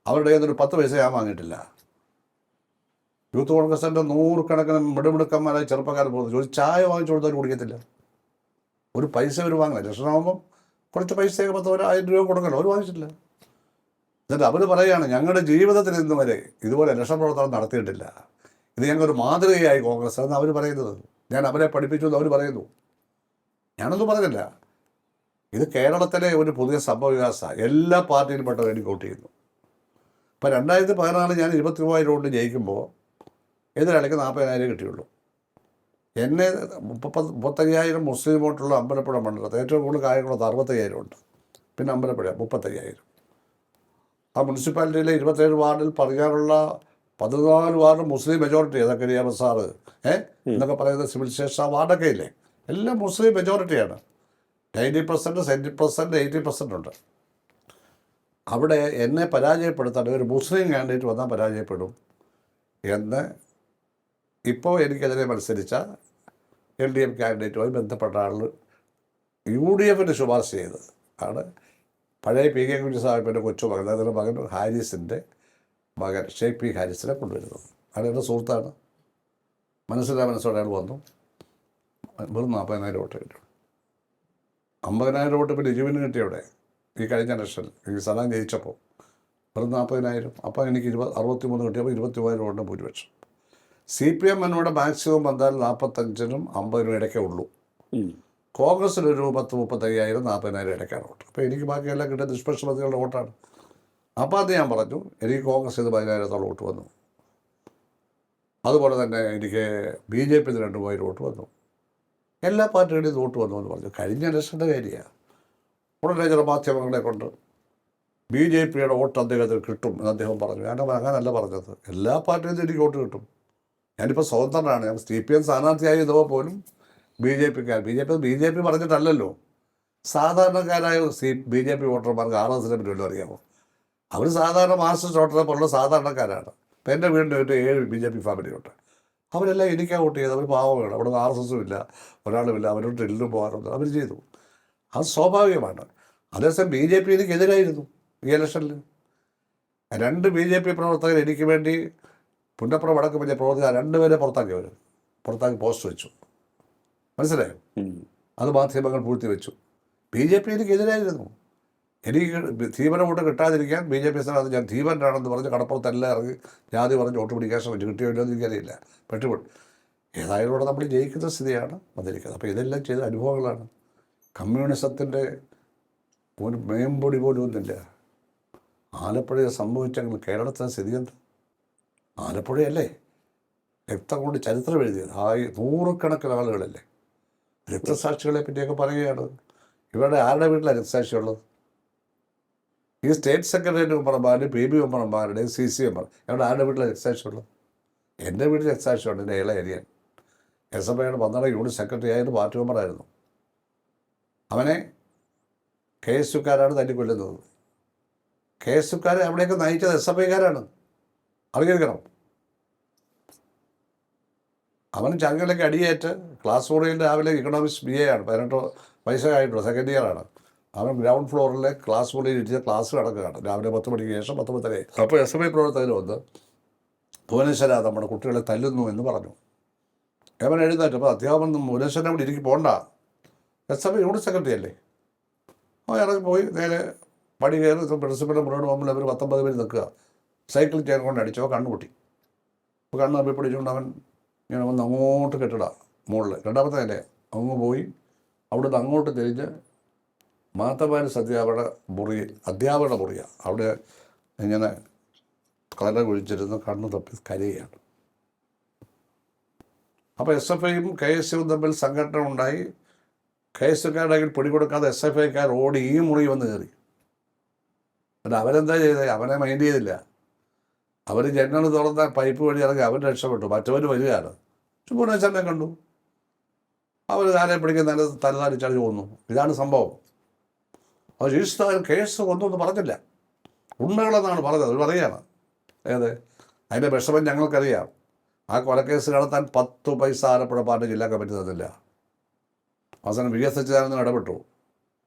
അവരുടെ കയ്യിൽ നിന്നൊരു 10 പൈസ ഞാൻ വാങ്ങിയിട്ടില്ല. യൂത്ത് കോൺഗ്രസിൻ്റെ 100 കണക്കിന് മിടുമിടുക്കന്മാരായ ചെറുപ്പക്കാർ പോകുന്നു. ഒരു ചായ വാങ്ങിച്ചു കൊടുത്താൽ കുടിക്കത്തില്ല. ഒരു പൈസ അവർ വാങ്ങില്ല. ഇലക്ഷനാകുമ്പം കുറച്ച് പൈസയൊക്കെ 10,000 രൂപ കൊടുക്കണം. അവർ വാങ്ങിച്ചിട്ടില്ല. എന്നിട്ട് അവർ പറയുകയാണ് ഞങ്ങളുടെ ജീവിതത്തിൽ ഇന്ന് വരെ ഇതുപോലെ ഇലക്ഷൻ പ്രവർത്തനം നടത്തിയിട്ടില്ല, ഇത് ഞങ്ങൾക്കൊരു മാതൃകയായി കോൺഗ്രസ് എന്ന് അവർ പറയുന്നത്. ഞാൻ അവരെ പഠിപ്പിച്ചു എന്ന് അവർ പറയുന്നു. ഞാനൊന്നും പറഞ്ഞില്ല. ഇത് കേരളത്തിലെ ഒരു പുതിയ സംഭവവികാസ. എല്ലാ പാർട്ടിയിലും പെട്ടവർ എനിക്ക് വോട്ട് ചെയ്യുന്നു. ഇപ്പം 2014 ഞാൻ 23,000 വോട്ട് ജയിക്കുമ്പോൾ എതിരാളിക്ക് 40,000 കിട്ടിയുള്ളൂ. എന്നെ 35,000 മുസ്ലിം വോട്ടുള്ള അമ്പലപ്പുഴ മണ്ഡലത്തിൽ ഏറ്റവും കൂടുതൽ കാര്യങ്ങളുള്ളത് 65,000 ഉണ്ട്. പിന്നെ അമ്പലപ്പുഴ 35,000. ആ മുനിസിപ്പാലിറ്റിയിലെ 27 വാർഡിൽ പറയാനുള്ള 14 വാർഡ് മുസ്ലിം മെജോറിറ്റി. അതൊക്കെ സാറ് എന്നൊക്കെ പറയുന്നത് സിവിൽ സ്റ്റേഷൻ വാർഡൊക്കെ ഇല്ലേ, എല്ലാം മുസ്ലിം മെജോറിറ്റിയാണ്. 90%, 70%, 80% ഉണ്ട്. അവിടെ എന്നെ പരാജയപ്പെടുത്താൻ ഒരു മുസ്ലിം കാൻഡിഡേറ്റ് വന്നാൽ പരാജയപ്പെടും എന്ന് ഇപ്പോൾ എനിക്കെതിരെ മത്സരിച്ച LDF കാൻഡിഡേറ്റുമായി ബന്ധപ്പെട്ട ആൾ UDFന് ശുപാർശ ചെയ്ത് ആണ് പഴയ PK കുഞ്ഞി സാഹിബിൻ്റെ കൊച്ചുമകൻ, അതിൻ്റെ മകൻ ഹാരിസിൻ്റെ മകൻ ഷെയ്ഖ് P ഹാരിസിനെ കൊണ്ടുവരുന്നത്. അയാളുടെ സുഹൃത്താണ്. മനസ്സോടെ അയാൾ വന്നു. വെറും 40,000 വോട്ട് കിട്ടും. 50,000 വോട്ട് ഇപ്പോൾ ലിജുവിന് കിട്ടിയവിടെ ഈ കഴിഞ്ഞ ഇലക്ഷൻ എനിക്ക് സലാം ജയിച്ചപ്പോൾ വെറും 40,000. അപ്പോൾ എനിക്ക് 63 കിട്ടിയപ്പോൾ 23,000 വോട്ടിന് ഭൂരിപക്ഷം. CPM എന്നോട് മാക്സിമം വന്നാൽ 45-നും 50-നും ഇടയ്ക്കേ ഉള്ളൂ. കോൺഗ്രസ്സിനൊരു 35,000, 40,000 ഇടയ്ക്കാണ് വോട്ട്. അപ്പോൾ എനിക്ക് ബാക്കിയെല്ലാം കിട്ടിയ നിഷ്പക്ഷമതികളുടെ വോട്ടാണ്. അപ്പോൾ അത് ഞാൻ പറഞ്ഞു, എനിക്ക് കോൺഗ്രസ് 10,000-ഓളം വോട്ട് വന്നു. അതുപോലെ തന്നെ എനിക്ക് BJP 2,000 വോട്ട് വന്നു. എല്ലാ പാർട്ടികളുടെയും വോട്ട് വന്നു എന്ന് പറഞ്ഞു. കഴിഞ്ഞ ഇലക്ഷൻ്റെ കാര്യമാണ്. ഉടനെ ചില മാധ്യമങ്ങളെ കൊണ്ട് BJPയുടെ വോട്ട് അദ്ദേഹത്തിന് കിട്ടും എന്ന് അദ്ദേഹം പറഞ്ഞു. ഞാൻ അങ്ങനല്ല പറഞ്ഞത്. എല്ലാ പാർട്ടിയിലും എനിക്ക് വോട്ട് കിട്ടും. ഞാനിപ്പോൾ സ്വതന്ത്രനാണ്. ഞാൻ CPM സ്ഥാനാർത്ഥിയായി ഇതുപോലെ പോലും BJP പറഞ്ഞിട്ടല്ലല്ലോ. സാധാരണക്കാരായ BJP വോട്ടർമാർക്ക് RSSനെ പറ്റി വല്ലതും അറിയാമോ? അവർ സാധാരണ മാർക്സിസ്റ്റ് വോട്ടറെ പോലുള്ള സാധാരണക്കാരാണ്. ഇപ്പം എൻ്റെ വീടിൻ്റെ ഒരു 7 BJP ഫാമിലിയുണ്ട്. അവരെല്ലാം എനിക്കാണ് വോട്ട് ചെയ്തത്. അവർ പാവമാണ്. അവിടെ RSSും ഇല്ല, ഒരാളുമില്ല. അവരോട് ഡ്രില്ലും പോകാറുണ്ട്. അവർ ചെയ്തു. അത് സ്വാഭാവികമാണ്. അതേസമയം BJP എനിക്കെതിരായിരുന്നു ഈ ഇലക്ഷനിൽ. 2 BJP പ്രവർത്തകർ എനിക്ക് വേണ്ടി പുന്നപ്ര വടക്ക് വലിയ പ്രവർത്തകർ 2 പേരെ പുറത്താക്കി പോസ്റ്റ് വെച്ചു. മനസ്സിലായോ? അത് മാധ്യമങ്ങൾ പൂഴ്ത്തി വെച്ചു. BJP എനിക്കെതിരായിരുന്നു. എനിക്ക് ധീവരം വോട്ട് കിട്ടാതിരിക്കാൻ BJP സ്ഥാനത്ത് ഞാൻ ധീവനാണെന്ന് പറഞ്ഞ് കടപ്പുറത്തെല്ലാം ഇറങ്ങി ജാതി പറഞ്ഞ് വോട്ട് പിടിക്കാൻ ശ്രമിച്ചു. കിട്ടിയോ ഇല്ലോ എന്ന് എനിക്കറിയില്ല. പെട്ടുപോയി. ഏതായാലും ഇവിടെ നമ്മൾ ജയിക്കുന്ന സ്ഥിതിയാണ് വന്നിരിക്കുന്നത്. അപ്പോൾ ഇതെല്ലാം ചെയ്ത അനുഭവങ്ങളാണ്. കമ്മ്യൂണിസത്തിൻ്റെ ഒരു മേമ്പൊടി പോലും ഒന്നുമില്ല. ആലപ്പുഴയിൽ സംഭവിച്ചെങ്കിൽ കേരളത്തിലെ സ്ഥിതി എന്ത്? ആലപ്പുഴയല്ലേ രക്തം കൊണ്ട് ചരിത്രം എഴുതിയത്. 100,000 ആളുകളല്ലേ. രക്തസാക്ഷികളെ പറ്റിയൊക്കെ പറയുകയാണ്. ഇവരുടെ ആരുടെ വീട്ടിലാണ് രക്തസാക്ഷിയുള്ളത്? ഈ സ്റ്റേറ്റ് സെക്രട്ടേറിയറ്റ് മെമ്പർമാരുടെയും PB മെമ്പർമാരുടെയും CC മെമ്പർ ഇവിടെ ആരുടെ വീട്ടിലാണ് രക്തസാക്ഷിയുള്ളത്? എൻ്റെ വീട്ടിൽ രക്തസാക്ഷിയുണ്ട്. എൻ്റെ ഇളയരിയൻ SFIയുടെ 12 യൂണിറ്റ് സെക്രട്ടറി ആയിട്ട് പാർട്ടി മെമ്പറായിരുന്നു. അവനെ KSUക്കാരാണ് തല്ലിക്കൊല്ലുന്നത്. KSUക്കാരെ അവിടെയൊക്കെ നയിച്ചത് SFIക്കാരാണ്. അറിയിക്കണം. അവൻ ചങ്ങലൊക്കെ അടിയേറ്റ് ക്ലാസ് മുറിയിൽ രാവിലെ ഇക്കണോമിക്സ് BA ആണ്. 18 വയസ്സായിട്ടുള്ള സെക്കൻഡ് ഇയറാണ്. അവൻ ഗ്രൗണ്ട് ഫ്ലോറിലെ ക്ലാസ് മുറിയിൽ ഇരുത്തിയ ക്ലാസ് നടക്കുകയാണ് രാവിലെ 10 മണിക്ക് ശേഷം 10:30. അപ്പോൾ SFI പ്രവർത്തകർ വന്ന് ഭുവനേശ്വര നമ്മുടെ കുട്ടികളെ തല്ലുന്നു എന്ന് പറഞ്ഞു. അവൻ എഴുന്നേറ്റ്. അപ്പോൾ അധ്യാപകൻ ഭുവനേശ്വരനെ അവിടെ ഇരിക്കും പോണ്ട, SFI യൂണിറ്റ് സെക്രട്ടറി അല്ലേ. അവൻ ഇറങ്ങി പോയി നേരെ പടി കയറി പ്രിൻസിപ്പലിൻ്റെ മുന്നോട്ട് പോകുമ്പോൾ അവർ 19 പേര് നിൽക്കുക. സൈക്കിൾ ചെയർ കൊണ്ട് അടിച്ചോ കണ്ണുപൊട്ടി. അപ്പോൾ കണ്ണ് തപ്പി പിടിച്ചുകൊണ്ട് അവൻ ഇങ്ങനെ വന്ന് അങ്ങോട്ട് കെട്ടിട മുകളിൽ 2ാമത്തെ നില. അങ്ങ് പോയി അവിടുന്ന് അങ്ങോട്ട് തിരിഞ്ഞ് മാത്തമാനസ് അധ്യാപകരുടെ മുറിയാണ്. അവിടെ ഇങ്ങനെ കല കുഴിച്ചിരുന്ന് കണ്ണു തപ്പി കരയുകയാണ്. അപ്പോൾ SFIയും KSUവും തമ്മിൽ സംഘടന ഉണ്ടായി. KSUക്കാരുടെ പിടികൊടുക്കാതെ SFIക്കാർ ഓടി ഈ മുറി വന്ന് കയറി. എന്നിട്ട് അവരെന്താ ചെയ്തത്? അവനെ മൈൻഡ് ചെയ്തില്ല. അവർ ജനൽ തുറന്ന പൈപ്പ് വഴി ഇറങ്ങി അവർ രക്ഷപ്പെട്ടു. മറ്റവർ വരികയാണ്. പൂർണ്ണേശ്വരനെ കണ്ടു. അവർ കാലെ പിടിക്കുന്ന തലതാരിച്ചടിച്ച് കൊന്നു. ഇതാണ് സംഭവം. അവർ രജിസ്റ്റർ കേസ് ഒന്നും പറഞ്ഞില്ല. ഉണ്മകളെന്നാണ് പറഞ്ഞത്. അവർ പറയുകയാണ്. ഏത് അതിൻ്റെ വിഷമം ഞങ്ങൾക്കറിയാം. ആ കൊലക്കേസ് നടത്താൻ 10 പൈസ ആലപ്പുഴ പാർട്ടി ജില്ലാ കമ്മിറ്റി തന്നില്ല. അവസാനം VS അച്യുതാനന്ദൻ ഇടപെട്ടു.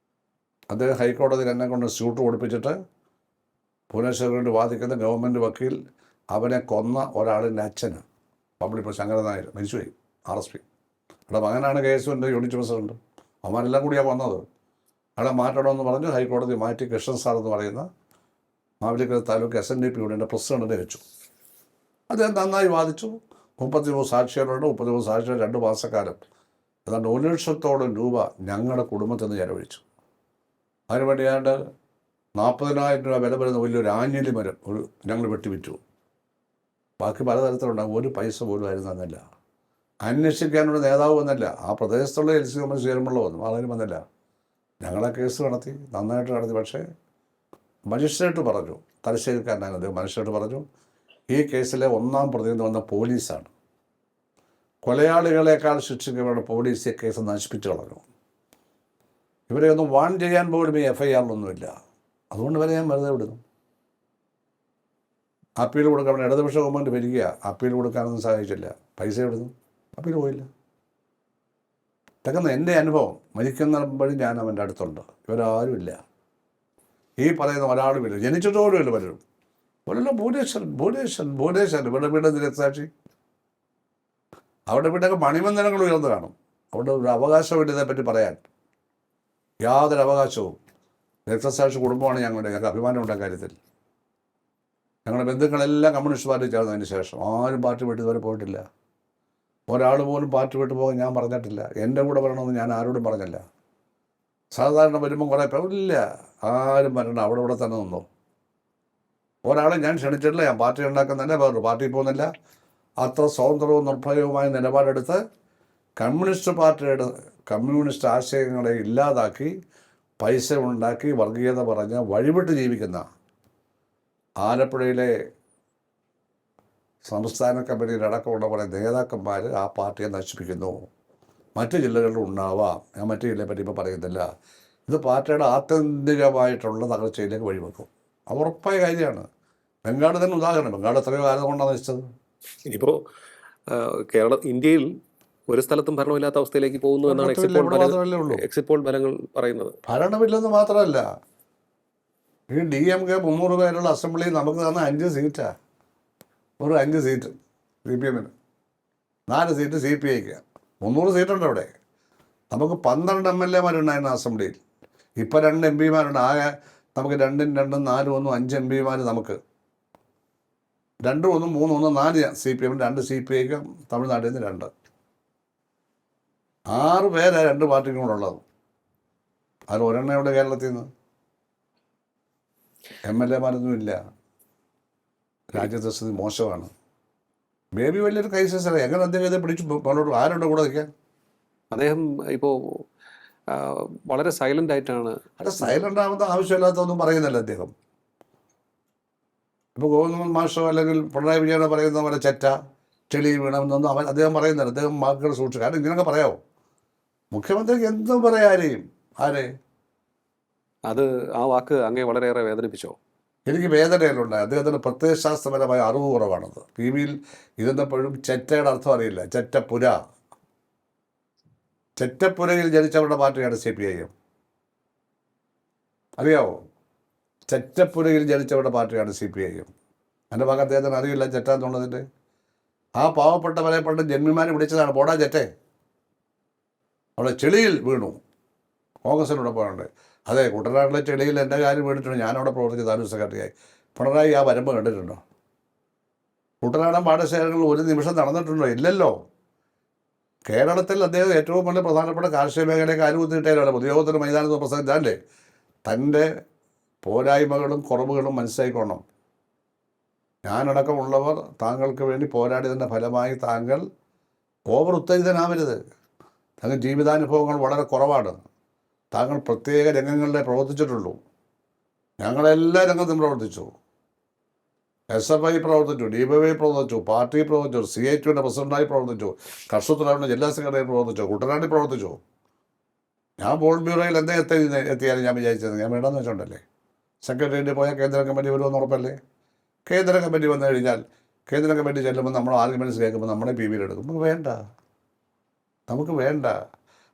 അദ്ദേഹം ഹൈക്കോടതിയിൽ എന്നെ കൊണ്ട് സ്യൂട്ട് കൊടുപ്പിച്ചിട്ട് ഭുവനേശ്വറിന് വേണ്ടി വാദിക്കുന്ന ഗവൺമെൻറ് വക്കീൽ അവനെ കൊന്ന ഒരാളിൻ്റെ അച്ഛന് പബ്ലിക് ശങ്കരൻ നായർ മരിച്ചുപോയി. RSP അവിടെ മകനാണ് KSUവിൻ്റെ യൂണിറ്റ് പ്രസിഡന്റ്. അവന്മാരെല്ലാം കൂടിയാണ് വന്നത്. അവിടെ മാറ്റണമെന്ന് പറഞ്ഞ് ഹൈക്കോടതി മാറ്റി കൃഷ്ണൻ സാർ എന്ന് പറയുന്ന മാവേലിക്കര താലൂക്ക് SNDP യൂണിയൻ്റെ പ്രസിഡന്റിനെ വെച്ചു. അദ്ദേഹം നന്നായി വാദിച്ചു. 33 സാക്ഷികളുണ്ട്. 33 സാക്ഷികൾ 2 മാസക്കാലം ഏതാണ്ട് 1 ലക്ഷത്തോളം രൂപ ഞങ്ങളുടെ കുടുംബത്തിൽ നിന്ന് ചെലവഴിച്ചു. അതിനുവേണ്ടി ഏതാണ്ട് 40,000 രൂപ വില വരുന്ന വലിയൊരു ആഞ്ഞിലി മരം ഞങ്ങൾ വെട്ടിവിറ്റു. ബാക്കി പലതരത്തിലുണ്ടാകും. 1 പൈസ പോലും ആയിരുന്നു തന്നില്ല. അന്വേഷിക്കാനുള്ള നേതാവ് വന്നില്ല. ആ പ്രദേശത്തുള്ള LC കമ്മിറ്റി ചേരുമ്പോൾ വന്നു. അതിന് വന്നില്ല. ഞങ്ങളെ കേസ് നടത്തി, നന്നായിട്ട് നടത്തി. പക്ഷേ മജിസ്ട്രേറ്റ് പറഞ്ഞു, തലശ്ശേരിക്കാരനാണ് അദ്ദേഹം, മജിസ്ട്രേറ്റ് പറഞ്ഞു ഈ കേസിലെ 1ാം പ്രതി എന്ന് വന്ന പോലീസാണ്. കൊലയാളികളെക്കാൾ ശിക്ഷിക്കപ്പെട്ട പോലീസ് ഈ കേസ് നശിപ്പിച്ചു കളഞ്ഞു. ഇവരെ ഒന്നും വാൺ ചെയ്യാൻ പോലും ഈ FIRലൊന്നുമില്ല. അതുകൊണ്ട് വരെ ഞാൻ വെറുതെ വിടുന്നു. അപ്പീൽ കൊടുക്കാൻ ഇടതുപക്ഷ ഗവൺമെൻറ് വരിക. അപ്പീൽ കൊടുക്കാനൊന്നും സഹായിച്ചില്ല. പൈസ വിടുന്നു. അപ്പീൽ പോയില്ല. ഇതൊക്കെ എൻ്റെ അനുഭവം. മരിക്കുന്നപ്പോഴും ഞാൻ അവൻ്റെ അടുത്തുണ്ട്. ഇവരാരുമില്ല. ഈ പറയുന്ന ഒരാളുമില്ല. ജനിച്ചിട്ട് പോലുമില്ല പലരും. പോലല്ല ഭുവനേശ്വരൻ ഇവിടെ വീട് രക്തസാക്ഷി. അവിടെ വീടൊക്കെ മണിമന്ദിരങ്ങൾ ഉയർന്നു കാണും. അവിടെ ഒരു അവകാശമില്ല ഇതേപ്പറ്റി പറയാൻ. യാതൊരു അവകാശവും. രക്തസാക്ഷി കുടുംബമാണ് ഞങ്ങൾക്ക് അഭിമാനമുണ്ട് കാര്യത്തിൽ. ഞങ്ങളുടെ ബന്ധുക്കളെല്ലാം കമ്മ്യൂണിസ്റ്റ് പാർട്ടി ചേർന്നതിന് ശേഷം ആരും പാർട്ടി വിട്ട് ഇതുവരെ പോയിട്ടില്ല. ഒരാൾ പോലും പാർട്ടി വിട്ട് പോകാൻ ഞാൻ പറഞ്ഞിട്ടില്ല. എൻ്റെ കൂടെ വരണമെന്ന് ഞാൻ ആരോടും പറഞ്ഞില്ല. സാധാരണ വരുമ്പം കുറേ പേരില്ല, ആരും വരണം, അവിടെ തന്നെ നിന്നോ. ഒരാളെ ഞാൻ ക്ഷണിച്ചിട്ടില്ല. ഞാൻ പാർട്ടി ഉണ്ടാക്കുന്നതന്നെ വേറൊരു പാർട്ടി പോകുന്നില്ല. അത്ര സ്വതന്ത്രവും നിർഭയവുമായ നിലപാടെടുത്ത് കമ്മ്യൂണിസ്റ്റ് ആശയങ്ങളെ ഇല്ലാതാക്കി പൈസ ഉണ്ടാക്കി വർഗീയത പറഞ്ഞ് വഴിവിട്ട് ജീവിക്കുന്ന ആലപ്പുഴയിലെ സംസ്ഥാന കമ്മിറ്റിയുടെ അടക്കമുള്ള കുറേ നേതാക്കന്മാർ ആ പാർട്ടിയെ നശിപ്പിക്കുന്നു. മറ്റു ജില്ലകളിലും ഉണ്ടാവാം. ഞാൻ മറ്റു ജില്ലയെ പറ്റി ഇപ്പോൾ പറയുന്നില്ല. ഇത് പാർട്ടിയുടെ ആത്യന്തികമായിട്ടുള്ള തകർച്ചയിലേക്ക് വഴിവെക്കും. അത് ഉറപ്പായ കാര്യമാണ്. ബംഗാൾ തന്നെ ഉദാഹരണം. ബംഗാൾ എത്രയോ കാലം കൊണ്ടാണ് നശിച്ചത്. ഇനിയിപ്പോൾ ഇന്ത്യയിൽ ഒരു സ്ഥലത്തും ഭരണമില്ലാത്ത അവസ്ഥയിലേക്ക് പോകുന്നു എന്നാണ് എക്സിറ്റ് പോൾ ഫലങ്ങൾ പറയുന്നത്. ഭരണമില്ലെന്ന് മാത്രമല്ല, ഈ DMK 300 പേരുള്ള അസംബ്ലിയിൽ നമുക്ക് തന്ന 5 സീറ്റാണ്. ഒരു 5 സീറ്റ് CPMന്, 4 സീറ്റ് CPIക്ക്. 300 സീറ്റുണ്ട് അവിടെ. നമുക്ക് 12 MLAമാരുണ്ടായിരുന്നു അസംബ്ലിയിൽ. ഇപ്പം 2 MP മാരുണ്ട്. ആകെ നമുക്ക് 2 2 4 1 5 MP നമുക്ക് 2 1 3 1 4 CPM, 2 CPIക്ക്, തമിഴ്നാട്ടിൽ നിന്ന് 2. 6 പേരാണ് 2 പാർട്ടിക്കും കൂടെ ഉള്ളത്. അതിൽ ഒരെണ്ണം ഇവിടെ കേരളത്തിൽ നിന്ന്. MLAമാരൊന്നും ഇല്ല. രാജ്യത്തെ സ്ഥിതി മോശമാണ്. ബേബി വലിയൊരു ക്രൈസിസല്ല. എങ്ങനെ അദ്ദേഹം ഇത് പിടിച്ചു മുന്നോട്ട്? ആരുണ്ട് കൂടെ നിൽക്കാൻ? അദ്ദേഹം ഇപ്പോൾ വളരെ സൈലൻ്റ് ആയിട്ടാണ്. അവിടെ സൈലൻ്റ് ആവുന്ന ആവശ്യമില്ലാത്തൊന്നും പറയുന്നില്ല അദ്ദേഹം. ഇപ്പോൾ ഗോവിന്ദൻ മാഷോ അല്ലെങ്കിൽ പിണറായി വിജയനോ പറയുന്ന പോലെ ചെളി വീണമെന്നൊന്നും അദ്ദേഹം പറയുന്നില്ല. അദ്ദേഹം വാക്കുകൾ സൂക്ഷിച്ചു. കാരണം ഇങ്ങനെയൊക്കെ പറയാമോ? മുഖ്യമന്ത്രിക്ക് എന്തും പറയാം. ആരെ അത് ആ വാക്ക് അങ്ങേ വളരെയേറെ വേദനിപ്പിച്ചോ? എനിക്ക് വേദനയിലുണ്ടായി. അദ്ദേഹത്തിന് പ്രത്യയശാസ്ത്രപരമായ അറിവ് കുറവാണത്. TVയിൽ ഇതെന്നപ്പോഴും ചെറ്റയുടെ അർത്ഥം അറിയില്ല. ചെറ്റപ്പുരയിൽ ജനിച്ചവരുടെ പാർട്ടിയാണ് CPIM. അറിയാവോ? ചെറ്റപ്പുരയിൽ ജനിച്ചവരുടെ പാർട്ടിയാണ് CPIM. എൻ്റെ ഭാഗത്ത് അദ്ദേഹത്തിന് അറിയില്ല ചെറ്റ എന്നുള്ളതിൻ്റെ. ആ പാവപ്പെട്ടവരെ പണ്ട് ജന്മിമാരെ വിളിച്ചതാണ് പോടാ ചെറ്റേ. അവിടെ ചെളിയിൽ വീണു. കോൺഗ്രസിനോട് പോയുണ്ട്. അതെ, കുട്ടനാട്ടിലെ ചെളിയിൽ എൻ്റെ കാര്യം വീണിട്ടുണ്ട്. ഞാനവിടെ പ്രവർത്തിച്ച താലൂക്ക് സെക്രട്ടറിയായി. പിണറായി ആ വരമ്പ് കണ്ടിട്ടുണ്ടോ? കുട്ടനാടൻ പാടശേഖരങ്ങളിൽ ഒരു നിമിഷം നടന്നിട്ടുണ്ടോ? ഇല്ലല്ലോ. കേരളത്തിൽ അദ്ദേഹം ഏറ്റവും വലിയ പ്രധാനപ്പെട്ട കാർഷിക മേഖലയെ കാലുകുത്തിയിട്ടേലല്ല പൊതുയോഗത്തിന് മൈതാനത്ത് പ്രസംഗിച്ചാലേ തൻ്റെ പോരായ്മകളും കുറവുകളും മനസ്സിലാക്കിക്കൊള്ളണം. ഞാനടക്കമുള്ളവർ താങ്കൾക്ക് വേണ്ടി പോരാടിയതിൻ്റെ ഫലമായി താങ്കൾ ഓവർ ഉത്തേജിതനാവരുത്. താങ്കൾ ജീവിതാനുഭവങ്ങൾ വളരെ കുറവാണ്. താങ്കൾ പ്രത്യേക രംഗങ്ങളിലേ പ്രവർത്തിച്ചിട്ടുള്ളൂ. ഞങ്ങളെല്ലാ രംഗത്തും പ്രവർത്തിച്ചു. SFI പ്രവർത്തിച്ചു, DYFI പ്രവർത്തിച്ചു, പാർട്ടി പ്രവർത്തിച്ചു, CITയുടെ പ്രസിഡന്റായി പ്രവർത്തിച്ചു, കർഷകരുടെ ജില്ലാ സെക്രട്ടറി പ്രവർത്തിച്ചു, കുട്ടനാട്ടിൽ പ്രവർത്തിച്ചു. ഞാൻ പോൾ ബ്യൂറോയിൽ എന്താ എത്തിയാലും ഞാൻ വിചാരിച്ചത് ഞാൻ വേണ്ടെന്ന് വെച്ചോണ്ടല്ലേ. സെക്രട്ടറിയേറ്റ് പോയാൽ കേന്ദ്ര കമ്മിറ്റി വരുമെന്ന് ഉറപ്പല്ലേ. കേന്ദ്ര കമ്മിറ്റി വന്നു കഴിഞ്ഞാൽ കേന്ദ്ര കമ്മിറ്റി ചെല്ലുമ്പോൾ നമ്മൾ ആർഗ്യുമെൻറ്റ്സ് കേൾക്കുമ്പോൾ നമ്മളെ PBയിൽ എടുക്കും. നമുക്ക് വേണ്ട.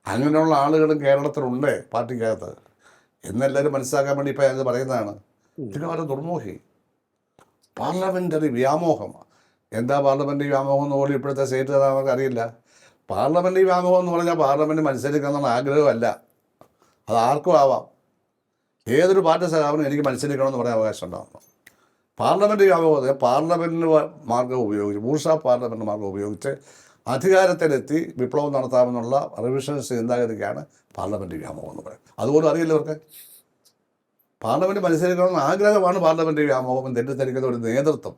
അങ്ങനെയുള്ള ആളുകളും കേരളത്തിലുണ്ട് പാർട്ടിക്കകത്ത് എന്നെല്ലാവരും മനസ്സിലാക്കാൻ വേണ്ടി ഇപ്പം ഞാനത് പറയുന്നതാണ്. ഇതിന് വളരെ ദുർമോഹി പാർലമെൻ്ററി വ്യാമോഹം. എന്താ പാർലമെൻ്ററി വ്യാമോഹം എന്ന് പോലും ഇപ്പോഴത്തെ സ്റ്റേറ്റ് നമുക്ക് അറിയില്ല. പാർലമെൻ്ററി വ്യാമോഹം എന്ന് പറഞ്ഞാൽ പാർലമെൻറ്റ് മത്സരിക്കണമെന്നുള്ള ആഗ്രഹമല്ല, അത് ആർക്കും ആവാം. ഏതൊരു പാർട്ടി സഖാവിനും എനിക്ക് മത്സരിക്കണമെന്ന് പറയാൻ അവകാശം ഉണ്ടാകുന്നു. പാർലമെൻ്ററി വ്യാമോഹം പാർലമെൻറ്റിന് മാർഗം ഉപയോഗിച്ച് ബൂർഷാ പാർലമെൻറ്റ് മാർഗം ഉപയോഗിച്ച് അധികാരത്തിലെത്തി വിപ്ലവം നടത്താമെന്നുള്ള റിവിഷനിസ്റ്റ് ചിന്താഗതിക്കാണ് പാർലമെൻ്ററി വ്യാമോഹം എന്ന് പറയുന്നത്. അതുപോലും അറിയില്ല ഇവർക്ക്. പാർലമെൻറ്റ് മത്സരിക്കണമെന്ന് ആഗ്രഹമാണ് പാർലമെൻ്ററി വ്യാമോഹം തെറ്റിദ്ധരിക്കുന്ന ഒരു നേതൃത്വം.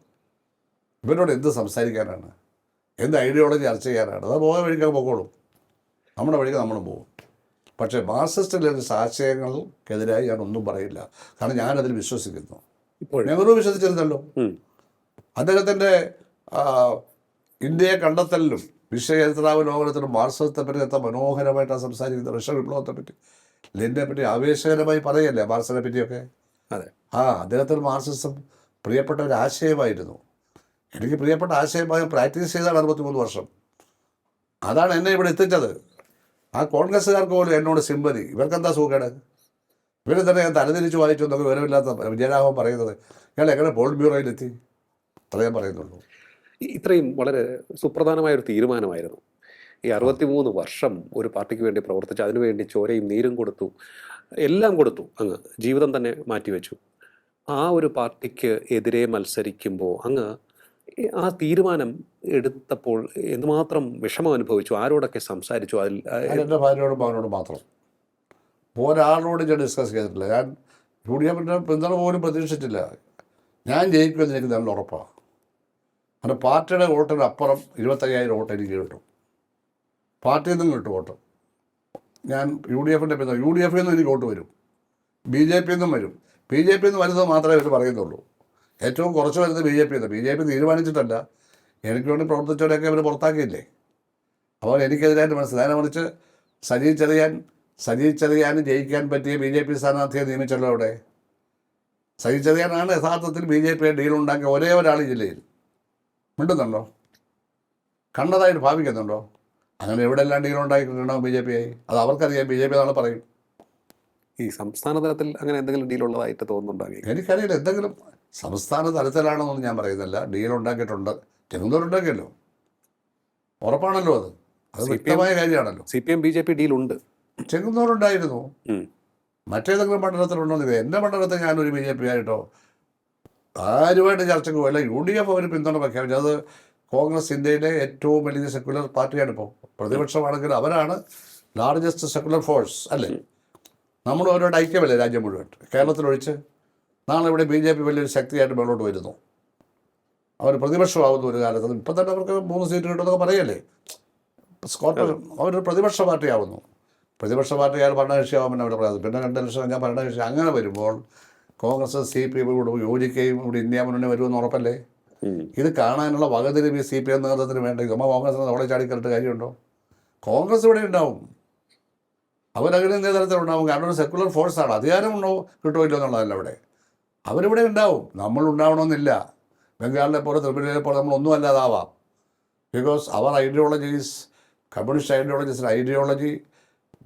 ഇവരോട് എന്ത് സംസാരിക്കാനാണ്, എന്ത് ഐഡിയോളജി ചർച്ച ചെയ്യാനാണ്? അത് പോയ വഴിക്ക് പോകോളും, നമ്മുടെ വഴിക്ക് നമ്മളും പോകും. പക്ഷേ മാർക്സിസ്റ്റ് ലെനിനിസ്റ്റ് ആശയങ്ങൾക്കെതിരായി ഞാൻ ഒന്നും പറയില്ല. കാരണം ഞാനതിൽ വിശ്വസിക്കുന്നു. നെഹ്റു വിശ്വസിച്ചിരുന്നല്ലോ. അദ്ദേഹത്തിൻ്റെ ഇന്ത്യയെ കണ്ടെത്തലിലും വിശ്വചരിത്രാവലോകനത്തിലും മാർക്സിസത്തെ പറ്റി എത്ര മനോഹരമായിട്ടാണ് സംസാരിക്കുന്നത്. റഷ്യൻ വിപ്ലവത്തെപ്പറ്റി, ലെനിനെ പറ്റി ആവേശകരമായി പറയല്ലേ മാർക്സിനെ പറ്റിയൊക്കെ. അതെ, അദ്ദേഹത്തിന് മാർക്സിസം പ്രിയപ്പെട്ട ഒരു ആശയമായിരുന്നു. എനിക്ക് പ്രിയപ്പെട്ട ആശയമായി പ്രാക്ടീസ് ചെയ്താണ് 63 വർഷം. അതാണ് എന്നെ ഇവിടെ എത്തിച്ചത്. ആ കോൺഗ്രസ്സുകാർക്ക് പോലും എന്നോട് സിമ്പതി. ഇവർക്കെന്താ സുഖേട്? ഇവർ തന്നെ ഞാൻ തലതിരിച്ച് വായിച്ചു എന്നൊക്കെ വിവരമില്ലാത്ത വിജയരാഘവൻ പറയുന്നത്. ഇയാൾ എങ്ങനെ പോൾ ബ്യൂറോയിലെത്തി? അത്രേ പറയുന്നുള്ളൂ. ഇത്രയും വളരെ സുപ്രധാനമായൊരു തീരുമാനമായിരുന്നു. ഈ 63 വർഷം ഒരു പാർട്ടിക്ക് വേണ്ടി പ്രവർത്തിച്ച് അതിനുവേണ്ടി ചോരയും നീരും കൊടുത്തു, എല്ലാം കൊടുത്തു, അങ്ങ് ജീവിതം തന്നെ മാറ്റിവെച്ചു. ആ ഒരു പാർട്ടിക്ക് എതിരെ മത്സരിക്കുമ്പോൾ അങ്ങ് ആ തീരുമാനം എടുത്തപ്പോൾ എന്തുമാത്രം വിഷമം അനുഭവിച്ചു? ആരോടൊക്കെ സംസാരിച്ചു? അതിൽ എൻ്റെ ഭാര്യയോടും മകനോടും മാത്രം, ഒരാളോട് ഞാൻ ഡിസ്കസ് ചെയ്തിട്ടില്ല. ഞാൻ UDFിൻ്റെ പിന്തുണ പോലും പ്രതീക്ഷിച്ചില്ല. ഞാൻ ജയിക്കുമെന്ന് എനിക്ക് നല്ല ഉറപ്പാണ്. അങ്ങനെ പാർട്ടിയുടെ വോട്ടിന് അപ്പുറം 25,000 വോട്ട് എനിക്ക് കിട്ടും. പാർട്ടിയിൽ നിന്നും കിട്ടും വോട്ട്. ഞാൻ UDFിൻ്റെ പിന്തുണ, UDFിൽ നിന്നും എനിക്ക് വോട്ട് വരും, BJP നിന്നും വരും. BJP നിന്ന് വരുന്നത് മാത്രമേ അവർ പറയുന്നുള്ളൂ. ഏറ്റവും കുറച്ച് വരുന്നത് BJP നിന്ന്. BJP തീരുമാനിച്ചിട്ടല്ല, എനിക്ക് വേണ്ടി പ്രവർത്തിച്ചവരെയൊക്കെ അവർ പുറത്താക്കിയില്ലേ. അപ്പോൾ എനിക്കെതിരായിട്ട് മനസ്സിലായി. മറിച്ച് സജി ചെറിയാൻ ജയിക്കാൻ പറ്റിയ BJP സ്ഥാനാർത്ഥിയെ നിയമിച്ചല്ലോ അവിടെ. സജി ചെറിയാനാണ് യഥാർത്ഥത്തിൽ BJP ഡീലുണ്ടാക്കിയ ഒരേ ഒരാൾ ഈ ജില്ലയിൽ. മിണ്ടുന്നുണ്ടോ? കണ്ടതായിട്ട് ഭാവിക്കുന്നുണ്ടോ? അങ്ങനെ എവിടെയെല്ലാം ഡീലുണ്ടാക്കിയിട്ടുണ്ടാവും BJP ആയി? അത് അവർക്കറിയാം. BJP നാളെ പറയും. ഈ സംസ്ഥാന തലത്തിൽ അങ്ങനെ എന്തെങ്കിലും ഡീലുള്ളതായിട്ട് തോന്നുന്നുണ്ടാകി? എനിക്കറിയില്ല. എന്തെങ്കിലും സംസ്ഥാന തലത്തിലാണെന്നൊന്നും ഞാൻ പറയുന്നില്ല. ഡീലുണ്ടാക്കിയിട്ടുണ്ട്. ചെങ്ങന്നൂരുണ്ടാക്കിയല്ലോ, ഉറപ്പാണല്ലോ. അത് വ്യക്തമായ കാര്യമാണല്ലോ. CPM BJP ഡീലുണ്ട്. ചെങ്ങന്നൂരുണ്ടായിരുന്നു. മറ്റേതെങ്കിലും മണ്ഡലത്തിലുണ്ടോന്നില്ല. എൻ്റെ മണ്ഡലത്തിൽ ഞാനൊരു BJP ആയിട്ടോ ആരുമായിട്ട് ചർച്ചയ്ക്ക് പോയില്ല. UDF അവർ പിന്തുണ പ്രഖ്യാപിച്ചു. അത് കോൺഗ്രസ് ഇന്ത്യയിലെ ഏറ്റവും വലിയ സെക്യുലർ പാർട്ടിയാണ്. ഇപ്പോൾ പ്രതിപക്ഷമാണെങ്കിൽ അവരാണ് ലാർജസ്റ്റ് സെക്യുലർ ഫോഴ്സ് അല്ലേ. നമ്മൾ അവരോട് ഐക്യമല്ലേ രാജ്യം മുഴുവൻ, കേരളത്തിലൊഴിച്ച്. നാളെ ഇവിടെ BJP വലിയൊരു ശക്തിയായിട്ട് മുന്നോട്ട് വരുന്നു. അവർ പ്രതിപക്ഷമാവുന്ന ഒരു കാലത്ത്. ഇപ്പം തന്നെ അവർക്ക് 3 സീറ്റ് കിട്ടുമെന്നൊക്കെ പറയല്ലേ. സ്കോട്ട്ലൻഡ് അവരൊരു പ്രതിപക്ഷ പാർട്ടിയാവുന്നു. പ്രതിപക്ഷ പാർട്ടിയാൽ ഭരണകക്ഷിയാവുമ്പോൾ അവിടെ പറയാം. പിന്നെ 2 ലക്ഷം ഞാൻ ഭരണകക്ഷി. അങ്ങനെ വരുമ്പോൾ കോൺഗ്രസ് CPM കൂടെ യോജിക്കുകയും ഇവിടെ ഇന്ത്യ മുന്നണി വരുമെന്ന് ഉറപ്പല്ലേ. ഇത് കാണാനുള്ള വകതിരിവ് CPM നേതൃത്വത്തിന് വേണ്ട. നമ്മൾ കോൺഗ്രസിന് അവിടെ ചാടിക്കലിട്ട് കാര്യമുണ്ടോ? കോൺഗ്രസ് ഇവിടെ ഉണ്ടാവും, അവരങ്ങനെ നേതൃത്വത്തിലുണ്ടാവും. കാരണം ഒരു സെക്കുലർ ഫോഴ്സാണ്. അധികാരം ഉണ്ടോ കിട്ടുമല്ലോ എന്നുള്ളതല്ല ഇവിടെ. അവരിവിടെ ഉണ്ടാവും. നമ്മൾ ഉണ്ടാവണമെന്നില്ല. ബംഗാളിലെ പോലെ ത്രിപുരയിലെ പോലെ നമ്മളൊന്നും അല്ലാതാവാം. ബിക്കോസ് അവർ ideologies, communist ideologies, ideology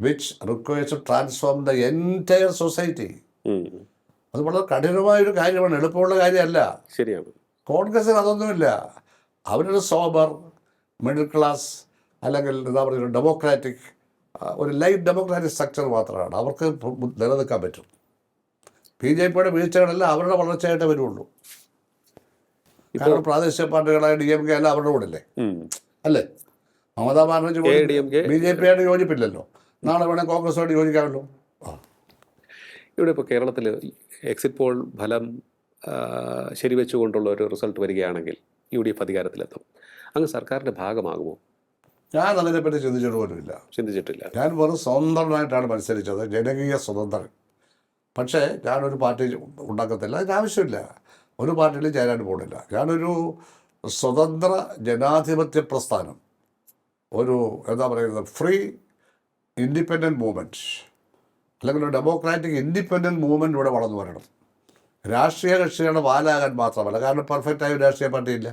which requires to transform the entire society. അത് വളരെ കഠിനമായൊരു കാര്യമാണ്, എളുപ്പമുള്ള കാര്യമല്ല. ശരിയാണ്. കോൺഗ്രസ്സിന് അതൊന്നുമില്ല. അവരൊരു സോബർ മിഡിൽ ക്ലാസ് അല്ലെങ്കിൽ എന്താ പറയുക ഡെമോക്രാറ്റിക്, ഒരു ലൈറ്റ് ഡെമോക്രാറ്റിക് സ്ട്രക്ചർ മാത്രമാണ്. അവർക്ക് നിലനിൽക്കാൻ പറ്റും. BJPയുടെ വീഴ്ചകളെല്ലാം അവരുടെ വളർച്ചയായിട്ടേ വരുള്ളൂ. കാരണം പ്രാദേശിക പാർട്ടികളായ DMK എല്ലാം അവരുടെ കൂടെ അല്ലേ. മമതാ ബാനർജി AIADMK BJP ആയിട്ട് യോജിപ്പില്ലല്ലോ. നാളെ വേണേൽ കോൺഗ്രസുമായിട്ട് യോജിക്കാമല്ലോ. ഇവിടെ ഇപ്പോൾ കേരളത്തിൽ എക്സിറ്റ് പോൾ ഫലം ശരിവെച്ചുകൊണ്ടുള്ള ഒരു റിസൾട്ട് വരികയാണെങ്കിൽ UDF അധികാരത്തിലെത്തും. അങ്ങ് സർക്കാരിൻ്റെ ഭാഗമാകുമോ? ഞാൻ അതിനെപ്പറ്റി ചിന്തിച്ചിട്ട് പോലുമില്ല. ചിന്തിച്ചിട്ടില്ല. ഞാൻ വെറും സ്വതന്ത്രനായിട്ടാണ് മത്സരിച്ചത്, ജനകീയ സ്വതന്ത്രൻ. പക്ഷേ ഞാനൊരു പാർട്ടി ഉണ്ടാക്കത്തില്ല, അതിന് ആവശ്യമില്ല. ഒരു പാർട്ടിയിലും ചേരാൻ പോകുന്നില്ല. ഞാനൊരു സ്വതന്ത്ര ജനാധിപത്യ പ്രസ്ഥാനം, ഒരു എന്താ പറയുന്നത്, ഫ്രീ ഇൻഡിപെൻഡൻറ്റ് മൂവ്മെൻറ്റ്, അല്ലെങ്കിൽ ഒരു ഡെമോക്രാറ്റിക് ഇൻഡിപെൻഡൻറ്റ് മൂവ്മെൻറ്റ് ഇവിടെ വളർന്നു വരണം. രാഷ്ട്രീയ കക്ഷികളുടെ വാലാകാൻ മാത്രമല്ല, കാരണം പെർഫെക്റ്റായ ഒരു രാഷ്ട്രീയ പാർട്ടിയില്ല.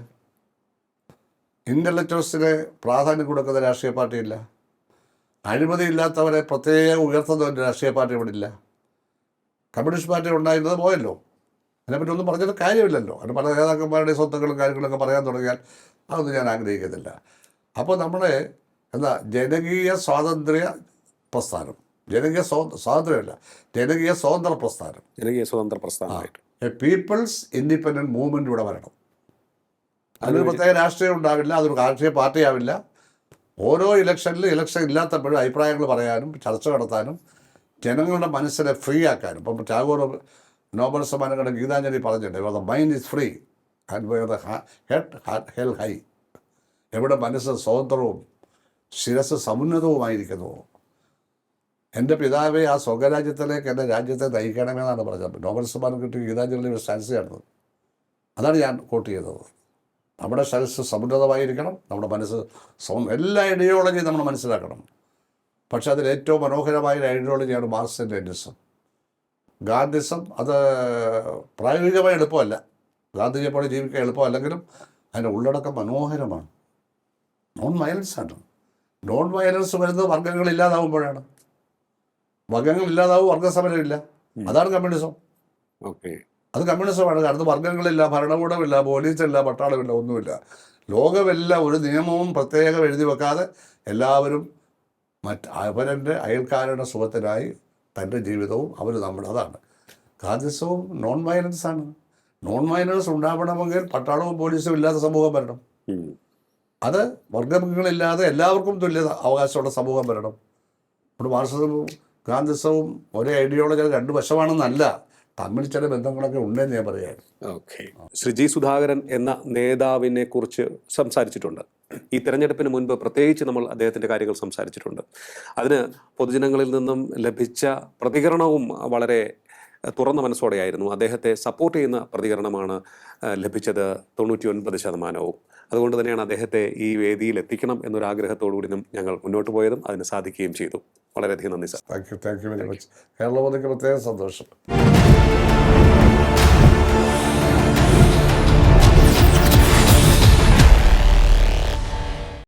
ഇൻ്റലക്ച്വൽസിന് പ്രാധാന്യം കൊടുക്കുന്ന രാഷ്ട്രീയ പാർട്ടിയില്ല. അഴിമതിയില്ലാത്തവരെ പ്രത്യേകം ഉയർത്തുന്ന ഒരു രാഷ്ട്രീയ പാർട്ടി ഇവിടെ ഇല്ല. കമ്മ്യൂണിസ്റ്റ് പാർട്ടി ഉണ്ടായിരുന്നത് പോയല്ലോ, അതിനെപ്പറ്റി ഒന്നും പറഞ്ഞിട്ട് കാര്യമില്ലല്ലോ. അതിന് പല നേതാക്കന്മാരുടെ സ്വത്തുക്കളും കാര്യങ്ങളൊക്കെ പറയാൻ തുടങ്ങിയാൽ അതൊന്നും ഞാൻ ആഗ്രഹിക്കുന്നില്ല. അപ്പോൾ നമ്മുടെ ജനകീയ സ്വാതന്ത്ര്യ പ്രസ്ഥാനം, ജനകീയ സ്വാതന്ത്ര്യമല്ല, ജനകീയ സ്വതന്ത്ര പ്രസ്ഥാനം, ജനകീയ സ്വതന്ത്ര പ്രസ്ഥാനമായിട്ട് എ പീപ്പിൾസ് ഇൻഡിപെൻഡൻറ്റ് മൂവ്മെൻറ്റ് ഇവിടെ വരണം. അതിനൊരു പ്രത്യേക രാഷ്ട്രീയം ഉണ്ടാവില്ല, അതൊരു രാഷ്ട്രീയ പാർട്ടിയാവില്ല. ഓരോ ഇലക്ഷൻ ഇല്ലാത്തപ്പോഴും അഭിപ്രായങ്ങൾ പറയാനും ചർച്ച നടത്താനും ജനങ്ങളുടെ മനസ്സിനെ ഫ്രീ ആക്കാനും. ഇപ്പം ടാഗോർ നോബൽ സമ്മാനങ്ങളുടെ ഗീതാഞ്ജലി പറഞ്ഞിട്ടുണ്ട്, the mind is free and the head held high. എവിടെ മനസ്സ് സ്വതന്ത്രവും ശിരസ് സമുന്നതവുമായിരിക്കുന്നുവോ. എൻ്റെ പിതാവെ ആ സ്വകരാജ്യത്തിലേക്ക് എൻ്റെ രാജ്യത്തെ നയിക്കണമെന്നാണ് പറഞ്ഞത്. നോബൽ സമ്മാനം കിട്ടിയ ഗീതാഞ്ജലിയുടെ സ്റ്റാൻസിയാണത്. അതാണ് ഞാൻ കോട്ട് ചെയ്തത്. നമ്മുടെ ശിരസ് സമുന്നതമായിരിക്കണം, നമ്മുടെ മനസ്സ് എല്ലാ ഐഡിയോളജിയും നമ്മൾ മനസ്സിലാക്കണം. പക്ഷെ അതിൽ ഏറ്റവും മനോഹരമായ ഐഡിയോളജിയാണ് മാർക്സിയം ലെനിനിസം. ഗാന്ധിസം അത് പ്രായോഗികമായി എളുപ്പമല്ല, ഗാന്ധിജിയെ പോലെ ജീവിക്കാൻ എളുപ്പമല്ലെങ്കിലും അതിൻ്റെ ഉള്ളടക്കം മനോഹരമാണ്. നോൺ വയലൻസാണ്. നോൺ വയലൻസ് വരുന്നത് വർഗ്ഗങ്ങളില്ലാതാവുമ്പോഴാണ്. വർഗ്ഗങ്ങളില്ലാതാവും, വർഗ്ഗസമരമില്ല. അതാണ് കമ്മ്യൂണിസം. ഓക്കെ, അത് കമ്മ്യൂണിസമാണ്. അടുത്ത് വർഗ്ഗങ്ങളില്ല, ഭരണകൂടമില്ല, പോലീസില്ല, പട്ടാളമില്ല, ഒന്നുമില്ല. ലോകമെല്ലാം ഒരു നിയമവും പ്രത്യേകം എഴുതി വെക്കാതെ എല്ലാവരും അവരുടെ അയൽക്കാരുടെ സുഖത്തിനായി തൻ്റെ ജീവിതവും അവർ നമ്മുടെ, അതാണ് ഗാന്ധിസവും. നോൺ വയലൻസാണ്. നോൺ വയലൻസ് ഉണ്ടാവണമെങ്കിൽ പട്ടാളവും പോലീസും ഇല്ലാത്ത സമൂഹം വരണം. അത് വർഗ്ഗങ്ങളില്ലാതെ എല്ലാവർക്കും തുല്യ അവകാശമുള്ള സമൂഹം വരണം. ഇവിടെ മാർക്സിസവും ഗാന്ധിസവും ഒരേ ഐഡിയോളജി രണ്ട് വശമാണെന്നല്ല, തമ്മിൽ ചില ബന്ധങ്ങളൊക്കെ ഉണ്ടെന്ന് ഞാൻ പറയാം. ഓക്കെ. ശ്രീ ജി സുധാകരൻ എന്ന നേതാവിനെ കുറിച്ച് സംസാരിച്ചിട്ടുണ്ട്. ഈ തെരഞ്ഞെടുപ്പിന് മുൻപ് പ്രത്യേകിച്ച് നമ്മൾ അദ്ദേഹത്തിൻ്റെ കാര്യങ്ങൾ സംസാരിച്ചിട്ടുണ്ട്. അതിന് പൊതുജനങ്ങളിൽ നിന്നും ലഭിച്ച പ്രതികരണവും വളരെ തുറന്ന മനസ്സോടെയായിരുന്നു. അദ്ദേഹത്തെ സപ്പോർട്ട് ചെയ്യുന്ന പ്രതികരണമാണ് ലഭിച്ചത് 99%. അതുകൊണ്ട് തന്നെയാണ് അദ്ദേഹത്തെ ഈ വേദിയിൽ എത്തിക്കണം എന്നൊരാഗ്രഹത്തോടു കൂടി ഞങ്ങൾ മുന്നോട്ട് പോയതും അതിന് സാധിക്കുകയും ചെയ്തു. വളരെയധികം നന്ദി sir. Thank you very much. കേരളത്തിലേക്ക് പ്രത്യേക സന്തോഷം.